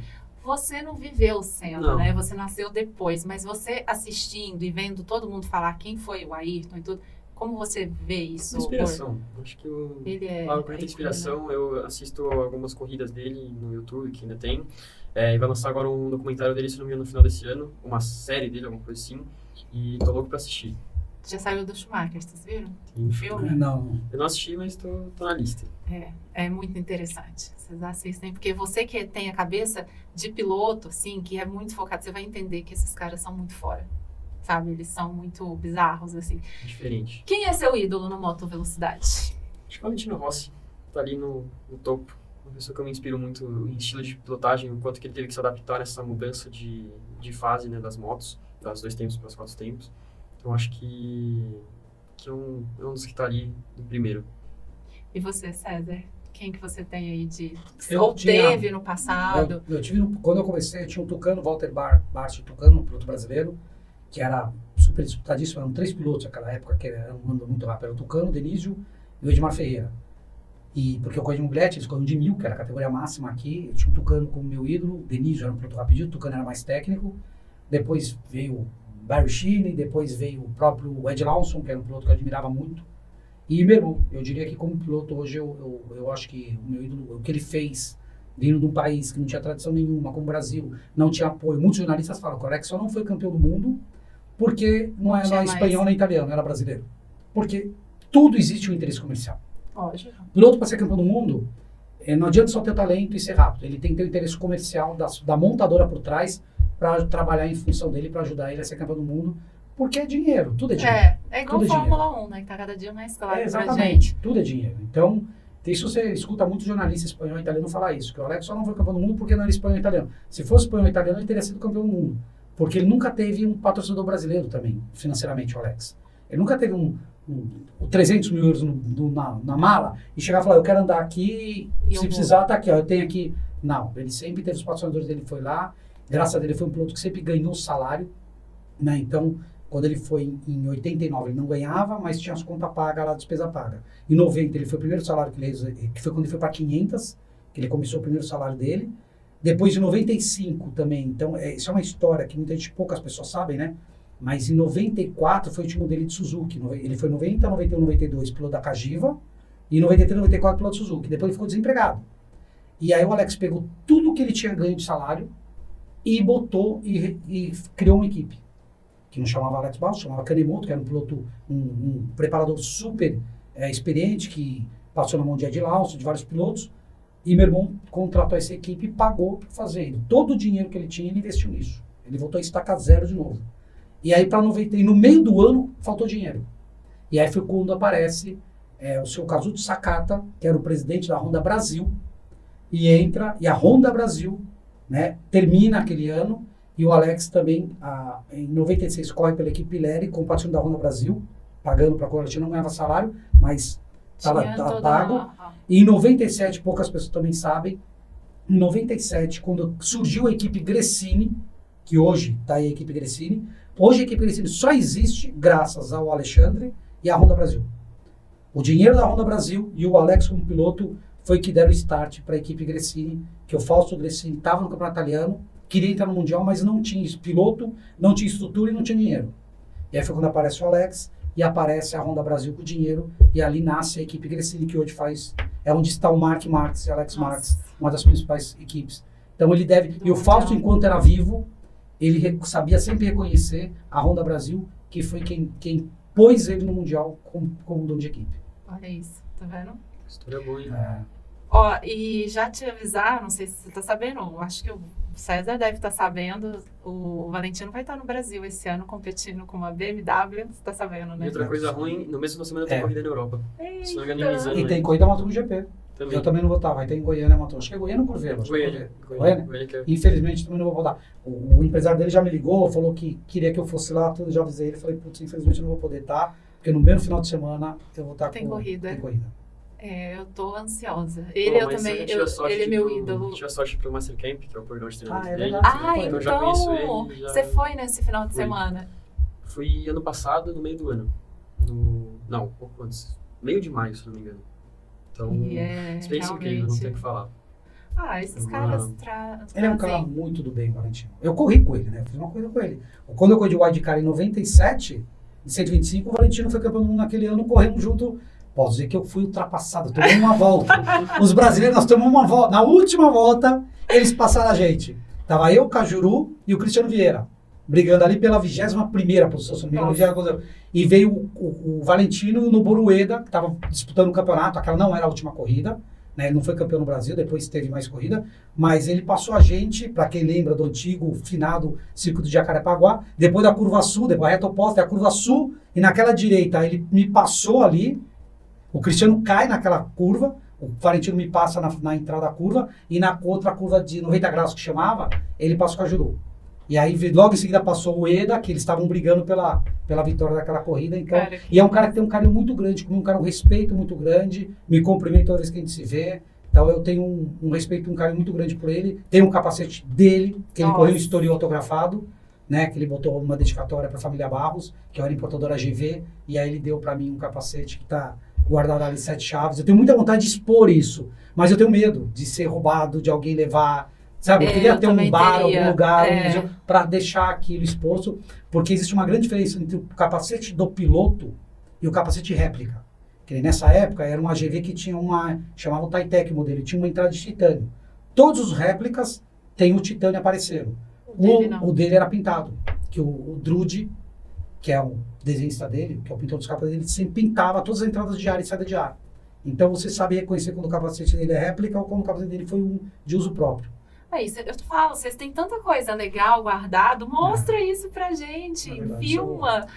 Speaker 1: Você não viveu o Senna, né? Você nasceu depois, mas você assistindo e vendo todo mundo falar quem foi o Ayrton e tudo, como você vê isso?
Speaker 3: Inspiração. Acho que
Speaker 1: ele é
Speaker 3: muita inspiração. Eu assisto algumas corridas dele no YouTube, que ainda tem. E vai lançar agora um documentário dele, se não me engano, no final desse ano. Uma série dele, alguma coisa assim. E tô louco pra assistir.
Speaker 1: Já saiu do Schumacher, vocês viram?
Speaker 3: Sim.
Speaker 1: Filme?
Speaker 2: Não.
Speaker 3: Eu não assisti, mas tô na lista.
Speaker 1: É muito interessante. Vocês assistem, porque você que tem a cabeça de piloto, assim, que é muito focado, você vai entender que esses caras são muito fora. Sabe? Eles são muito bizarros, assim.
Speaker 3: Diferente.
Speaker 1: Quem é seu ídolo no moto velocidade?
Speaker 3: Acho que o Valentino Rossi tá ali no topo. Uma pessoa que eu me inspiro muito em estilo de pilotagem, o quanto que ele teve que se adaptar nessa mudança de fase, né, das motos, das 2 tempos para os 4 tempos. Então acho que é um dos que está ali no primeiro.
Speaker 1: E você, César? Quem que você tem aí de...
Speaker 2: teve
Speaker 1: no passado?
Speaker 2: Eu tive, quando eu comecei, eu tinha um Tucano, Walter Barsi Tucano, um piloto brasileiro, que era super disputadíssimo, eram 3 pilotos naquela época, que eram andando muito rápido, era o Tucano, o Denísio e o Edmar Ferreira. E porque eu corri de Mobilete, eles corriam de 1000, que era a categoria máxima aqui, eu tinha um Tucano como meu ídolo, o Denísio era um piloto rapidinho, o Tucano era mais técnico, depois veio Barry Sheehan, depois veio o próprio Ed Lawson, que era um piloto que eu admirava muito, e meu irmão. Eu diria que como piloto hoje eu acho que o meu ídolo, o que ele fez, vindo de um país que não tinha tradição nenhuma, como o Brasil, não tinha apoio. Muitos jornalistas falam que o Alex só não foi campeão do mundo porque não era espanhol nem italiano, era brasileiro. Porque tudo existe um interesse comercial.
Speaker 1: Lógico.
Speaker 2: O piloto, para ser campeão do mundo, não adianta só ter talento e ser rápido. Ele tem que ter o interesse comercial da montadora por trás para trabalhar em função dele, para ajudar ele a ser campeão do mundo, porque é dinheiro, tudo é dinheiro.
Speaker 1: É igual a Fórmula 1, né, que tá cada dia mais claro pra
Speaker 2: exatamente,
Speaker 1: gente.
Speaker 2: Tudo é dinheiro. Então, isso você escuta muitos jornalistas espanhol e italiano falar isso, que o Alex só não foi campeão do mundo porque não era espanhol e italiano. Se fosse espanhol e italiano, ele teria sido campeão do mundo, porque ele nunca teve um patrocinador brasileiro também, financeiramente, o Alex. Ele nunca teve o 300 mil euros na mala e chegar e falar, eu quero andar aqui, se precisar, tá aqui, ó, eu tenho aqui. Não, ele sempre teve os patrocinadores dele, foi lá, graças a Deus ele foi um piloto que sempre ganhou salário, né? Então, quando ele foi em 89, ele não ganhava, mas tinha as contas pagas lá, despesa paga. Em 90, ele foi o primeiro salário que foi quando ele foi para 500, que ele começou o primeiro salário dele. Depois, em 95 também, então, isso é uma história que muita gente, poucas pessoas sabem, né? Mas em 94 foi o último dele de Suzuki. Ele foi 90, 91, 92 piloto da Cagiva e em 93, 94 piloto de Suzuki. Depois ele ficou desempregado. E aí o Alex pegou tudo que ele tinha ganho de salário e botou e criou uma equipe. Que não chamava Alex Barros, chamava Kanemoto, que era um piloto, um preparador super experiente, que passou na mão de Ed Lawson, de vários pilotos. E meu irmão contratou essa equipe e pagou para fazer. Todo o dinheiro que ele tinha, ele investiu nisso. Ele voltou a estacar zero de novo. E aí, para 90, e no meio do ano, faltou dinheiro. E aí foi quando aparece o seu Kazuto Sakata, que era o presidente da Honda Brasil, e entra, e a Honda Brasil, né, termina aquele ano, e o Alex também, em 96, corre pela equipe Pirelli, com o patrocínio da Honda Brasil, pagando para a Corinthians, não ganhava salário, mas estava pago. E em 97, poucas pessoas também sabem, em 97, quando surgiu a equipe Gresini, que hoje está aí a equipe Gresini, hoje a equipe Gresini só existe graças ao Alexandre e à Honda Brasil. O dinheiro da Honda Brasil e o Alex como piloto foi que deram start para a equipe Gresini, que o Fausto Gresini estava no campeonato italiano, queria entrar no Mundial, mas não tinha piloto, não tinha estrutura e não tinha dinheiro. E aí foi quando aparece o Alex e aparece a Honda Brasil com dinheiro, e ali nasce a equipe Gresini, que hoje é onde está o Mark Marques e Alex Marques, uma das principais equipes. Então ele deve... E o Fausto, enquanto era vivo, ele sabia sempre reconhecer a Honda Brasil, que foi quem pôs ele no Mundial como dono de equipe.
Speaker 1: Olha isso, tá vendo?
Speaker 3: História boa, hein?
Speaker 1: Ó, e já te avisar, não sei se você tá sabendo, acho que o César deve estar sabendo, o Valentino vai estar no Brasil esse ano competindo com uma BMW, você tá sabendo, né?
Speaker 3: E outra coisa ruim, no mesmo semana tem corrida na Europa. Se não me engano, em Misano,
Speaker 2: e tem corrida Moto GP.
Speaker 3: Também.
Speaker 2: Eu também não vou estar, vai ter em Goiânia, Moto. Acho que é Goiânia ou Curvelo?
Speaker 3: Goiânia.
Speaker 2: Infelizmente também não vou voltar. O empresário dele já me ligou, falou que queria que eu fosse lá, tudo, já avisei ele, falei, putz, infelizmente eu não vou poder estar, porque no mesmo final de semana eu vou estar
Speaker 1: tem corrida.
Speaker 2: Tem corrida.
Speaker 1: Eu tô ansiosa. Ele é meu ídolo.
Speaker 3: Eu tive a sorte pro Master Camp, que é o programa de treinamento dele.
Speaker 1: Então
Speaker 3: eu já conheço ele.
Speaker 1: Você foi nesse final de semana?
Speaker 3: Fui ano passado, no meio do ano. Não, um pouco antes. Meio de maio, se não me engano. Então, experiência incrível, não tem o que falar.
Speaker 1: Esses caras
Speaker 2: Ele é um cara muito do bem, Valentino. Eu corri com ele, né? Eu fiz uma coisa com ele. Quando eu corri de wildcard em 97, em 125, o Valentino foi campeão do mundo naquele ano, corremos junto. Posso dizer que eu fui ultrapassado, tomei uma volta. Os brasileiros, nós tomamos uma volta. Na última volta, eles passaram a gente. Tava eu, Cajuru e o Cristiano Vieira, brigando ali pela 21ª posição, se não me engano. E veio o Valentino no Borueda, que estava disputando o campeonato. Aquela não era a última corrida, né? Ele não foi campeão no Brasil, depois teve mais corrida. Mas ele passou a gente, para quem lembra do antigo, finado circuito de Jacarepaguá, depois da curva sul, depois a reta oposta, a curva sul, e naquela direita ele me passou ali. O Cristiano cai naquela curva, o Valentino me passa na entrada da curva, e na outra curva de 90 graus que chamava, ele passou com a Juru. E aí logo em seguida passou o Eda, que eles estavam brigando pela vitória daquela corrida. Então, e é um cara que tem um carinho muito grande comigo, um respeito muito grande, me cumprimenta toda vez que a gente se vê. Então eu tenho um respeito, um carinho muito grande por ele. Tem um capacete dele, que ele correu em Estoril autografado, né, que ele botou uma dedicatória para a família Barros, que era importadora GV, e aí ele deu para mim um capacete que está guardado ali 7 chaves. Eu tenho muita vontade de expor isso, mas eu tenho medo de ser roubado, de alguém levar, sabe? Eu queria ter um bar, algum lugar, para deixar aquilo exposto, porque existe uma grande diferença entre o capacete do piloto e o capacete réplica. Que nessa época era uma GV que tinha chamava o Titec modelo, tinha uma entrada de titânio. Todos os réplicas têm o titânio aparecendo. O dele era pintado, que o Drude, que é o desenhista dele, que é o pintor dos capacetes, ele sempre pintava todas as entradas de ar e saída de ar. Então você sabe reconhecer quando o capacete dele é réplica ou quando o capacete dele foi de uso próprio.
Speaker 1: Isso, eu te falo, vocês têm tanta coisa legal guardado, mostra isso pra gente, filma,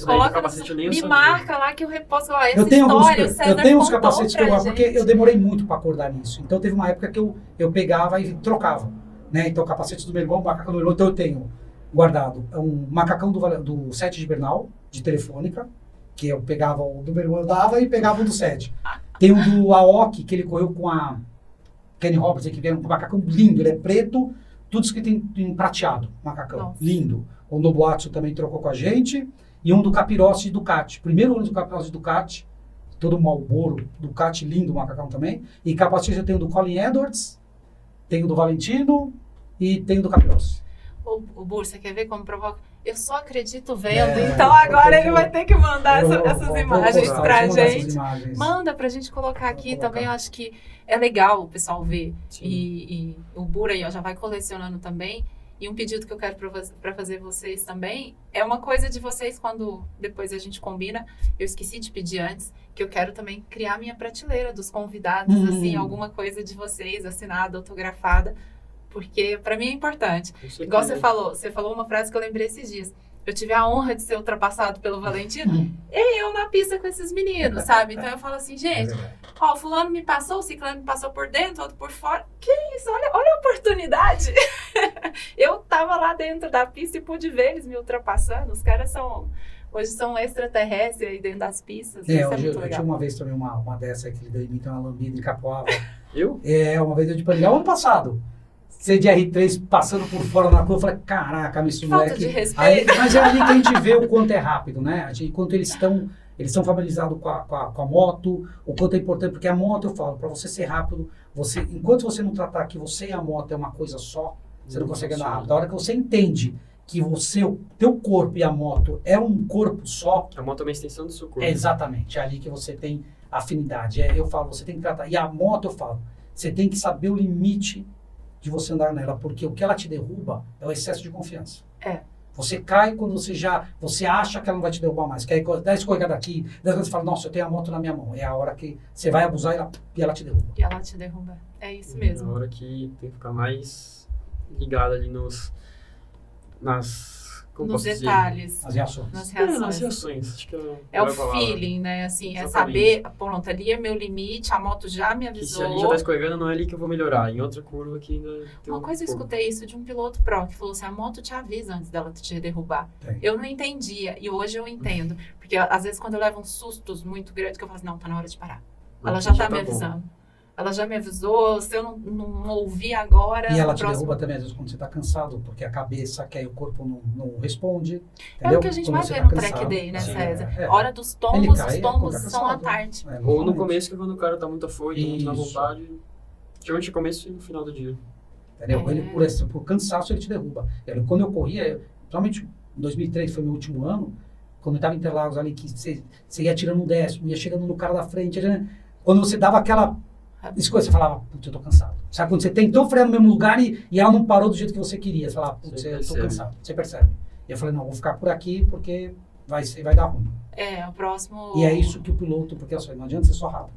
Speaker 1: coloca me marca lá que eu reposto, essa
Speaker 2: eu tenho uns capacetes que eu guardo, porque eu demorei muito para acordar nisso. Então teve uma época que eu pegava e trocava, né? Então o capacete do meu irmão, o macacão do meu irmão, então eu tenho guardado um macacão do 7 de Bernal, de Telefônica, que eu pegava o do meu irmão, eu dava e pegava o do 7. Tem um do Aoki, que ele correu com a Kenny Roberts, que veio um macacão lindo, ele é preto, tudo escrito em prateado, macacão,
Speaker 1: Nossa.
Speaker 2: lindo. O Nobuatsu também trocou com a gente, e um do Capirossi de Ducati. Primeiro ônibus do Capirossi de Ducati, todo Marlboro, Ducati lindo, macacão também. E capacete eu tenho do Colin Edwards, tenho do Valentino e tenho do Capirossi.
Speaker 1: O Bur, você quer ver como provoca? Eu só acredito vendo,
Speaker 2: É,
Speaker 1: então agora
Speaker 2: eu
Speaker 1: ele vai ter que mandar essas
Speaker 2: vou
Speaker 1: imagens
Speaker 2: postar,
Speaker 1: pra
Speaker 2: vou mandar essas
Speaker 1: gente.
Speaker 2: imagens.
Speaker 1: Manda pra gente colocar aqui
Speaker 2: colocar.
Speaker 1: também, eu acho que é legal o pessoal ver.
Speaker 3: Sim.
Speaker 1: E o Bur aí ó, já vai colecionando também. E um pedido que eu quero pra fazer vocês também é uma coisa de vocês quando depois a gente combina. Eu esqueci de pedir antes, que eu quero também criar minha prateleira dos convidados, assim, alguma coisa de vocês, assinada, autografada, porque pra mim é importante.
Speaker 3: Com certeza.
Speaker 1: Igual você falou uma frase que eu lembrei esses dias. Eu tive a honra de ser ultrapassado pelo Valentino e eu na pista com esses meninos, sabe? Então eu falo assim, gente, ó, o fulano me passou, o ciclano me passou por dentro, outro por fora. Que isso? Olha a oportunidade. Eu tava lá dentro da pista e pude ver eles me ultrapassando. Os caras hoje são extraterrestres aí dentro das pistas. Isso é
Speaker 2: Hoje
Speaker 1: muito
Speaker 2: eu
Speaker 1: legal.
Speaker 2: tinha uma vez também uma dessa que ele deu em mim, então uma lambida em Capoava.
Speaker 3: Eu?
Speaker 2: Uma vez eu de Panigal, ano passado. Você de R3 passando por fora na curva, eu falei, caraca, esse
Speaker 1: Falta
Speaker 2: moleque...
Speaker 1: de respeito.
Speaker 2: Mas é ali que a gente vê o quanto é rápido, né? Enquanto eles estão familiarizados com a moto, o quanto é importante, porque a moto, eu falo, para você ser rápido, enquanto você não tratar que você e a moto é uma coisa só, você não consegue andar rápido. A hora que você entende que o teu corpo e a moto é um corpo só,
Speaker 3: A moto é uma extensão do seu corpo.
Speaker 2: é exatamente, é ali que você tem afinidade. Eu falo, você tem que tratar. E a moto, eu falo, você tem que saber o limite de você andar nela, porque o que ela te derruba é o excesso de confiança.
Speaker 1: É.
Speaker 2: Você cai quando você acha que ela não vai te derrubar mais. Que aí dá escorregada daqui, daí você fala, nossa, eu tenho a moto na minha mão. É a hora que você vai abusar e ela te derruba.
Speaker 1: E ela te derruba. É isso
Speaker 3: É
Speaker 1: mesmo.
Speaker 3: a hora que tem que ficar mais ligado ali como
Speaker 1: Nos
Speaker 3: posso dizer?
Speaker 1: detalhes,
Speaker 2: As reações.
Speaker 1: nas
Speaker 3: Nas
Speaker 1: reações.
Speaker 3: reações. Acho que
Speaker 1: É o
Speaker 3: a palavra.
Speaker 1: feeling, né? Assim, é
Speaker 3: Exatamente.
Speaker 1: saber, pronto, ali é meu limite, a moto já me
Speaker 3: Que se
Speaker 1: avisou.
Speaker 3: ali já tá escorregando, não é ali que eu vou melhorar. Em outra curva que ainda tem
Speaker 1: Uma coisa eu
Speaker 3: pouco.
Speaker 1: escutei isso de um piloto pro, que falou assim, a moto te avisa antes dela te derrubar.
Speaker 2: Tem.
Speaker 1: Eu não entendia, e hoje eu entendo. Porque às vezes quando eu levo uns sustos muito grandes, que eu falo assim, não, tá na hora de parar. Ela
Speaker 3: Aqui
Speaker 1: já tá me
Speaker 3: bom.
Speaker 1: avisando. Ela já me avisou, se eu não ouvir agora,
Speaker 2: E ela
Speaker 1: no
Speaker 2: te
Speaker 1: próximo...
Speaker 2: derruba também, às vezes, quando você está cansado, porque a cabeça quer e o corpo não responde.
Speaker 1: É
Speaker 2: Entendeu?
Speaker 1: o que a gente
Speaker 2: Quando
Speaker 1: vai
Speaker 2: você
Speaker 1: ver
Speaker 2: tá
Speaker 1: no
Speaker 2: cansado.
Speaker 1: track day, né,
Speaker 3: Sim,
Speaker 1: César?
Speaker 2: é.
Speaker 1: Hora dos
Speaker 2: Ele
Speaker 1: tombos,
Speaker 2: cai,
Speaker 1: os tombos
Speaker 2: quando tá
Speaker 1: são à
Speaker 2: cansado.
Speaker 1: tarde.
Speaker 2: É,
Speaker 3: Ou no
Speaker 2: exatamente.
Speaker 3: começo, que é quando o cara tá muito afoito, muito na
Speaker 2: Isso.
Speaker 3: vontade. Geralmente no começo e no final do dia.
Speaker 2: Entendeu?
Speaker 1: É.
Speaker 2: Ele, por cansaço, ele te derruba. Quando eu corria, principalmente em 2003, foi meu último ano, quando eu estava em Interlagos ali, que você ia tirando um décimo, ia chegando no cara da frente, quando você dava aquela escolha, você falava, putz, eu tô cansado. Sabe quando você tentou frear no mesmo lugar e ela não parou do jeito que você queria? Você falava, putz,
Speaker 3: Você
Speaker 2: eu tô
Speaker 3: percebe.
Speaker 2: cansado. Você percebe. E eu falei, não, vou ficar por aqui porque vai dar ruim.
Speaker 1: É, o próximo...
Speaker 2: E é isso que o piloto, porque assim, não adianta ser só rápido.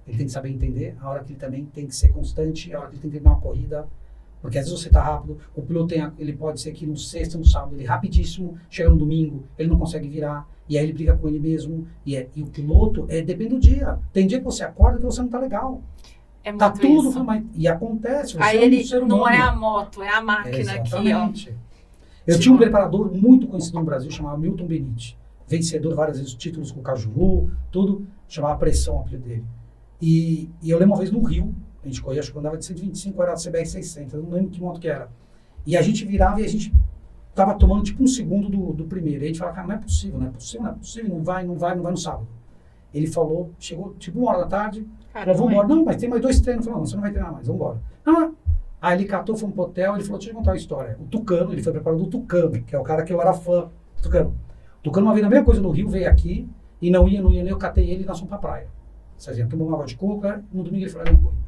Speaker 2: Ele tem que saber entender a hora que ele também tem que ser constante, a hora que ele tem que terminar uma corrida. Porque às vezes você está rápido, o piloto ele pode ser que no sexta, no sábado, ele rapidíssimo, chega no domingo, ele não consegue virar, e aí ele briga com ele mesmo. E o piloto, depende do dia. Tem dia que você acorda que você não está legal.
Speaker 1: É muito
Speaker 2: Tá tudo,
Speaker 1: isso.
Speaker 2: e acontece, você
Speaker 1: Aí
Speaker 2: é um
Speaker 1: ele
Speaker 2: ser humano.
Speaker 1: não é a moto, é a máquina aqui, ó.
Speaker 2: Exatamente. Eu tinha um preparador muito conhecido no Brasil, chamado Milton Benite. Vencedor várias vezes, títulos com o Cajuru, tudo, chamava Pressão, o apelido dele. E eu lembro uma vez no Rio, a gente corria, acho que eu andava de 125, era a CBR 600, eu não lembro que moto que era. E a gente virava e a gente tava tomando tipo um segundo do primeiro. E a gente falava, cara, não é possível, não vai no sábado. Ele falou, chegou tipo 1 hora da tarde, falou, vamos embora. Não, mas tem mais 2 treinos. Falou, não, você não vai treinar mais, vamos embora. Não. Aí ele catou, foi pro hotel, ele falou, deixa eu contar uma história. O Tucano, ele foi preparador do Tucano, que é o cara que eu era fã do Tucano. O Tucano, uma vez na mesma coisa no Rio, veio aqui e não ia, eu catei ele e nós fomos pra praia. Ou seja, tomou uma água de coco, no domingo ele falou, não corrida.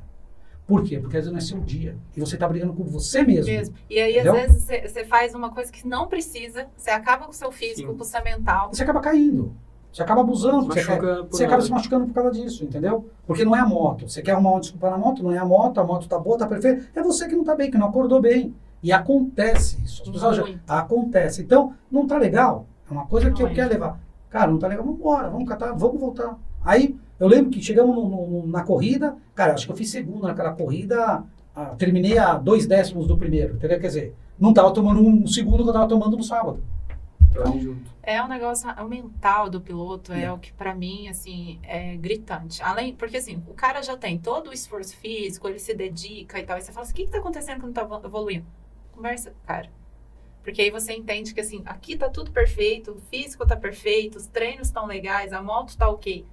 Speaker 2: Por quê? Porque às vezes não é seu dia. E você tá brigando com você mesmo.
Speaker 1: E aí,
Speaker 2: Entendeu?
Speaker 1: às vezes, você faz uma coisa que não precisa, você acaba com o seu físico,
Speaker 3: Sim.
Speaker 1: com o seu mental.
Speaker 2: Você acaba caindo. Você acaba abusando.
Speaker 3: Se machuca por
Speaker 2: Você acaba
Speaker 3: nada.
Speaker 2: se machucando por causa disso, entendeu? Porque não é a moto. Você quer arrumar uma desculpa na moto, não é a moto tá boa, tá perfeita. É você que não tá bem, que não acordou bem. E acontece isso. As pessoas
Speaker 1: Muito.
Speaker 2: acontece. Então, não tá legal. É uma coisa que
Speaker 1: Não
Speaker 2: eu
Speaker 1: é.
Speaker 2: quero levar. Cara, não tá legal, vamos embora, vamos catar, vamos voltar. Aí, eu lembro que chegamos na corrida, cara, acho que eu fiz segundo naquela corrida, terminei a 2 décimos do primeiro, entendeu? Quer dizer, não tava tomando um segundo que eu tava tomando no sábado.
Speaker 3: pra ir junto.
Speaker 1: É um negócio, o mental do piloto é o que pra mim, assim, é gritante. Além, porque assim, o cara já tem todo o esforço físico, ele se dedica e tal, e você fala assim, o que tá acontecendo que não tá evoluindo? Conversa com o cara. Porque aí você entende que assim, aqui tá tudo perfeito, o físico tá perfeito, os treinos estão legais, a moto tá ok.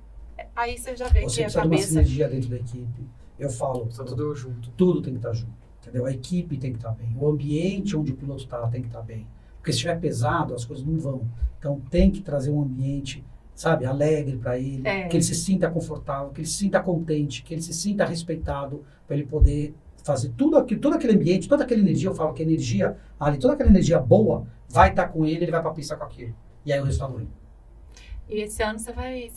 Speaker 1: Aí você já vê
Speaker 2: Você
Speaker 1: que a
Speaker 2: precisa de uma
Speaker 1: cabeça...
Speaker 2: sinergia dentro da equipe. Eu falo,
Speaker 3: Tá tudo junto.
Speaker 2: tudo tem que estar junto, entendeu? A equipe tem que estar bem, o ambiente onde o piloto está tem que estar bem. Porque se estiver pesado, as coisas não vão. Então tem que trazer um ambiente, sabe, alegre para ele, que ele se sinta confortável, que ele se sinta contente, que ele se sinta respeitado, para ele poder fazer tudo aquilo, todo aquele ambiente, toda aquela energia, eu falo que a energia ali, toda aquela energia boa vai estar com ele vai para a pista com aquilo. E aí o resultado vem.
Speaker 1: E esse ano você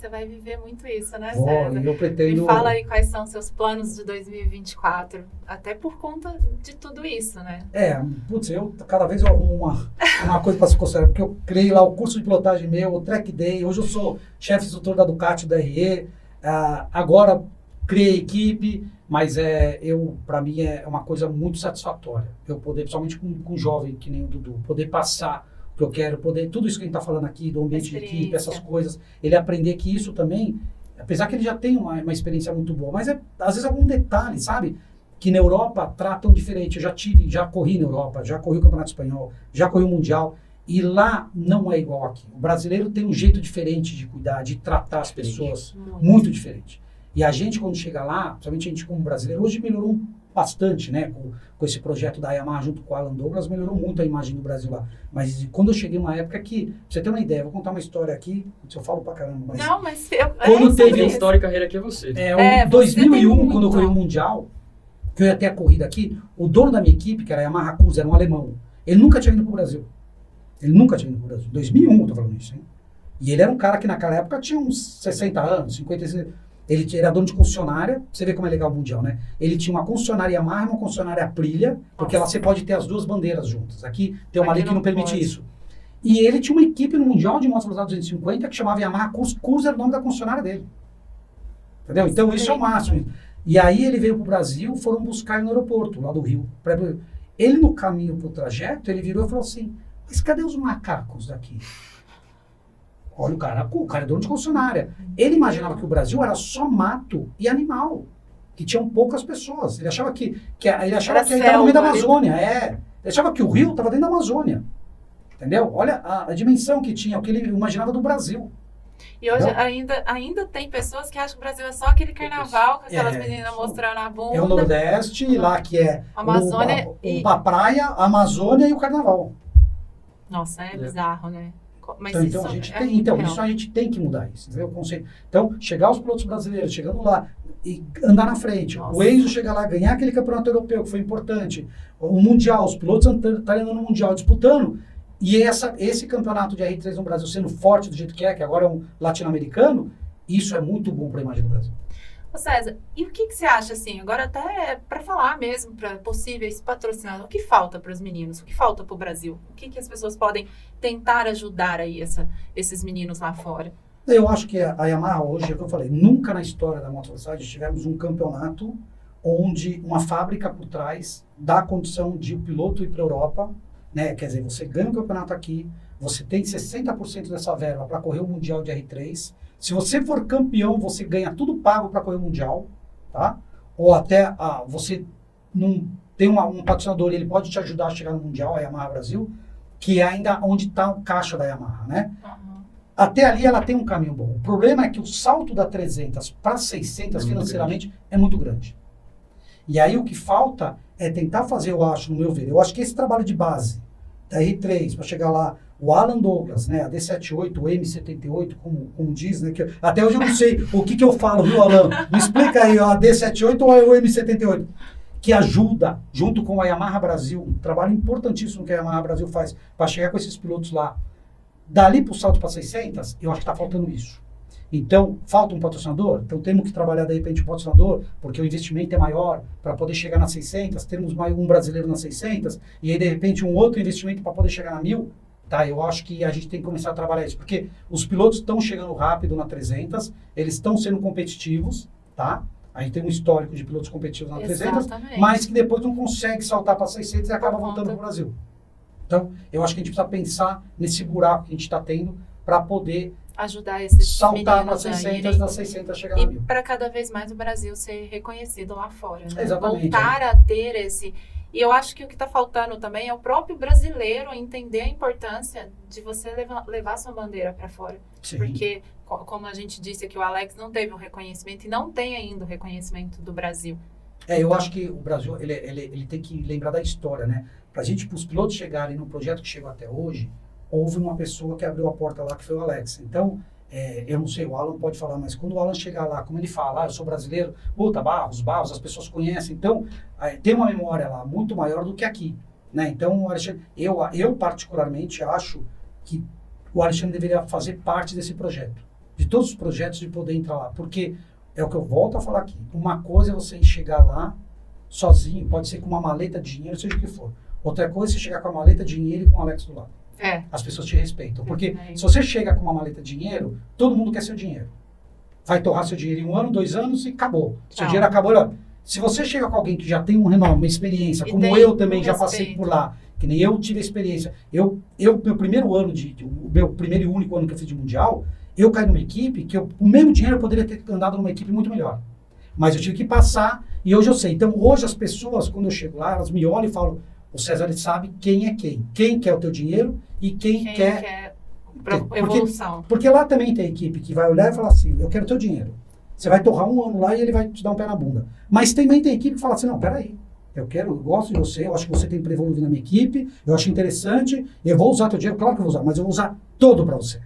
Speaker 1: vai viver muito isso, né,
Speaker 2: Vou,
Speaker 1: César?
Speaker 2: e eu pretendo...
Speaker 1: Me fala aí quais são seus planos de 2024, até por conta de tudo isso, né?
Speaker 2: Eu cada vez eu arrumo uma coisa para se considerar, porque eu criei lá o curso de pilotagem meu, o Track Day, hoje eu sou chefe instrutor da Ducati da RE, agora criei equipe, mas para mim é uma coisa muito satisfatória, eu poder, principalmente com um jovem que nem o Dudu, poder passar o que eu quero, poder, tudo isso que a gente está falando aqui, do ambiente de equipe, essas coisas, ele aprender que isso também, apesar que ele já tem uma experiência muito boa, mas às vezes algum detalhe, sabe? Que na Europa tratam diferente. Eu já corri na Europa, já corri o Campeonato Espanhol, já corri o Mundial, e lá não é igual aqui. O brasileiro tem um jeito diferente de cuidar, de tratar as pessoas, muito diferente. E a gente, quando chega lá, principalmente a gente como brasileiro, hoje melhorou bastante, né? Com esse projeto da Yamaha junto com o Alan Douglas, melhorou muito a imagem do Brasil lá. Mas quando eu cheguei numa época que, pra você ter uma ideia, vou contar uma história aqui, eu falo pra caramba, mas...
Speaker 1: Não, mas
Speaker 2: quando teve
Speaker 3: a história e carreira aqui é você.
Speaker 2: Em 2001, quando eu corri o Mundial, que eu ia ter a corrida aqui, o dono da minha equipe, que era a Yamaha Cruze, era um alemão. Ele nunca tinha vindo pro Brasil. Ele nunca tinha vindo pro Brasil. 2001, eu tô falando isso, hein? E ele era um cara que naquela época tinha uns 60 anos, 56. Ele era dono de concessionária, você vê como é legal o Mundial, né? Ele tinha uma concessionária Yamaha e uma concessionária Aprilia, porque lá você pode ter as duas bandeiras juntas. Aqui tem uma lei que não permite isso. E ele tinha uma equipe no Mundial de motos velocidade 250 que chamava Yamaha Cruze, era o nome da concessionária dele. Entendeu? Então isso é o máximo. E aí ele veio pro Brasil, foram buscar ele no aeroporto, lá do Rio. Ele no caminho pro trajeto, ele virou e falou assim, mas cadê os macacos daqui? Olha o cara é dono de concessionária. Ele imaginava que o Brasil era só mato e animal, que tinham poucas pessoas. Ele achava que ele estava no meio da Amazônia. Ele achava que o Rio estava dentro da Amazônia. Entendeu? Olha a dimensão que tinha, o que ele imaginava do Brasil.
Speaker 1: E hoje ainda tem pessoas que acham que o Brasil é só aquele carnaval, com aquelas meninas mostrando a bunda.
Speaker 2: É o Nordeste, lá que é
Speaker 1: Amazônia
Speaker 2: a praia, a Amazônia e o carnaval.
Speaker 1: Nossa, é bizarro, né? Mas
Speaker 2: então a gente tem que mudar isso, entendeu? O conceito. Então, chegar os pilotos brasileiros, chegando lá e andar na frente. Nossa. O Enzo chegar lá, ganhar aquele campeonato europeu, que foi importante. O Mundial, os pilotos estarem andando no Mundial disputando. E esse campeonato de R3 no Brasil sendo forte do jeito que agora é um latino-americano, isso é muito bom para a imagem do Brasil.
Speaker 1: Ô César, e o que você acha, assim, agora até para falar mesmo, para possíveis patrocinadores, o que falta para os meninos? O que falta para o Brasil? O que as pessoas podem tentar ajudar aí esses meninos lá fora?
Speaker 2: Eu acho que a Yamaha hoje, é o que eu falei, nunca na história da motovelocidade tivemos um campeonato onde uma fábrica por trás dá a condição de o piloto ir para a Europa, né? Quer dizer, você ganha o campeonato aqui, você tem 60% dessa verba para correr o Mundial de R3. Se você for campeão, você ganha tudo pago para correr o Mundial, tá? Ou até você não tem um patrocinador, ele pode te ajudar a chegar no Mundial, a Yamaha Brasil, que é ainda onde está o caixa da Yamaha, né? Uhum. Até ali ela tem um caminho bom. O problema é que o salto da 300 para 600 financeiramente é muito grande. E aí o que falta é tentar fazer, eu acho, no meu ver, eu acho que esse trabalho de base da R3, para chegar lá, o Alan Douglas, né, a D78, o M78, como diz, né, que até hoje eu não sei o que eu falo, viu, Alan? Me explica aí, a D78 ou o M78? Que ajuda, junto com a Yamaha Brasil, um trabalho importantíssimo que a Yamaha Brasil faz para chegar com esses pilotos lá. Dali para o salto para 600, eu acho que está faltando isso. Então, falta um patrocinador, então temos que trabalhar de repente um patrocinador, porque o investimento é maior para poder chegar nas 600, temos mais um brasileiro nas 600, e aí de repente um outro investimento para poder chegar na 1000, tá? Eu acho que a gente tem que começar a trabalhar isso, porque os pilotos estão chegando rápido na 300, eles estão sendo competitivos, tá? A gente tem um histórico de pilotos competitivos na 300, mas que depois não consegue saltar para 600 e acaba voltando para o Brasil. Então, eu acho que a gente precisa pensar nesse buraco que a gente está tendo para poder
Speaker 1: Ajudar esses
Speaker 2: saltar
Speaker 1: meninos
Speaker 2: nas
Speaker 1: a
Speaker 2: 600,
Speaker 1: irem.
Speaker 2: das 600 chegar na
Speaker 1: E
Speaker 2: 1000.
Speaker 1: para cada vez mais o Brasil ser reconhecido lá fora, né?
Speaker 2: Exatamente.
Speaker 1: Voltar a ter esse... E eu acho que o que está faltando também é o próprio brasileiro entender a importância de você levar sua bandeira para fora.
Speaker 2: Sim.
Speaker 1: Porque, como a gente disse aqui, o Alex não teve o reconhecimento e não tem ainda o reconhecimento do Brasil.
Speaker 2: Eu acho que o Brasil, ele tem que lembrar da história, né? Para os pilotos chegarem no projeto que chegou até hoje, houve uma pessoa que abriu a porta lá, que foi o Alex. Então, eu não sei, o Alan pode falar, mas quando o Alan chegar lá, como ele fala, eu sou brasileiro, puta, Barros, as pessoas conhecem. Então, tem uma memória lá muito maior do que aqui, né? Então, o Alexandre, eu particularmente acho que o Alexandre deveria fazer parte desse projeto. De todos os projetos, de poder entrar lá. Porque é o que eu volto a falar aqui. Uma coisa é você chegar lá sozinho, pode ser com uma maleta de dinheiro, seja o que for. Outra coisa é você chegar com a maleta de dinheiro e com o Alex do lado. As pessoas te respeitam. Porque se você chega com uma maleta de dinheiro, todo mundo quer seu dinheiro. Vai torrar seu dinheiro em 1 ano, 2 anos e acabou. Seu dinheiro acabou. Se você chega com alguém que já tem um renome, uma experiência, como eu também já passei por lá, que nem eu tive a experiência. Meu primeiro ano, o meu primeiro e único ano que eu fiz de Mundial, eu caí numa equipe que o mesmo dinheiro eu poderia ter andado numa equipe muito melhor. Mas eu tive que passar e hoje eu sei. Então hoje as pessoas, quando eu chego lá, elas me olham e falam, o César ele sabe quem é quem. Quem quer o teu dinheiro e quem quer
Speaker 1: evolução.
Speaker 2: Porque lá também tem equipe que vai olhar e falar assim, eu quero o teu dinheiro. Você vai torrar 1 ano lá e ele vai te dar um pé na bunda. Mas também tem equipe que fala assim, não, peraí. Eu gosto de você, eu acho que você tem para evoluir na minha equipe, eu acho interessante, eu vou usar teu dinheiro, claro que eu vou usar, mas eu vou usar todo para você.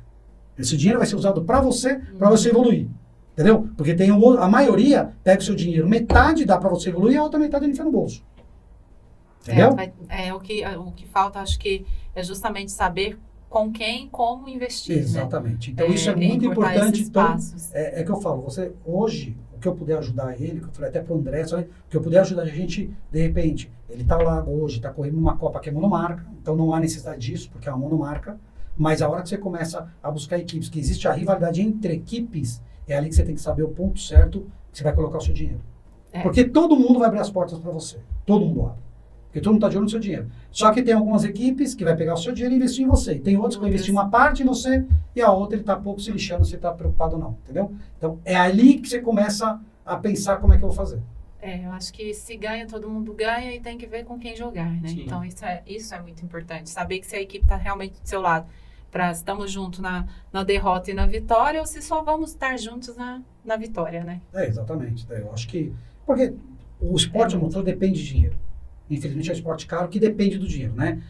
Speaker 2: Esse dinheiro vai ser usado para você evoluir. Entendeu? Porque a maioria pega o seu dinheiro, metade dá para você evoluir e a outra metade ele enfia no bolso. Entendeu?
Speaker 1: O que falta, acho que, é justamente saber com quem, como investir.
Speaker 2: Exatamente.
Speaker 1: Né?
Speaker 2: Então isso é muito importante. Então,
Speaker 1: passos.
Speaker 2: É que eu falo, você hoje, o que eu puder ajudar ele, que eu falei até para o André, sabe? O que eu puder ajudar a gente, de repente, ele está lá hoje, está correndo uma Copa que é monomarca, então não há necessidade disso, porque é uma monomarca, mas a hora que você começa a buscar equipes, que existe a rivalidade entre equipes, é ali que você tem que saber o ponto certo que você vai colocar o seu dinheiro. Porque todo mundo vai abrir as portas para você. Todo mundo abre. Porque todo mundo está de olho no seu dinheiro. Só que tem algumas equipes que vai pegar o seu dinheiro e investir em você. Tem outros que vão investir uma parte em você e a outra ele está pouco se lixando se está preocupado ou não. Entendeu? Então, é ali que você começa a pensar como é que eu vou fazer.
Speaker 1: Eu acho que se ganha, todo mundo ganha e tem que ver com quem jogar, né?
Speaker 3: Sim.
Speaker 1: Então, isso é muito importante. Saber que se a equipe está realmente do seu lado, estamos juntos na derrota e na vitória, ou se só vamos estar juntos na vitória, né?
Speaker 2: Exatamente. Eu acho que... Porque o esporte motor depende de dinheiro. Infelizmente é um esporte caro que depende do dinheiro, né?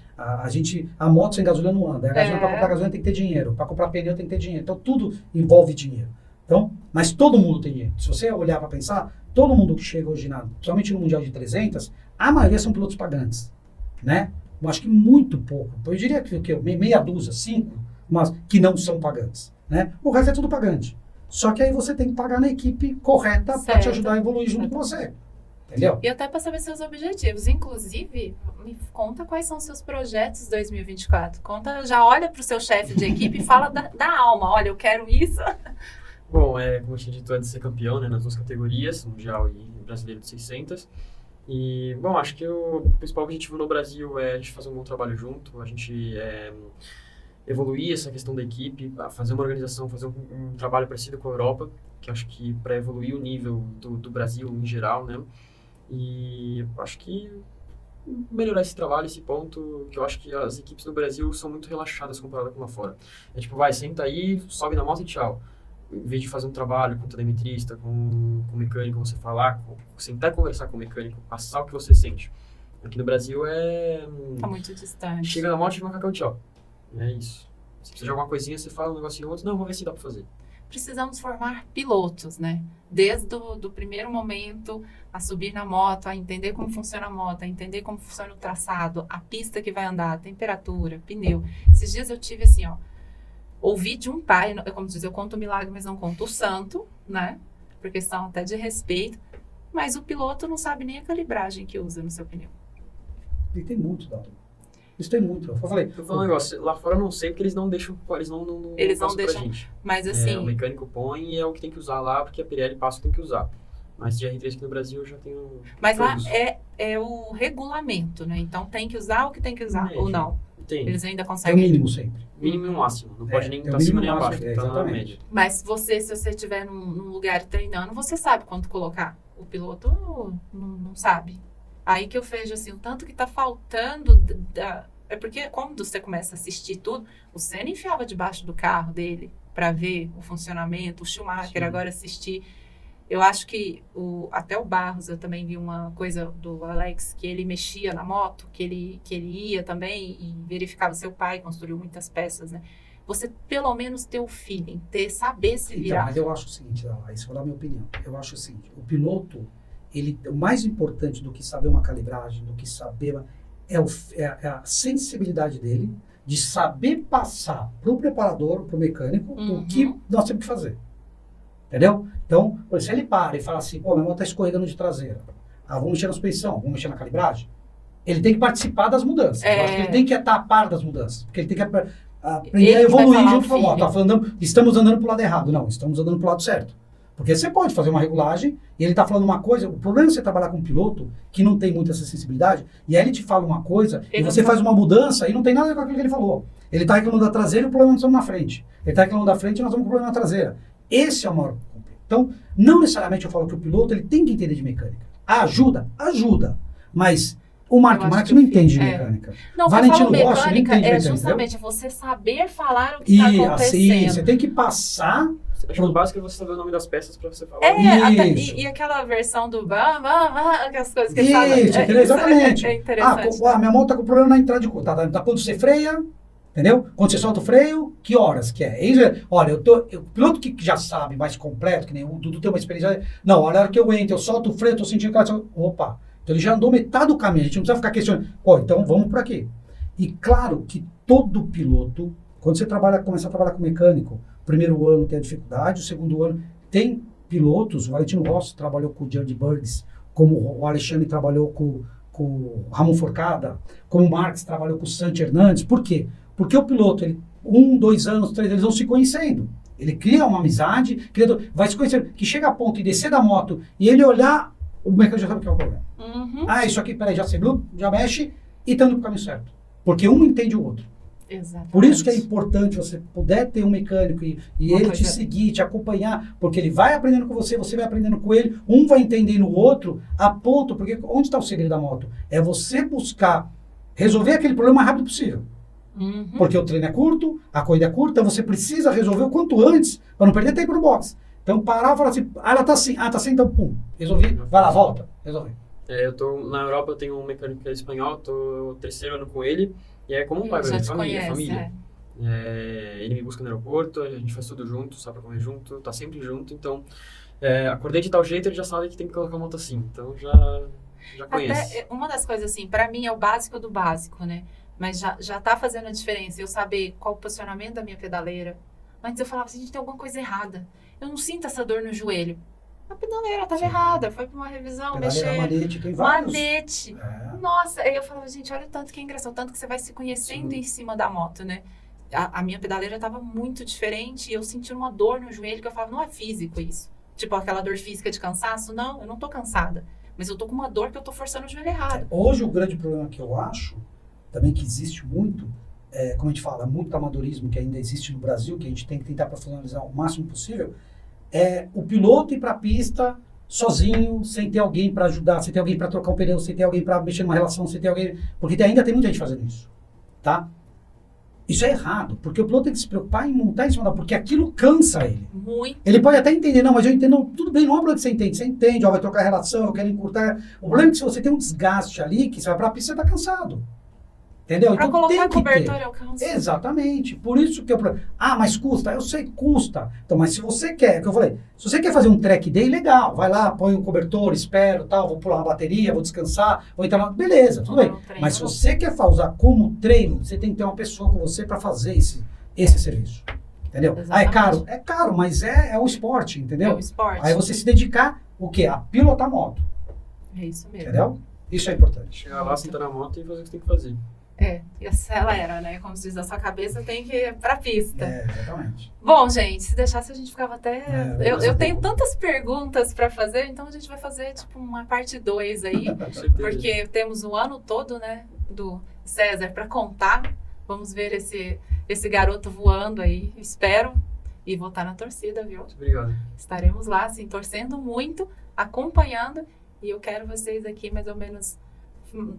Speaker 2: A moto sem gasolina não anda. A gasolina para comprar gasolina tem que ter dinheiro. Para comprar pneu tem que ter dinheiro. Então tudo envolve dinheiro. Então, mas todo mundo tem dinheiro. Se você olhar para pensar, todo mundo que chega hoje, principalmente no Mundial de 300, a maioria são pilotos pagantes, né? Eu acho que muito pouco. Eu diria que meia dúzia, 5, mas que não são pagantes, né? O resto é tudo pagante. Só que aí você tem que pagar na equipe correta para te ajudar a evoluir junto com você. Entendeu?
Speaker 1: E até para saber seus objetivos. Inclusive, me conta quais são os seus projetos 2024. Já olha para o seu chefe de equipe e fala da alma. Olha, eu quero isso.
Speaker 3: Bom, como eu tinha dito antes, ser campeão, né, nas 2 categorias, Mundial e Brasileiro de 600. E, bom, acho que o principal objetivo no Brasil é a gente fazer um bom trabalho junto, a gente evoluir essa questão da equipe, fazer uma organização, fazer um trabalho parecido com a Europa, que acho que para evoluir o nível do Brasil em geral, né? E acho que melhorar esse trabalho, esse ponto, que eu acho que as equipes no Brasil são muito relaxadas comparado com lá fora. É tipo, senta aí, sobe na moto e tchau. Em vez de fazer um trabalho com o telemetrista, com o mecânico, você falar, sentar e conversar com o mecânico, passar o que você sente. Aqui no Brasil
Speaker 1: tá muito distante.
Speaker 3: Chega na moto e vai cacau, tchau. É isso. Se precisa de alguma coisinha, você fala um negocinho outro, não, vou ver se dá pra fazer.
Speaker 1: Precisamos formar pilotos, né? Desde do primeiro momento a subir na moto, a entender como funciona a moto, a entender como funciona o traçado, a pista que vai andar, a temperatura, pneu. Esses dias eu tive assim, ouvi de um pai, como diz, eu conto o milagre, mas não conto o santo, né? Por questão até de respeito, mas o piloto não sabe nem a calibragem que usa no seu pneu.
Speaker 2: E tem muito, Dalton. Isso tem muito. Eu falei.
Speaker 3: Eu falo um negócio, lá fora eu não sei porque eles não deixam, eles não
Speaker 1: deixam
Speaker 3: pra gente.
Speaker 1: Mas assim...
Speaker 3: o mecânico põe e é o que tem que usar lá, porque a Pirelli passa o que tem que usar. Mas de R3 aqui no Brasil eu já tenho...
Speaker 1: Mas todos. Lá é o regulamento, né? Então tem que usar o que tem que usar, ou não.
Speaker 3: Tem.
Speaker 1: Eles ainda
Speaker 2: É o
Speaker 1: conseguem.
Speaker 2: mínimo sempre.
Speaker 3: Mínimo e o máximo. Não pode nem
Speaker 2: tem o
Speaker 3: estar acima
Speaker 2: mínimo
Speaker 3: nem
Speaker 2: e o
Speaker 3: abaixo.
Speaker 2: máximo,
Speaker 3: Tá na
Speaker 2: exatamente.
Speaker 3: média.
Speaker 1: Mas se você estiver num lugar treinando, você sabe quanto colocar. O piloto não sabe. Aí que eu vejo assim, o tanto que tá faltando. É porque quando você começa a assistir tudo, o Senna enfiava debaixo do carro dele para ver o funcionamento, o Schumacher
Speaker 3: Sim.
Speaker 1: agora assistir. Eu acho que até o Barros, eu também vi uma coisa do Alex, que ele mexia na moto, que ele ia também e verificava. Seu pai construiu muitas peças, né? Você pelo menos ter o feeling, saber se
Speaker 2: Então,
Speaker 1: virar.
Speaker 2: mas eu acho o seguinte, isso vou dar a minha opinião. Eu acho o seguinte, o piloto, o mais importante do que saber uma calibragem, do que saber, é a sensibilidade dele de saber passar para o preparador, para o mecânico, o que nós temos que fazer. Entendeu? Então, se ele para e fala assim, pô, minha moto está escorregando de traseira, vamos mexer na suspensão, vamos mexer na calibragem, ele tem que participar das mudanças. Eu acho que ele tem que estar a par das mudanças, porque ele tem que aprender a evoluir junto com a moto. Tá falando, estamos andando para o lado errado. Não, estamos andando para o lado certo. Porque você pode fazer uma regulagem e ele está falando uma coisa. O problema é você trabalhar com um piloto que não tem muita essa sensibilidade e aí ele te fala uma coisa e você faz uma mudança e não tem nada a ver com aquilo que ele falou. Ele está reclamando da traseira e o problema nós estamos na frente. Ele está reclamando da frente e nós estamos com o problema na traseira. Esse é o maior problema. Então, não necessariamente eu falo que o piloto ele tem que entender de mecânica. Ajuda. Mas o Mark Marques não entende de mecânica.
Speaker 1: Não,
Speaker 2: Valentino
Speaker 1: Rossi
Speaker 2: mecânica
Speaker 1: é justamente você saber falar o que está acontecendo.
Speaker 2: Assim, você tem que passar.
Speaker 3: Acho que o básico é você saber o nome das peças para você falar.
Speaker 1: E aquela versão do aquelas coisas que ele fala.
Speaker 2: Exatamente.
Speaker 1: É interessante.
Speaker 2: Minha moto está com problema na entrada de curva. Tá quando você freia, entendeu? Quando você solta o freio, que horas que é? Olha, o piloto que já sabe, mais completo, que nem o Dudu tem uma experiência. Não, olha a hora que eu entro, eu solto o freio, eu tô sentindo que ela... Opa! Então ele já andou metade do caminho, a gente não precisa ficar questionando. Então vamos por aqui. E claro que todo piloto, quando você começa a trabalhar com mecânico, o primeiro ano tem a dificuldade, o segundo ano tem pilotos, o Valentino Rossi trabalhou com o Judge Birds, como o Alexandre trabalhou com o Ramon Forcada, como o Marques trabalhou com o Santi Hernandes. Por quê? Porque o piloto, 1, 2 anos, 3, eles vão se conhecendo. Ele cria uma amizade, vai se conhecendo, que chega a ponto de descer da moto e ele olhar, o mecânico já sabe o que é o problema. Isso aqui, peraí, já acelerou, já mexe e tá indo pro caminho certo. Porque um entende o outro.
Speaker 1: Exatamente.
Speaker 2: Por isso que é importante você puder ter um mecânico e ele te seguir, te acompanhar, porque ele vai aprendendo com você, você vai aprendendo com ele, um vai entendendo o outro, a ponto, porque onde está o segredo da moto? É você buscar resolver aquele problema o mais rápido possível. Porque o treino é curto, a corrida é curta, então você precisa resolver o quanto antes, para não perder tempo no box. Então parar e falar assim, ela tá assim, tá assim, então pum, resolvi, vai lá, volta, resolvi.
Speaker 3: Na Europa eu tenho um mecânico que é espanhol, tô 3º ano com ele, e é como um pai, família. Ele me busca no aeroporto, a gente faz tudo junto, sai pra comer junto, tá sempre junto, então acordei de tal jeito, ele já sabe que tem que colocar a moto assim, então já conhece.
Speaker 1: Até uma das coisas assim, pra mim é o básico do básico, né? Mas já tá fazendo a diferença, eu saber qual o posicionamento da minha pedaleira. Antes eu falava assim, gente, tem alguma coisa errada. Eu não sinto essa dor no joelho. A pedaleira estava errada, foi para uma revisão, mexer.
Speaker 2: Manete, tem vários.
Speaker 1: Manete. Nossa, aí eu falava, gente, olha o tanto que é engraçado, o tanto que você vai se conhecendo em cima da moto, né? A minha pedaleira estava muito diferente e eu senti uma dor no joelho que eu falava, não é físico isso. Tipo aquela dor física de cansaço. Não, eu não tô cansada. Mas eu tô com uma dor que eu tô forçando o joelho errado.
Speaker 2: Hoje o grande problema que eu acho, também que existe muito, como a gente fala, muito amadorismo que ainda existe no Brasil, que a gente tem que tentar profissionalizar o máximo possível, é o piloto ir para a pista sozinho, sem ter alguém para ajudar, sem ter alguém para trocar um pneu, sem ter alguém para mexer numa relação, sem ter alguém... Porque ainda tem muita gente fazendo isso, tá? Isso é errado, porque o piloto tem que se preocupar em montar em cima da... Porque aquilo cansa ele.
Speaker 1: Muito.
Speaker 2: Ele pode até entender, não, mas eu entendo, tudo bem, não é o problema que você entende, vai trocar a relação, eu quero encurtar... O problema é que se você tem um desgaste ali, que você vai para a pista, você tá cansado. Entendeu?
Speaker 1: Pra
Speaker 2: então,
Speaker 1: colocar cobertor é o canso.
Speaker 2: Exatamente. Por isso que eu... mas custa. Eu sei, custa. Então, mas se você quer, é o que eu falei, se você quer fazer um track day, legal. Vai lá, põe um cobertor, espero, tal, vou pular uma bateria, vou descansar, vou entrar na... Beleza, tudo bem. Mas se você quer usar como treino, você tem que ter uma pessoa com você para fazer esse serviço. Entendeu? É caro? É caro, mas é o esporte, entendeu?
Speaker 1: É o esporte.
Speaker 2: Aí você se dedicar, o quê? A pilotar moto.
Speaker 1: É isso mesmo.
Speaker 2: Entendeu? Isso é importante.
Speaker 3: Chegar lá, sentar na moto e fazer o que você tem que fazer.
Speaker 1: E acelera, né? Como se diz, a sua cabeça tem que ir pra pista.
Speaker 2: Exatamente.
Speaker 1: Bom, gente, se deixasse a gente ficava até... eu tenho tantas perguntas pra fazer, então a gente vai fazer tipo uma parte 2 aí. Porque temos o ano todo, né, do César pra contar. Vamos ver esse garoto voando aí, espero. E vou estar na torcida, viu?
Speaker 3: Muito obrigado.
Speaker 1: Estaremos lá, assim, torcendo muito, acompanhando. E eu quero vocês aqui mais ou menos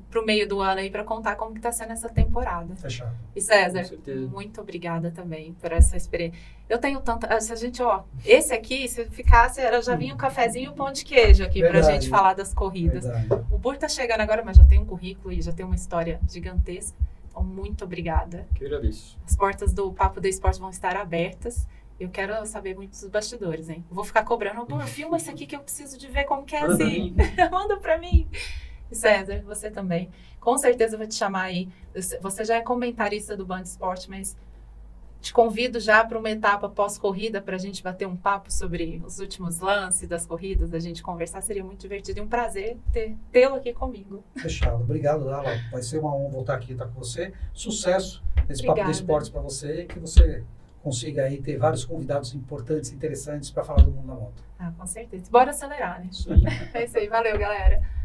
Speaker 1: pro meio do ano aí para contar como que tá sendo essa temporada.
Speaker 2: Fechado.
Speaker 1: E César,
Speaker 3: Com certeza.
Speaker 1: muito obrigada também por essa experiência. Eu tenho tanta... Se a gente, ó, esse aqui, se ficasse, era já vinha um cafezinho e um pão de queijo aqui pra
Speaker 2: Verdade.
Speaker 1: gente falar das corridas.
Speaker 2: Verdade.
Speaker 1: O Bur tá chegando agora, mas já tem um currículo e já tem uma história gigantesca. Então, muito obrigada.
Speaker 3: Que agradeço.
Speaker 1: As portas do Papo do Esporte vão estar abertas. Eu quero saber muito dos bastidores, hein? Vou ficar cobrando. Bur, filma isso aqui que eu preciso de ver como que é
Speaker 3: Manda
Speaker 1: assim.
Speaker 3: pra mim.
Speaker 1: Manda pra mim. E César, você também. Com certeza eu vou te chamar aí. Você já é comentarista do Band Esporte, mas te convido já para uma etapa pós-corrida para a gente bater um papo sobre os últimos lances das corridas, a gente conversar. Seria muito divertido e um prazer tê-lo aqui comigo.
Speaker 2: Fechado. Obrigado, Dala. Vai ser uma honra voltar aqui e estar com você. Sucesso nesse Papo
Speaker 1: Obrigada.
Speaker 2: de Esportes para você e que você consiga aí ter vários convidados importantes e interessantes para falar do mundo da moto.
Speaker 1: Ah, com certeza. Bora acelerar, né?
Speaker 2: Isso aí.
Speaker 1: É isso aí. Valeu, galera.